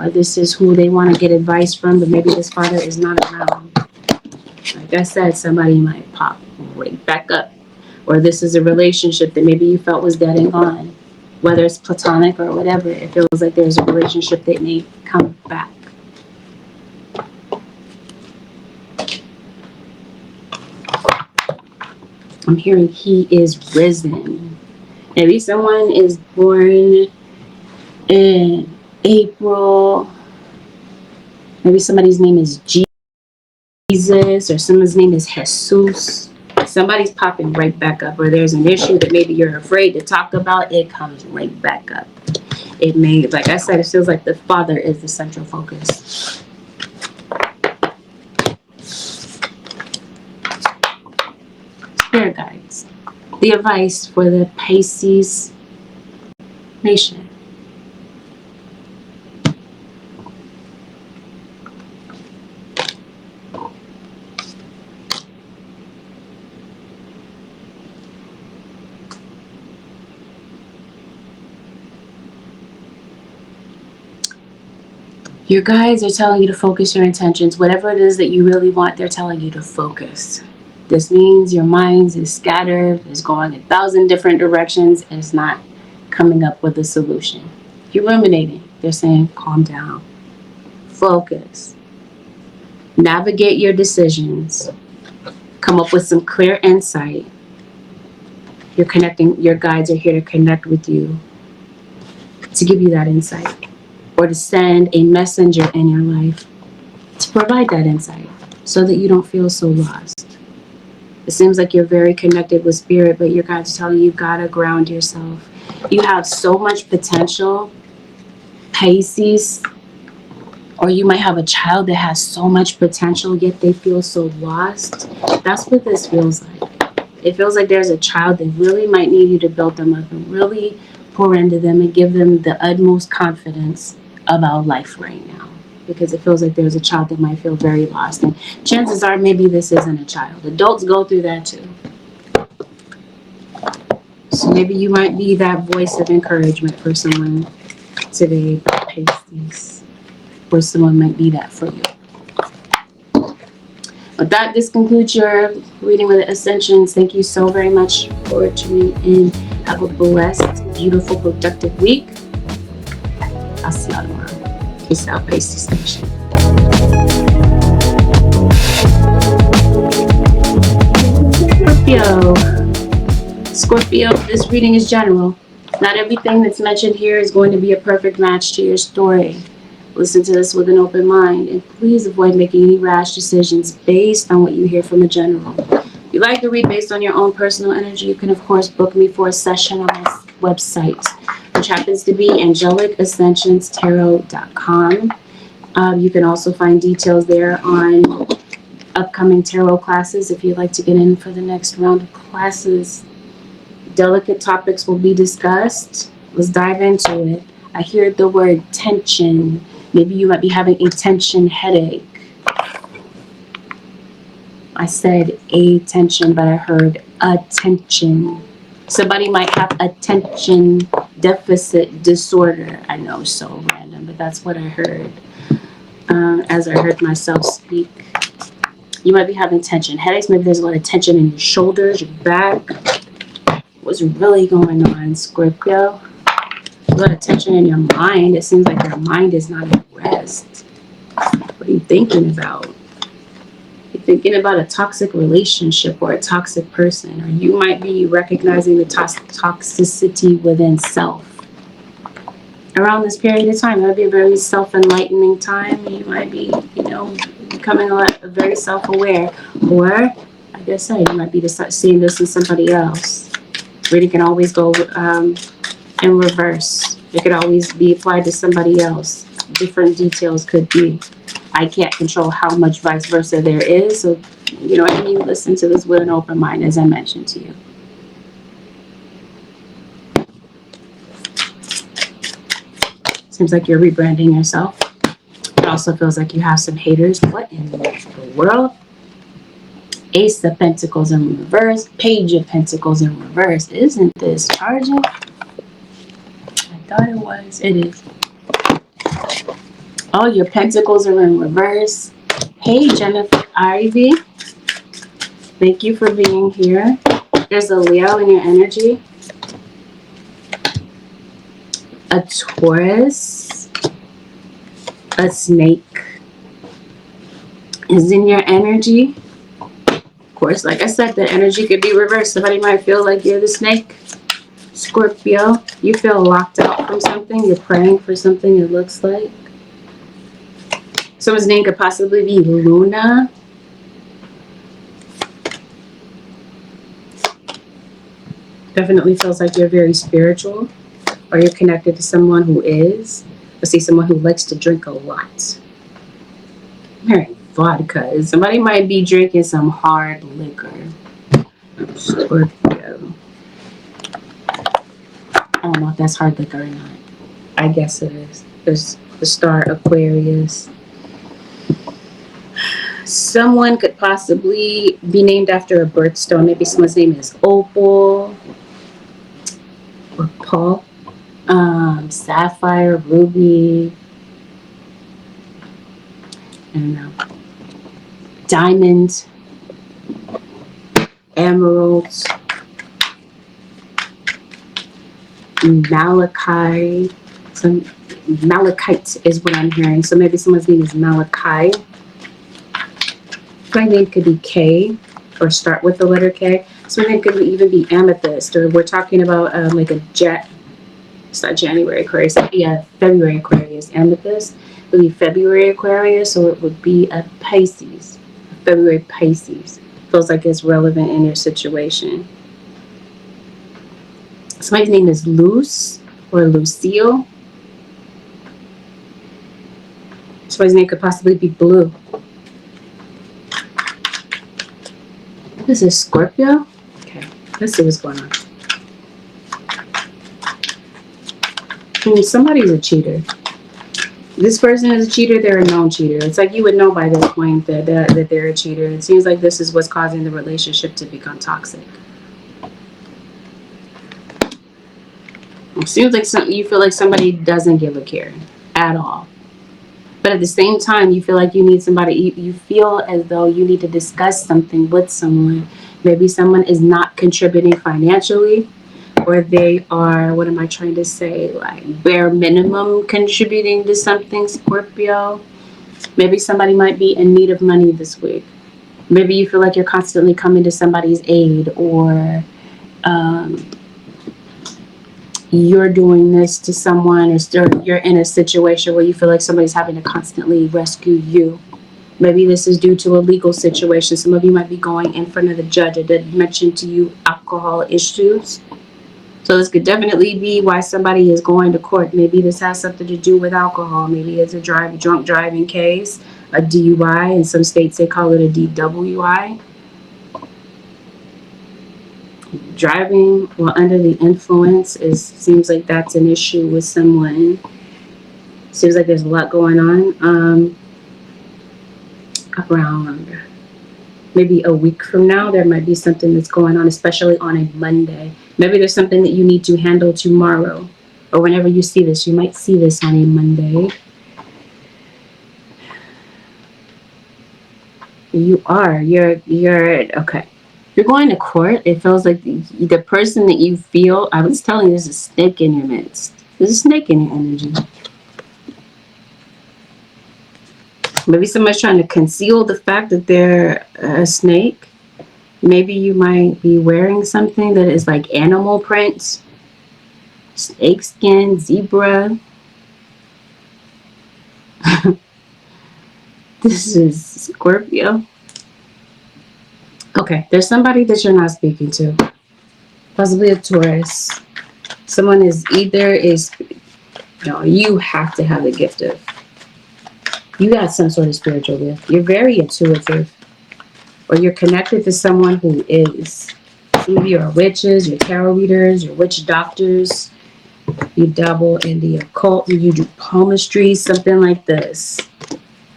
or this is who they want to get advice from, but maybe this father is not around. Like I said, somebody might pop right back up. Or this is a relationship that maybe you felt was dead and gone. Whether it's platonic or whatever, it feels like there's a relationship that may come back. I'm hearing he is risen. Maybe someone is born in April. Maybe somebody's name is Jesus, or someone's name is Jesus. Somebody's popping right back up, or there's an issue that maybe you're afraid to talk about. It comes right back up. It may, like I said, it feels like the father is the central focus. Spirit guides. The advice for the Pisces nation. Your guides are telling you to focus your intentions. Whatever it is that you really want, they're telling you to focus. This means your mind is scattered, is going 1,000 different directions, and it's not coming up with a solution. If you're ruminating, they're saying calm down. Focus. Navigate your decisions. Come up with some clear insight. You're connecting, your guides are here to connect with you, to give you that insight, or to send a messenger in your life to provide that insight so that you don't feel so lost. It seems like you're very connected with spirit, but your guides are telling you, you've got to ground yourself. You have so much potential, Pisces, or you might have a child that has so much potential, yet they feel so lost. That's what this feels like. It feels like there's a child that really might need you to build them up and really pour into them and give them the utmost confidence about life right now, because it feels like there's a child that might feel very lost, and chances are maybe this isn't a child. Adults go through that too. So maybe you might be that voice of encouragement for someone today, Pisces, or someone might be that for you. With that, this concludes your reading with the Ascensions. Thank you so very much for tuning in. Have a blessed, beautiful, productive week. I'll see y'all tomorrow. Peace out, Pisces Nation. Scorpio, this reading is general. Not everything that's mentioned here is going to be a perfect match to your story. Listen to this with an open mind, and please avoid making any rash decisions based on what you hear from a general. If you'd like to read based on your own personal energy, you can, of course, book me for a session on my website, which happens to be AngelicAscensionsTarot.com. You can also find details there on upcoming tarot classes if you'd like to get in for the next round of classes. Delicate topics will be discussed. Let's dive into it. I hear the word tension. Maybe you might be having a tension headache. I said a tension, but I heard attention. Somebody might have attention deficit disorder. I know, so random, but that's what I heard as I heard myself speak. You might be having tension headaches. Maybe there's a lot of tension in your shoulders, your back. What's really going on, Scorpio? A lot of tension in your mind. It seems like your mind is not at rest. What are you thinking about? You're thinking about a toxic relationship or a toxic person, or you might be recognizing the toxicity within self. Around this period of time, it would be a very self-enlightening time. You might be, becoming very self-aware, or, like I said, you might be seeing this in somebody else. Reading can always go in reverse. It could always be applied to somebody else. Different details could be. I can't control how much vice versa there is. So, you listen to this with an open mind, as I mentioned to you. Seems like you're rebranding yourself. It also feels like you have some haters. What in the world? Ace of Pentacles in reverse. Page of Pentacles in reverse. Isn't this charging? I thought it was. It is. Oh, your pentacles are in reverse. Hey, Jennifer Ivy. Thank you for being here. There's a Leo in your energy. A Taurus. A snake is in your energy. Of course, like I said, the energy could be reversed. Somebody might feel like you're the snake. Scorpio, you feel locked out from something. You're praying for something, it looks like. Someone's name could possibly be Luna. Definitely feels like you're very spiritual, or you're connected to someone who is. I see someone who likes to drink a lot. Very vodka. Somebody might be drinking some hard liquor. Scorpio. I don't know if that's hard liquor or not. I guess it is. There's the star Aquarius. Someone could possibly be named after a birthstone. Maybe someone's name is Opal or Paul. Sapphire, Ruby. I don't know. Diamond. Emeralds. Malachite. Some malachite is what I'm hearing. So maybe someone's name is Malachi. My name could be K or start with the letter K. So my name could even be amethyst, or we're talking about like a jet. It's not January Aquarius. Yeah, February Aquarius. Amethyst would be February Aquarius, so it would be a Pisces. February Pisces. Feels like it's relevant in your situation. Somebody's name is Luce or Lucille. Somebody's name could possibly be Blue. This is Scorpio. Okay, let's see what's going on. Somebody's a cheater. This person is a cheater. They're a known cheater. It's like you would know by this point that they're a cheater. It seems like this is what's causing the relationship to become toxic. It seems like you feel like somebody doesn't give a care at all. But at the same time, you feel like you need somebody. You feel as though you need to discuss something with someone. Maybe someone is not contributing financially, or they are, what am I trying to say, like bare minimum contributing to something, Scorpio. Maybe somebody might be in need of money this week. Maybe you feel like you're constantly coming to somebody's aid, or you're doing this to someone, or you're in a situation where you feel like somebody's having to constantly rescue you. Maybe this is due to a legal situation. Some of you might be going in front of the judge. I did mention to you alcohol issues. So this could definitely be why somebody is going to court. Maybe this has something to do with alcohol. Maybe it's a drunk driving case, a DUI. In some states they call it a DWI. Driving while under the influence seems like that's an issue with someone. Seems like there's a lot going on. Around maybe a week from now, there might be something that's going on, especially on a Monday. Maybe there's something that you need to handle tomorrow, or whenever you see this. You might see this on a Monday. You're okay. You're going to court. It feels like the person that you feel, I was telling you, there's a snake in your midst. There's a snake in your energy. Maybe somebody's trying to conceal the fact that they're a snake. Maybe you might be wearing something that is like animal print, snake skin, zebra. This is Scorpio. Okay, there's somebody that you're not speaking to. Possibly a Taurus. Someone you have to have the gift of, you got some sort of spiritual gift. You're very intuitive. Or you're connected to someone who is. Some of you are witches, you're tarot readers, you're witch doctors. You dabble in the occult, you do palmistry, something like this.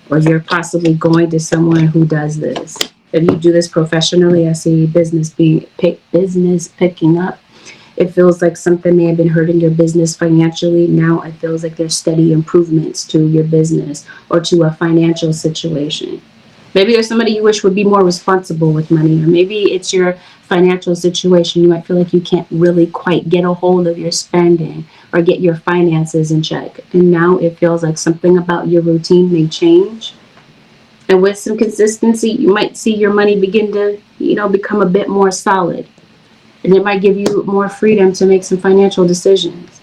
Or you're possibly going to someone who does this. If you do this professionally, I see business picking up. It feels like something may have been hurting your business financially. Now it feels like there's steady improvements to your business or to a financial situation. Maybe there's somebody you wish would be more responsible with money, or maybe it's your financial situation. You might feel like you can't really quite get a hold of your spending or get your finances in check. And now it feels like something about your routine may change. And with some consistency, you might see your money begin to, become a bit more solid. And it might give you more freedom to make some financial decisions.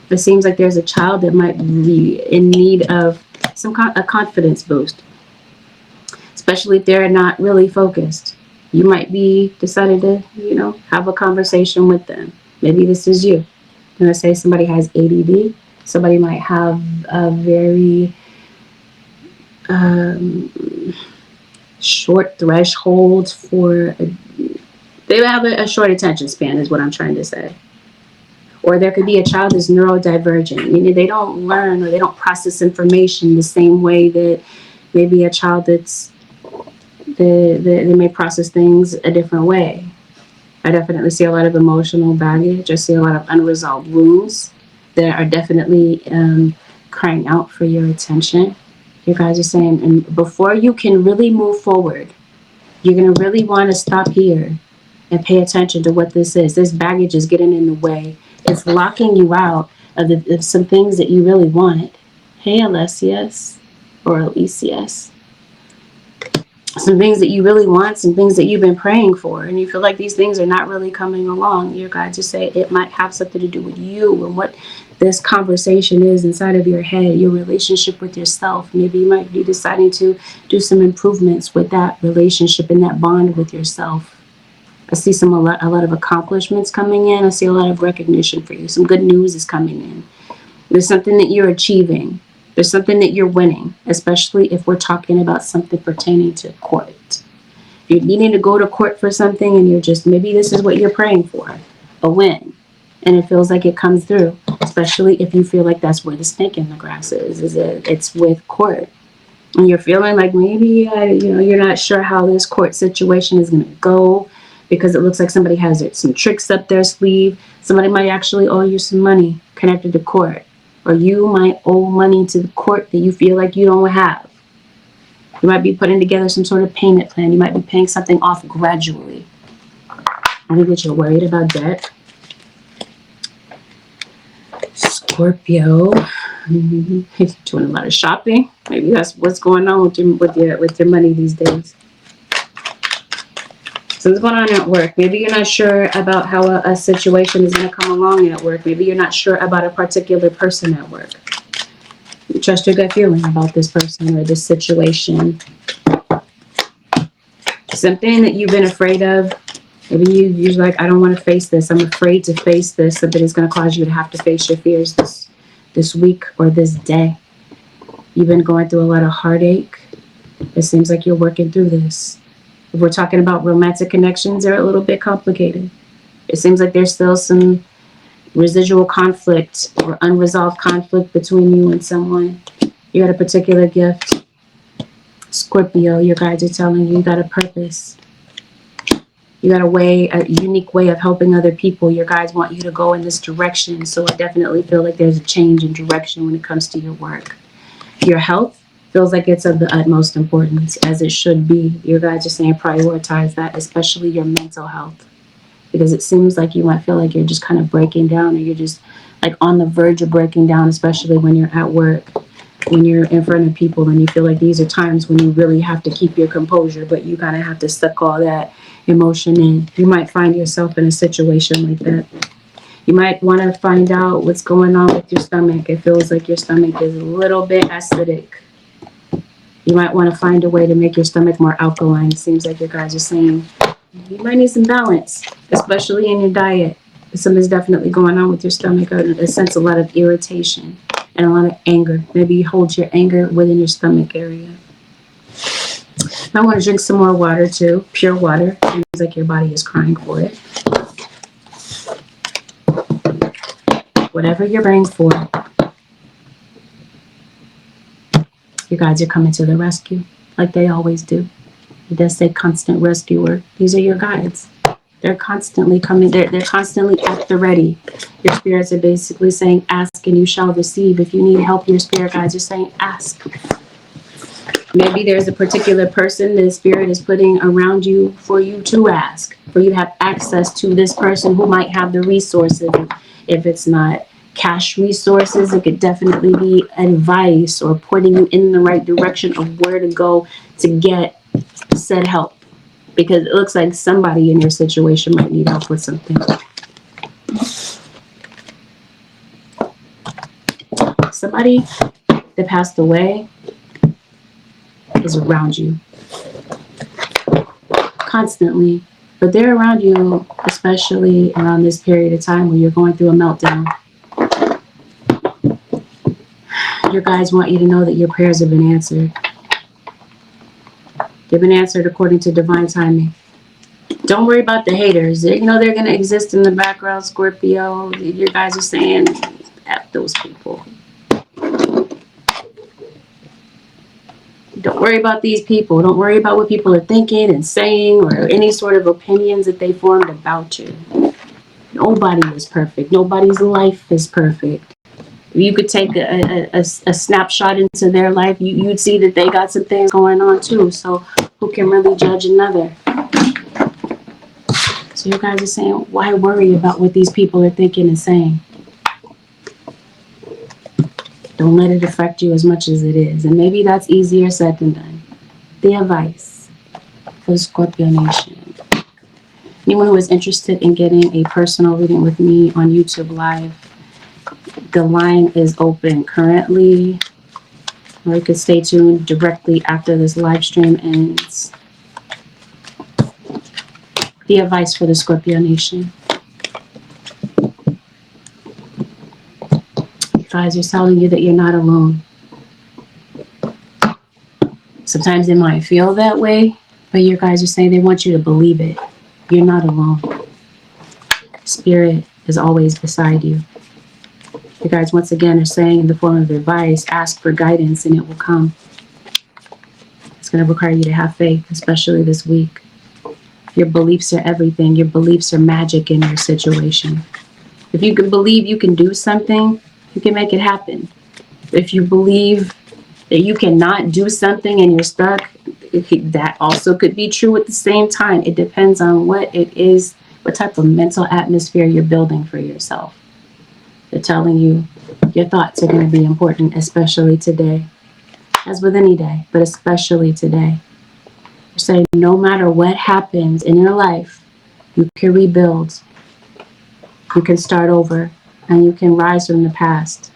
It seems like there's a child that might be in need of a confidence boost, especially if they're not really focused. You might be decided to, have a conversation with them. Maybe this is you. I'm going to say somebody has ADD. Somebody might have a very short threshold for, they have a short attention span is what I'm trying to say. Or there could be a child that's neurodivergent, meaning they don't learn or they don't process information the same way that maybe a child that's, they may process things a different way. I definitely see a lot of emotional baggage. I see a lot of unresolved wounds that are definitely crying out for your attention. You guys are saying, and before you can really move forward, you're going to really want to stop here and pay attention to what this is. This baggage is getting in the way. It's locking you out of some things that you really want. Hey, Alessius or Alicius. Some things that you really want, some things that you've been praying for, and you feel like these things are not really coming along. Your guides just say it might have something to do with you and what this conversation is inside of your head, your relationship with yourself. Maybe you might be deciding to do some improvements with that relationship and that bond with yourself. I see a lot of accomplishments coming in. I see a lot of recognition for you. Some good news is coming in. There's something that you're achieving. There's something that you're winning, especially if we're talking about something pertaining to court. You're needing to go to court for something and you're just, maybe this is what you're praying for, a win. And it feels like it comes through, especially if you feel like that's where the snake in the grass is it's with court. And you're feeling like maybe, you're not sure how this court situation is going to go because it looks like somebody has some tricks up their sleeve. Somebody might actually owe you some money connected to court. Or you might owe money to the court that you feel like you don't have. You might be putting together some sort of payment plan. You might be paying something off gradually. Maybe that you're worried about debt. Scorpio. Doing a lot of shopping. Maybe that's what's going on with your money these days. Something's going on at work. Maybe you're not sure about how a situation is going to come along at work. Maybe you're not sure about a particular person at work. You trust your gut feeling about this person or this situation. Something that you've been afraid of. Maybe you're like, I don't want to face this. I'm afraid to face this. Something is going to cause you to have to face your fears this week or this day. You've been going through a lot of heartache. It seems like you're working through this. If we're talking about romantic connections, they're a little bit complicated. It seems like there's still some residual conflict or unresolved conflict between you and someone. You got a particular gift. Scorpio, your guides are telling you got a purpose. You got a unique way of helping other people. Your guides want you to go in this direction. So I definitely feel like there's a change in direction when it comes to your work. Your health feels like it's of the utmost importance, as it should be. Your guides are saying prioritize that, especially your mental health. Because it seems like you might feel like you're just kind of breaking down, or you're just like on the verge of breaking down, especially when you're at work, when you're in front of people, and you feel like these are times when you really have to keep your composure, but you kind of have to suck all that emotion in. You might find yourself in a situation like that. You might want to find out what's going on with your stomach. It feels like your stomach is a little bit acidic. You might want to find a way to make your stomach more alkaline. It seems like your guys are saying you might need some balance, especially in your diet. Something's definitely going on with your stomach. I sense a lot of irritation and a lot of anger. Maybe you hold your anger within your stomach area. I want to drink some more water too, pure water. It seems like your body is crying for it. Whatever you're praying for, your guides are coming to the rescue, like they always do. It does say constant rescuer. These are your guides. They're constantly coming. They're constantly at the ready. Your spirits are basically saying, ask and you shall receive. If you need help, your spirit guides are saying, ask. Maybe there's a particular person the spirit is putting around you for you to ask, for you to have access to this person who might have the resources. If it's not cash resources, it could definitely be advice or pointing you in the right direction of where to go to get said help. Because it looks like somebody in your situation might need help with something. Somebody that passed away is around you constantly, but they're around you, especially around this period of time when you're going through a meltdown. Your guides want you to know that your prayers have been answered. They've been answered according to divine timing. Don't worry about the haters. You know they're going to exist in the background, Scorpio. Your guys are saying, F those people. Don't worry about these people. Don't worry about what people are thinking and saying or any sort of opinions that they formed about you. Nobody is perfect. Nobody's life is perfect. You could take a snapshot into their life. You'd see that they got some things going on too. So who can really judge another? So you guys are saying, why worry about what these people are thinking and saying? Don't let it affect you as much as it is. And maybe that's easier said than done. The advice for the Scorpio Nation. Anyone who is interested in getting a personal reading with me on YouTube Live, the line is open currently. Or you can stay tuned directly after this live stream ends. The advice for the Scorpio Nation. Guys are telling you that you're not alone. Sometimes it might feel that way, but your guys are saying they want you to believe it. You're not alone. Spirit is always beside you. You guys once again are saying in the form of advice, ask for guidance and it will come. It's going to require you to have faith, especially this week. Your beliefs are everything. Your beliefs are magic in your situation. If you can believe you can do something, you can make it happen. If you believe that you cannot do something and you're stuck, that also could be true at the same time. It depends on what it is, what type of mental atmosphere you're building for yourself. They're telling you your thoughts are going to be important, especially today. As with any day, but especially today. They're saying no matter what happens in your life, you can rebuild. You can start over. And you can rise from the past.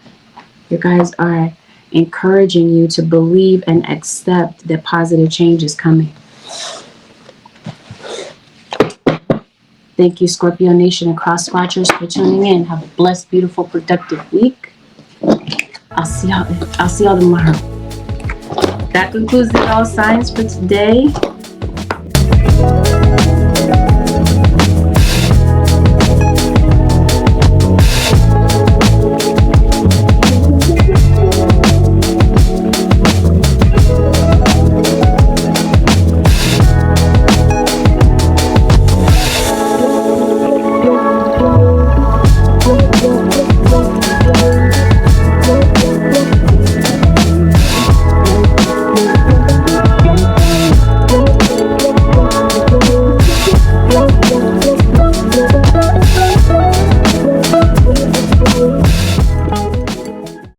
You guys are encouraging you to believe and accept that positive change is coming. Thank you, Scorpio Nation and Cross Watchers, for tuning in. Have a blessed, beautiful, productive week. I'll see y'all tomorrow. That concludes the all signs for today.